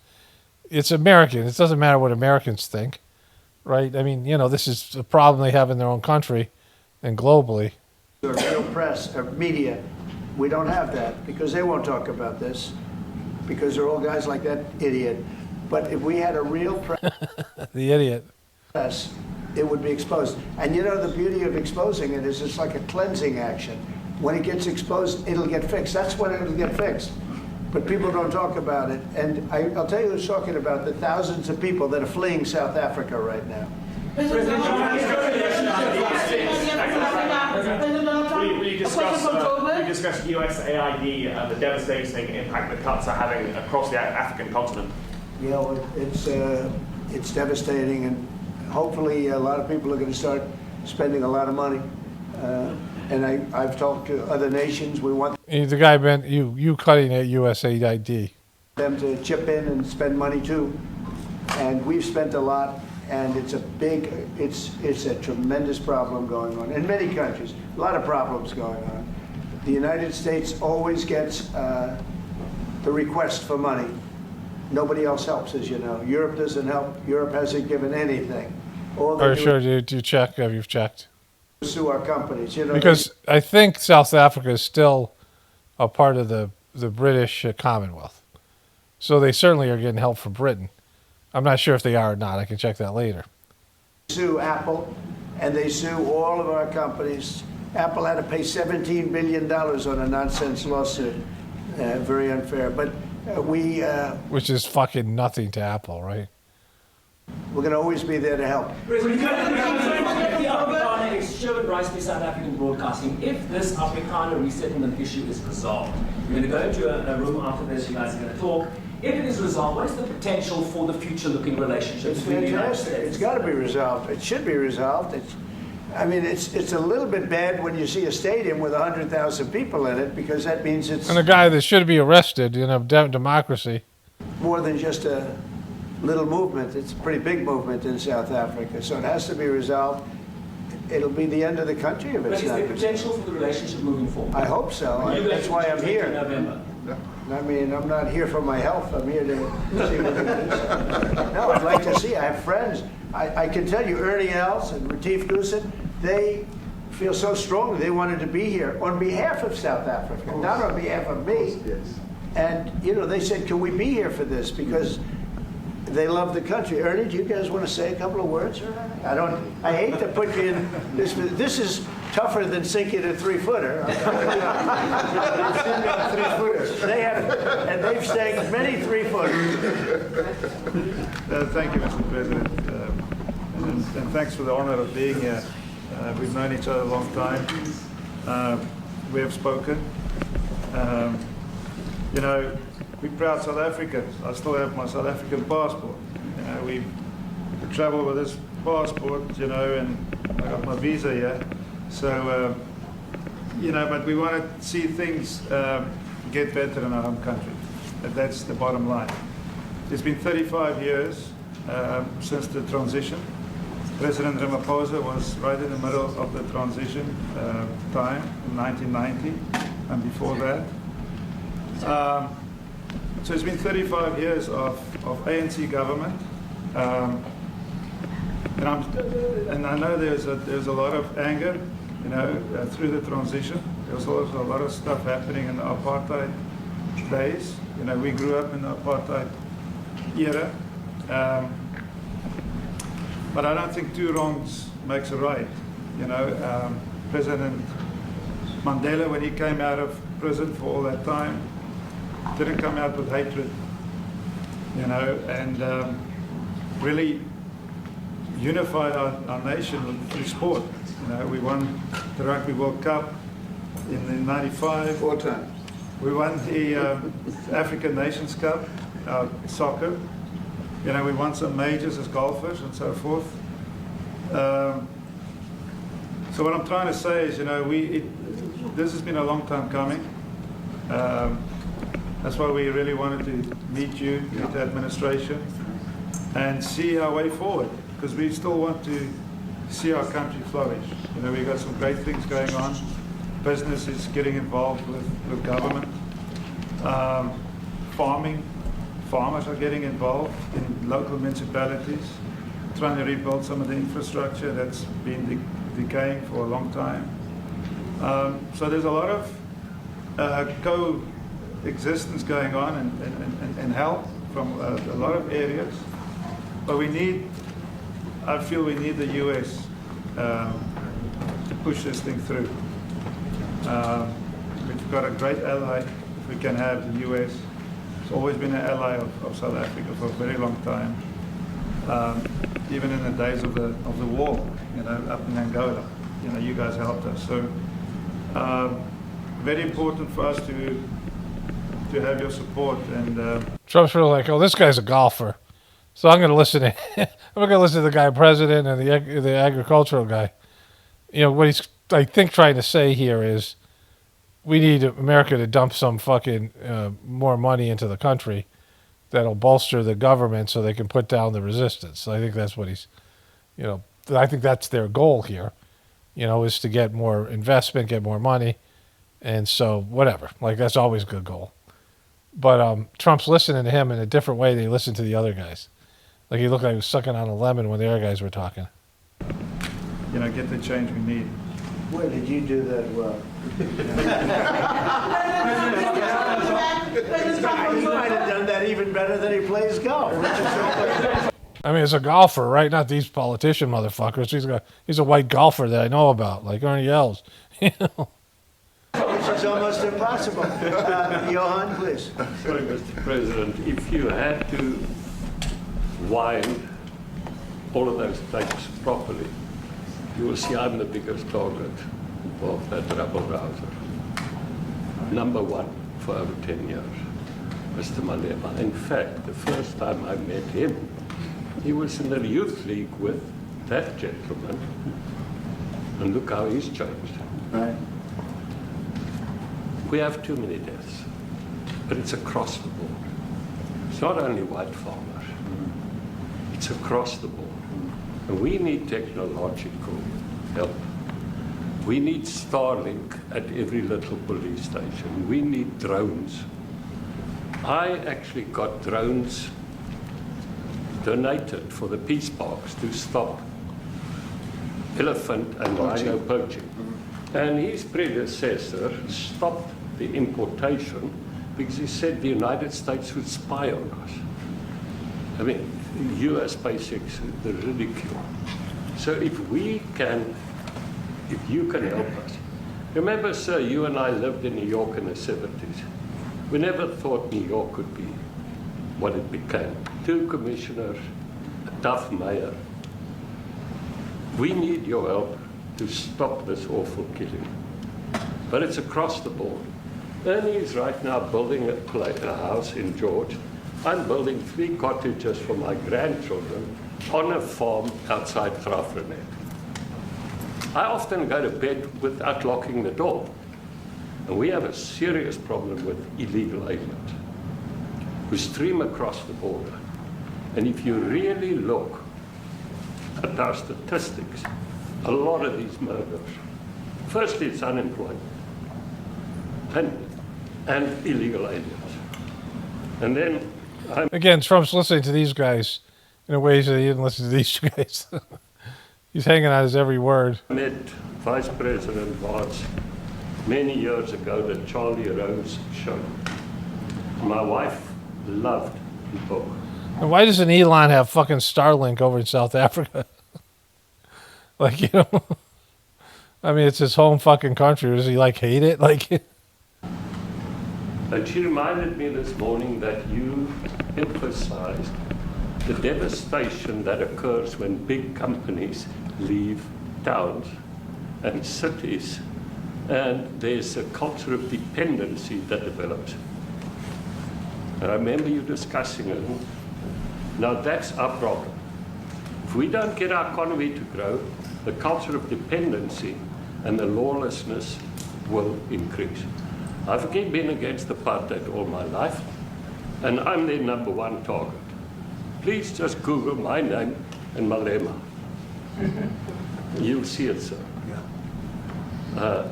It's American. It doesn't matter what Americans think, right? I mean, this is a problem they have in their own country and globally. The real press, or media, we don't have that because they won't talk about this because they're all guys like that idiot. But if we had a real press... The idiot. It would be exposed. And the beauty of exposing it is it's like a cleansing action. When it gets exposed, it'll get fixed. That's when it'll get fixed. But people don't talk about it. And I'll tell you who's talking about the thousands of people that are fleeing South Africa right now. We discussed USAID and the devastating impact the cuts are having across the African continent. Yeah, well, it's devastating, and hopefully a lot of people are going to start spending a lot of money. And I've talked to other nations. We want The guy meant you cutting at USAID. them to chip in and spend money too. And we've spent a lot, and it's a tremendous problem going on in many countries. A lot of problems going on. The United States always gets the request for money. Nobody else helps, as you know. Europe doesn't help. Europe hasn't given anything. Are you sure? Do you check? Have you checked? Sue our companies, you know. Because I think South Africa is still a part of the British Commonwealth. So they certainly are getting help from Britain. I'm not sure if they are or not. I can check that later. They sue Apple, and they sue all of our companies. Apple had to pay $17 billion on a nonsense lawsuit. Very unfair. But which is fucking nothing to Apple, right? We're going to always be there to help. Afrikaner is human rights to South African broadcasting. If this Afrikaner resettlement issue is resolved, we're going to go into a room after this, you guys are going to talk. If it is resolved, what is the potential for the future-looking relationship between the United States? It's got to be resolved. It should be resolved. It's a little bit bad when you see a stadium with 100,000 people in it, because that means it's... And a guy that should be arrested in a democracy. More than just a little movement. It's a pretty big movement in South Africa, so it has to be resolved. It'll be the end of the country if it's not. But is there potential for the relationship moving forward? I hope so. That's why I'm here. I mean, I'm not here for my health. I'm here to see what it is. No, I'd like to see. I have friends. I can tell you, Ernie Els and Retief Goosen, they feel so strongly they wanted to be here on behalf of South Africa, not on behalf of me. And, you know, they said, can we be here for this? Because they love the country. Ernie, do you guys want to say a couple of words? I hate to put you in this. This is tougher than sinking a 3-footer. They have, and they've sank many 3-footers. Thank you, Mr. President, and thanks for the honor of being here. We've known each other a long time. We have spoken. You know, we're proud South Africans. I still have my South African passport. We travel with this passport, you know, and I got my visa here. So, you know, but we want to see things get better in our home country. That's the bottom line. It's been 35 years since the transition. President Ramaphosa was right in the middle of the transition time in 1990 and before that. So it's been 35 years of ANC government, and I know there's a lot of anger, you know, through the transition. There was also a lot of stuff happening in the apartheid days. You know, we grew up in the apartheid era, but I don't think two wrongs makes a right. You know, President Mandela, when he came out of prison for all that time, didn't come out with hatred, you know, and really unified our nation through sport. You know, we won the Rugby World Cup in '95. 4 times. We won the African Nations Cup, soccer. You know, we won some majors as golfers and so forth. So what I'm trying to say is, you know, this has been a long time coming. That's why we really wanted to meet you, meet the administration, and see our way forward, because we still want to see our country flourish. You know, we've got some great things going on. Business is getting involved with government. Farmers are getting involved in local municipalities, trying to rebuild some of the infrastructure that's been decaying for a long time. So there's a lot of coexistence going on and help from a lot of areas. But I feel we need the US to push this thing through. We've got a great ally, if we can have the US. It's always been an ally of South Africa for a very long time. Even in the days of the war, you know, up in Angola, you know, you guys helped us. So very important for us to have your support. And Trump's really like, oh, this guy's a golfer, so I'm going to listen to I'm going to listen to the guy president and the agricultural guy. what he's, I think, trying to say here is we need America to dump some fucking more money into the country that'll bolster the government so they can put down the resistance. So I think that's what he's, I think that's their goal here, is to get more investment, get more money. And so whatever, like that's always a good goal. But Trump's listening to him in a different way than he listened to the other guys. Like he looked like he was sucking on a lemon when the other guys were talking. Get the change we need. Where did you do that well? He might have done that even better than he plays golf. I mean, as a golfer, right? Not these politician motherfuckers. He's a white golfer that I know about, like Ernie Els. Which is almost impossible. Johan, please. Sorry, Mr. President, if you had to wind all of those tapes properly, you will see I'm the biggest target of that rabble-rouser. Number one for over 10 years, Mr. Malema. In fact, the first time I met him, he was in the youth league with that gentleman, and look how he's changed. Right. We have too many deaths, but it's across the board. It's not only white farmers, it's across the board. And we need technological help. We need Starlink at every little police station. We need drones. I actually got drones donated for the peace parks to stop elephant and rhino poaching. And his predecessor stopped the importation because he said the United States would spy on us. I mean, US basics, the ridicule. So if you can help us. Remember, sir, you and I lived in New York in the 70s. We never thought New York could be what it became. 2 commissioners, a tough mayor. We need your help to stop this awful killing. But it's across the board. Ernie is right now building a house in George. I'm building 3 cottages for my grandchildren on a farm outside Gratefullness. I often go to bed without locking the door. And we have a serious problem with illegal aliens who stream across the border. And if you really look at our statistics, a lot of these murders, firstly, it's unemployment and illegal aliens. And then again, Trump's listening to these guys in a way that he didn't listen to these 2 guys. He's hanging on his every word. I met Vice President Vance many years ago, the Charlie Rose show. My wife loved the book. And why doesn't Elon have fucking Starlink over in South Africa? Like, I mean, it's his home fucking country. Does he, hate it? And she reminded me this morning that you emphasized the devastation that occurs when big companies leave towns and cities, and there's a culture of dependency that develops. And I remember you discussing it. Now that's our problem. If we don't get our economy to grow, the culture of dependency and the lawlessness will increase. I've again been against apartheid all my life, and I'm their number 1 target. Please just Google my name and Malema. You'll see it, sir.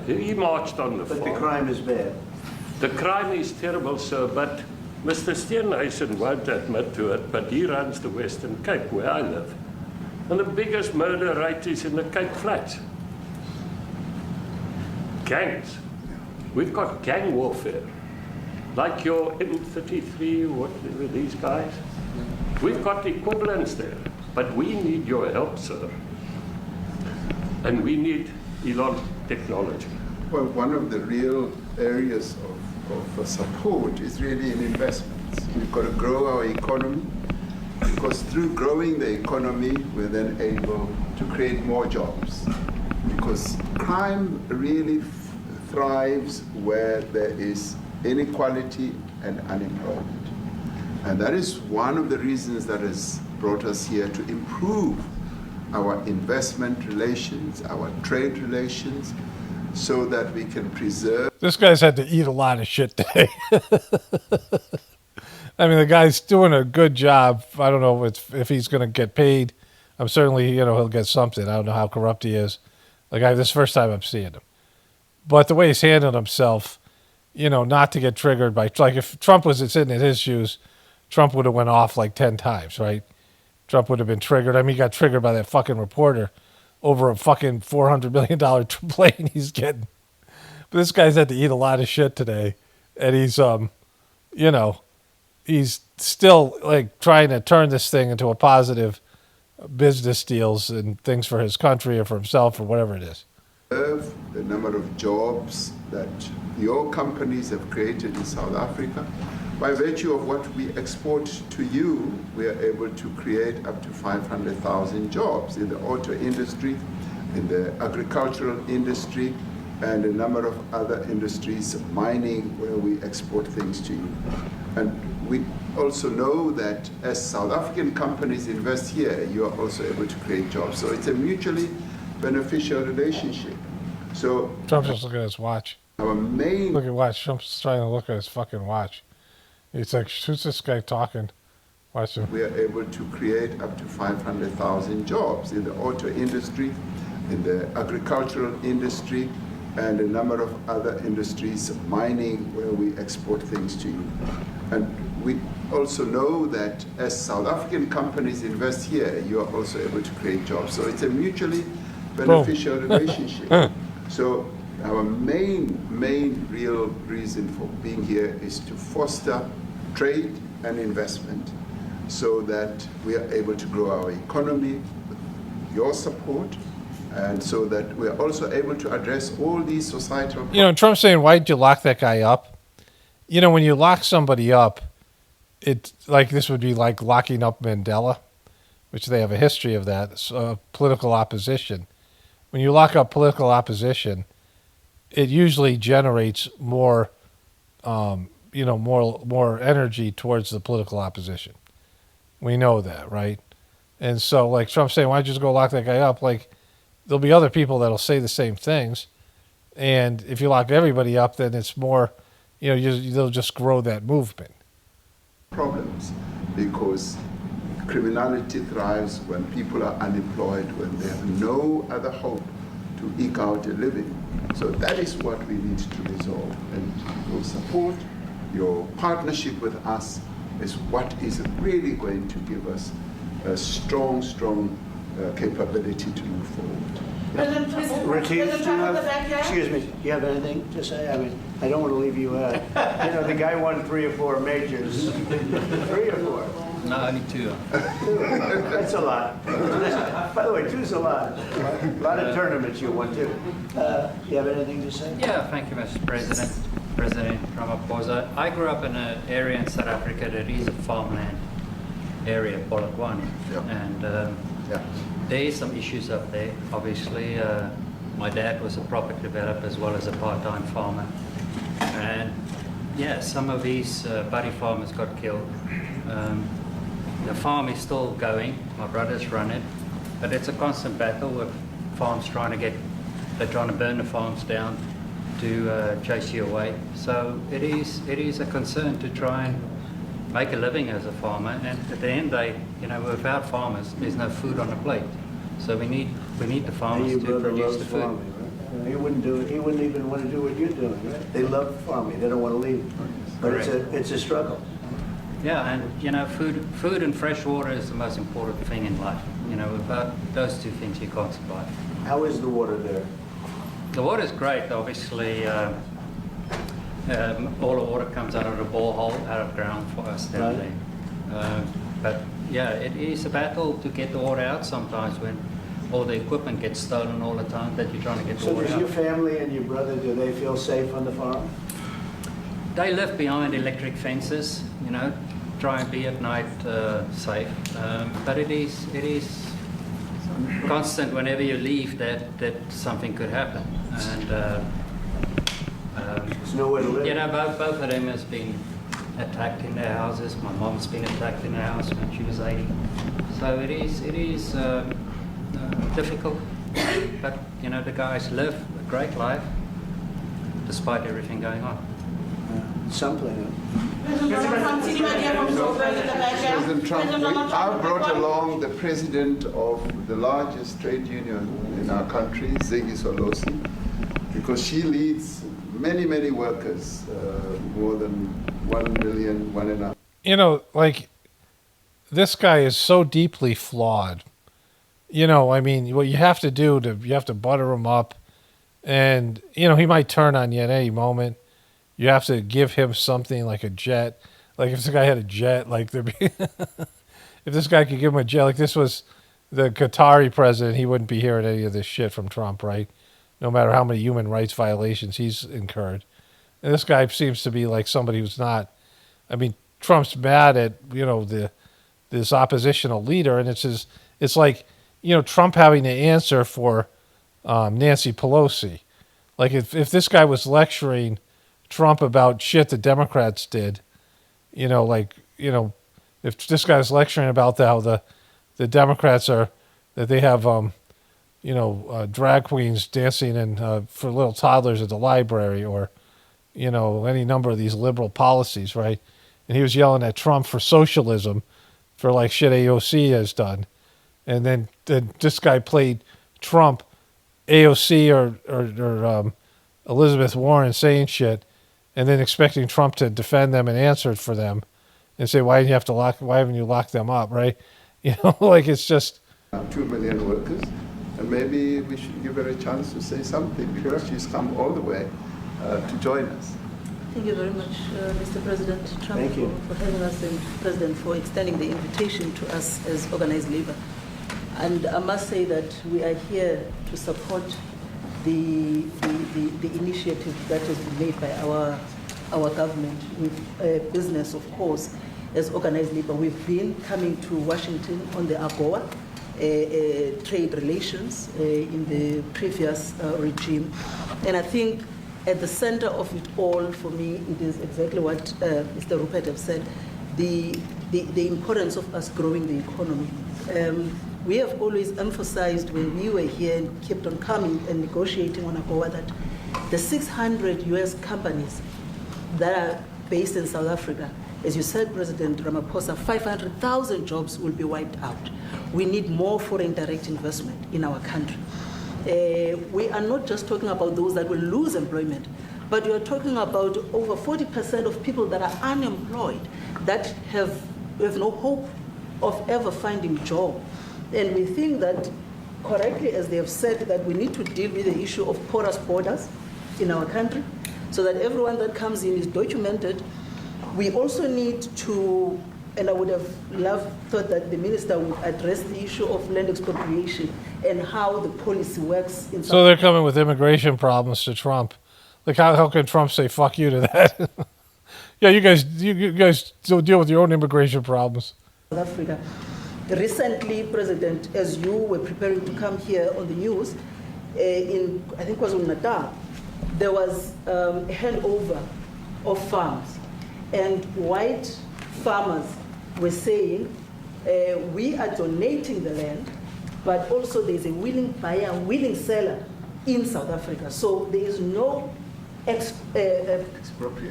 He marched on the farm. But the crime is bad. The crime is terrible, sir, but Mr. Steenhuisen won't admit to it, but he runs the Western Cape, where I live. And the biggest murder rate is in the Cape Flats. Gangs. We've got gang warfare. Like your M33, what were these guys? We've got equivalents there. But we need your help, sir. And we need Elon technology. Well, one of the real areas of support is really in investments. We've got to grow our economy, because through growing the economy, we're then able to create more jobs. Because crime really thrives where there is inequality and unemployment. And that is one of the reasons that has brought us here, to improve our investment relations, our trade relations, so that we can preserve. This guy's had to eat a lot of shit today. I mean, the guy's doing a good job. I don't know if he's going to get paid. I'm certainly, he'll get something. I don't know how corrupt he is. This is the first time I'm seeing him. But the way he's handled himself, not to get triggered by, if Trump was sitting in his shoes, Trump would have went off 10 times, right? Trump would have been triggered. I mean, he got triggered by that fucking reporter over a fucking $400 million plane he's getting. But this guy's had to eat a lot of shit today. And he's, he's still trying to turn this thing into a positive business deals and things for his country or for himself or whatever it is. The number of jobs that your companies have created in South Africa. By virtue of what we export to you, we are able to create up to 500,000 jobs in the auto industry, in the agricultural industry, and a number of other industries, mining, where we export things to you. And we also know that as South African companies invest here, you are also able to create jobs. So it's a mutually beneficial relationship. So Trump's just looking at his watch. Our main look at watch. Trump's trying to look at his fucking watch. He's like, who's this guy talking? Watch him. We are able to create up to 500,000 jobs in the auto industry, in the agricultural industry, and a number of other industries, mining, where we export things to you. And we also know that as South African companies invest here, you are also able to create jobs. So it's a mutually beneficial relationship. So our main real reason for being here is to foster trade and investment so that we are able to grow our economy with your support, and so that we are also able to address all these societal problems. Trump's saying, why did you lock that guy up? When you lock somebody up, it's this would be like locking up Mandela, which they have a history of that, political opposition. When you lock up political opposition, it usually generates more, more energy towards the political opposition. We know that, right? And so, Trump's saying, why don't you just go lock that guy up? There'll be other people that'll say the same things. And if you lock everybody up, then it's more, they'll just grow that movement. Problems, because criminality thrives when people are unemployed, when they have no other hope to eke out a living. So that is what we need to resolve. And your support, your partnership with us is what is really going to give us a strong capability to move forward. Retief, excuse me, do you have anything to say? I mean, I don't want to leave you out. The guy won 3 or 4 majors. 3 or 4? No, only 2. That's a lot. By the way, 2's a lot. A lot of tournaments you won too. You have anything to say? Yeah, thank you, Mr. President. President Ramaphosa. I grew up in an area in South Africa that is a farmland area, Polokwane. And there is some issues up there. Obviously, my dad was a property developer as well as a part-time farmer. And some of these buddy farmers got killed. The farm is still going. My brothers run it, but it's a constant battle with farms they're trying to burn the farms down to chase you away. So it is a concern to try and make a living as a farmer. And at the end of the day, without farmers, there's no food on the plate. So we need the farmers to produce the food. Farming, right? He wouldn't even want to do what you're doing, right? They love farming. They don't want to leave. But it's a struggle. Yeah, and food and fresh water is the most important thing in life. Without those 2 things, you can't survive. How is the water there? The water is great. Obviously, all the water comes out of the borehole, out of ground for us down there. But it is a battle to get the water out sometimes when all the equipment gets stolen all the time that you're trying to get the water out. So does your family and your brother, do they feel safe on the farm? They live behind electric fences, try and be at night safe. But it is constant whenever you leave that something could happen. And there's nowhere to live. Both of them has been attacked in their houses. My mom's been attacked in her house when she was 80. So it is difficult, but you know the guys live a great life despite everything going on. Something. President Trump, I brought along the president of the largest trade union in our country, Ziggy Solosi, because she leads many, many workers, more than 1 million, 1.5. You know, like, this guy is so deeply flawed. You know, I mean, what you have to do you have to butter him up, and, you know, he might turn on you at any moment. You have to give him something like a jet. Like if this guy had a jet, like if this guy could give him a jet, like this was the Qatari president, he wouldn't be hearing any of this shit from Trump, right? No matter how many human rights violations he's incurred. And this guy seems to be like somebody who's not, I mean, Trump's mad at, you know, this oppositional leader, and it's like, you know, Trump having to answer for Nancy Pelosi. Like if this guy was lecturing Trump about shit the Democrats did, you know, like, you know, if this guy's lecturing about how the Democrats are, that they have, you know, drag queens dancing for little toddlers at the library, or, you know, any number of these liberal policies, right? And he was yelling at Trump for socialism, for like shit AOC has done. And then this guy played Trump, AOC, or Elizabeth Warren saying shit, and then expecting Trump to defend them and answer for them, and say, why haven't you locked them up, right? You know, like it's just 2 million workers, and maybe we should give her a chance to say something, because she's come all the way to join us. Thank you very much, Mr. President Trump, for having us, and President, for extending the invitation to us as organized labor. And I must say that we are here to support the initiative that has been made by our government with business, of course, as organized labor. We've been coming to Washington on the AGOA trade relations in the previous regime. And I think at the center of it all, for me, it is exactly what Mr. Rupert has said, the importance of us growing the economy. We have always emphasized when we were here and kept on coming and negotiating on AGOA that the 600 US companies that are based in South Africa, as you said, President Ramaphosa, 500,000 jobs will be wiped out. We need more foreign direct investment in our country. We are not just talking about those that will lose employment, but we are talking about over 40% of people that are unemployed, that have no hope of ever finding a job. And we think that, correctly, as they have said, that we need to deal with the issue of porous borders in our country, so that everyone that comes in is documented. We also need to, and I would have thought that the minister would address the issue of land expropriation and how the policy works in So they're coming with immigration problems to Trump. Like how can Trump say fuck you to that? Yeah, you guys deal with your own immigration problems. South Africa. Recently, President, as you were preparing to come here on the news, in, I think it was in Natal, there was a handover of farms. And white farmers were saying, we are donating the land, but also there's a willing buyer, willing seller in South Africa. So there is no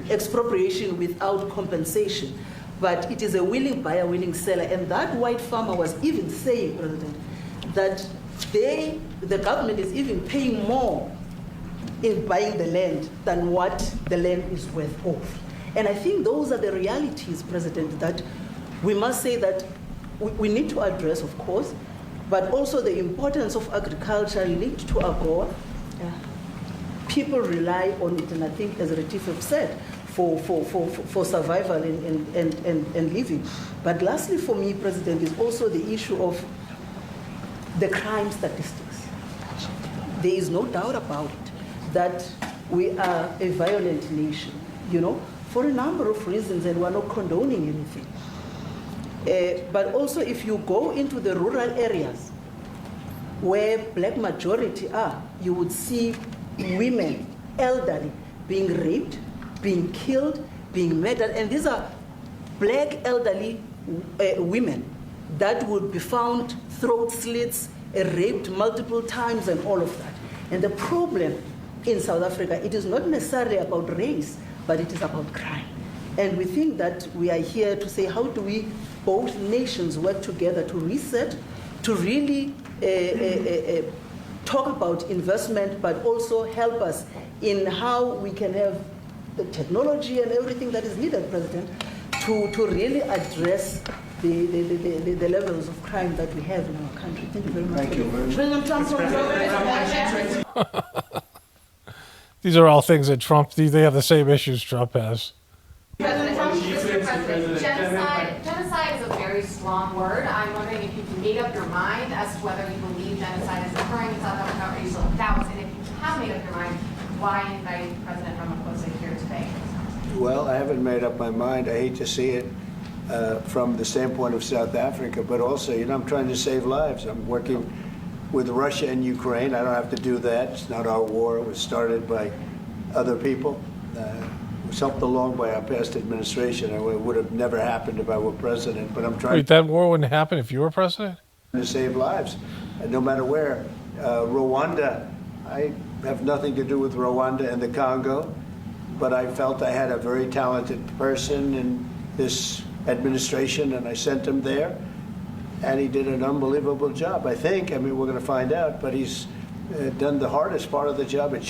expropriation without compensation. But it is a willing buyer, willing seller. And that white farmer was even saying, President, that the government is even paying more in buying the land than what the land is worth of. And I think those are the realities, President, that we must say that we need to address, of course, but also the importance of agriculture linked to AGOA. People rely on it, and I think, as Gratefullness said, for survival and living. But lastly for me, President, is also the issue of the crime statistics. There is no doubt about it that we are a violent nation, you know, for a number of reasons, and we're not condoning anything. But also if you go into the rural areas where black majority are, you would see women, elderly, being raped, being killed, being murdered, and these are black elderly women that would be found throat slits, raped multiple times and all of that. And the problem in South Africa, it is not necessarily about race, but it is about crime. And we think that we are here to say, how do we, both nations, work together to reset, to really talk about investment, but also help us in how we can have the technology and everything that is needed, President, to really address the levels of crime that we have in our country. Thank you very much. Thank you very much. President Trump. These are all things that Trump, they have the same issues Trump has. President Trump, Mr. President, genocide is a very strong word. I'm wondering if you've made up your mind as to whether you believe genocide is occurring in South Africa, or you still have doubts, and if you have made up your mind, why invite President Ramaphosa here today? Well, I haven't made up my mind. I hate to see it from the standpoint of South Africa, but also, I'm trying to save lives. I'm working with Russia and Ukraine. I don't have to do that. It's not our war. It was started by other people. It was helped along by our past administration. It would have never happened if I were president, but I'm trying. Wait, that war wouldn't happen if you were president? To save lives, and no matter where. Rwanda, I have nothing to do with Rwanda and the Congo, but I felt I had a very talented person in this administration, and I sent him there, and he did an unbelievable job, I think. I mean, we're going to find out, but he's done the hardest part of the job. It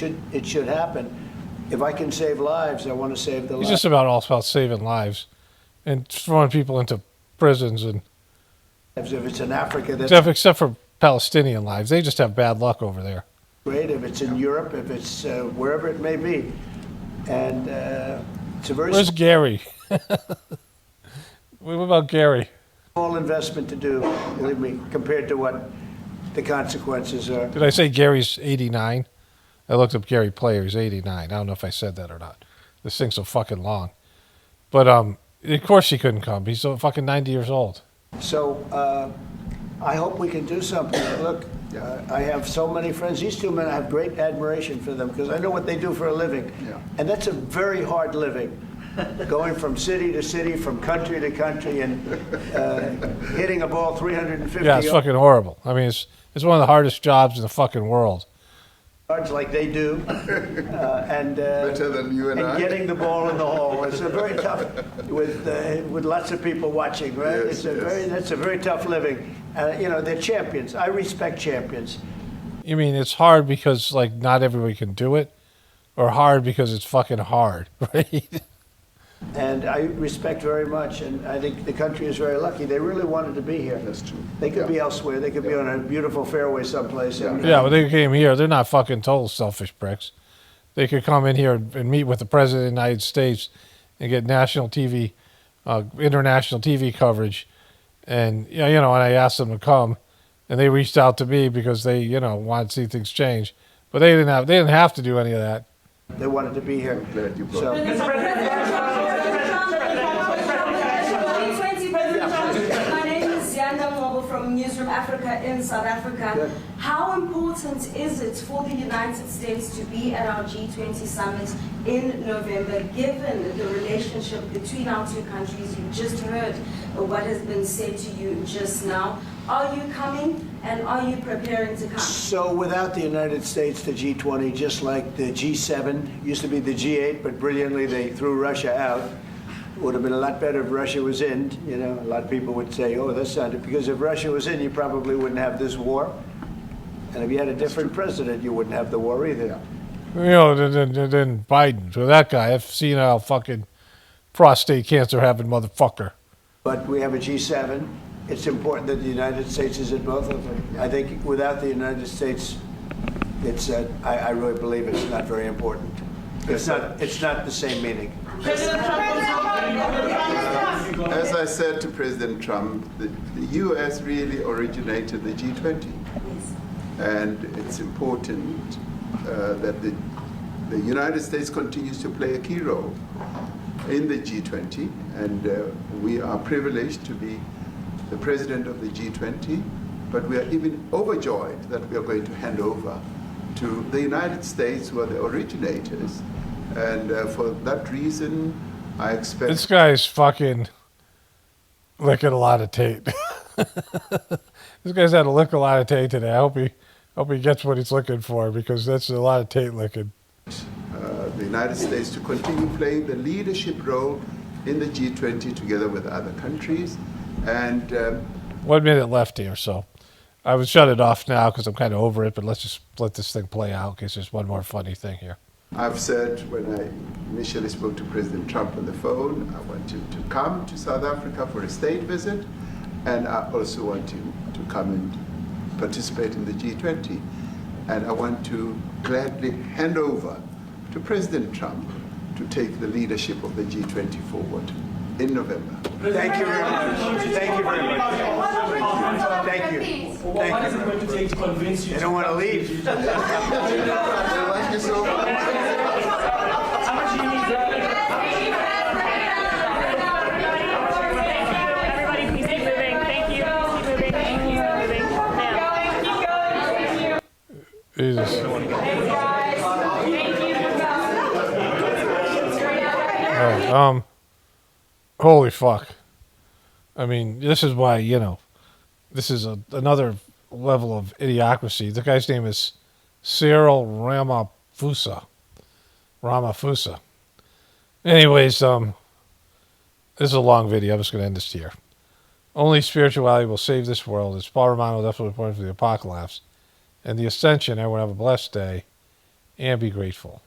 should happen. If I can save lives, I want to save the lives. He's just all about saving lives and throwing people into prisons. And if it's in Africa, except for Palestinian lives, they just have bad luck over there. Great. If it's in Europe, if it's wherever it may be, and it's a very. Where's Gary? What about Gary? Small investment to do, believe me, compared to what the consequences are. Did I say Gary's 89? I looked up Gary Player. He's 89. I don't know if I said that or not. This thing's so fucking long. But of course he couldn't come. He's so fucking 90 years old. So I hope we can do something. Look, I have so many friends. These two men, I have great admiration for them because I know what they do for a living. Yeah. And that's a very hard living. Going from city to city, from country to country, and hitting a ball 350 Yeah, it's fucking horrible. I mean, it's one of the hardest jobs in the fucking world. Yards like they do, and better than you and I. Getting the ball in the hole. It's a very tough with lots of people watching, right? Yes, that's a very tough living. They're champions. I respect champions. You mean it's hard because not everybody can do it, or hard because it's fucking hard, right? And I respect very much, and I think the country is very lucky. They really wanted to be here. That's true. They could be elsewhere. They could be on a beautiful fairway someplace. Yeah, but they came here. They're not fucking total selfish pricks. They could come in here and meet with the President of the United States and get national TV, international TV coverage. And, and I asked them to come, and they reached out to me because they, wanted to see things change. But they didn't have to do any of that. They wanted to be here. Glad you brought it. From Newsroom Africa in South Africa. Good. How important is it for the United States to be at our G20 summit in November, given the relationship between our two countries? You just heard what has been said to you just now. Are you coming, and are you preparing to come? So without the United States, the G20, just like the G7, used to be the G8, but brilliantly they threw Russia out. Would have been a lot better if Russia was in. A lot of people would say, oh, that's not it. Because if Russia was in, you probably wouldn't have this war. And if you had a different president, you wouldn't have the war either. Then Biden. So that guy, I've seen how fucking prostate cancer having motherfucker. But we have a G7. It's important that the United States is in both of them. I think without the United States, it's I really believe it's not very important. It's not the same meaning. As I said to President Trump, the U.S. really originated the G20. And it's important that the United States continues to play a key role in the G20. And we are privileged to be the president of the G20, but we are even overjoyed that we are going to hand over to the United States, who are the originators. And for that reason, I expect... This guy's fucking licking a lot of tape. This guy's had to lick a lot of tape today. I hope he gets what he's looking for, because that's a lot of tape licking. The United States to continue playing the leadership role in the G20 together with other countries. And 1 minute left here, so I would shut it off now because I'm kind of over it, but let's just let this thing play out in case there's one more funny thing here. I've said when I initially spoke to President Trump on the phone, I want him to come to South Africa for a state visit, and I also want him to come and participate in the G20. And I want to gladly hand over to President Trump to take the leadership of the G20 forward in November. Thank you very much. Thank you very much. Thank you. What is it going to take to convince you? They don't want to leave. Thank you so much. How much do you need? Everybody, please keep moving. Thank you. Keep moving. Keep moving. Jesus. All right, holy fuck. I mean, this is why, this is another level of idiocracy. The guy's name is Cyril Ramaphosa. Anyways, this is a long video. I'm just going to end this here. Only spirituality will save this world. It's Paul Romano, definitely point for the apocalypse and the ascension. Everyone have a blessed day and be grateful.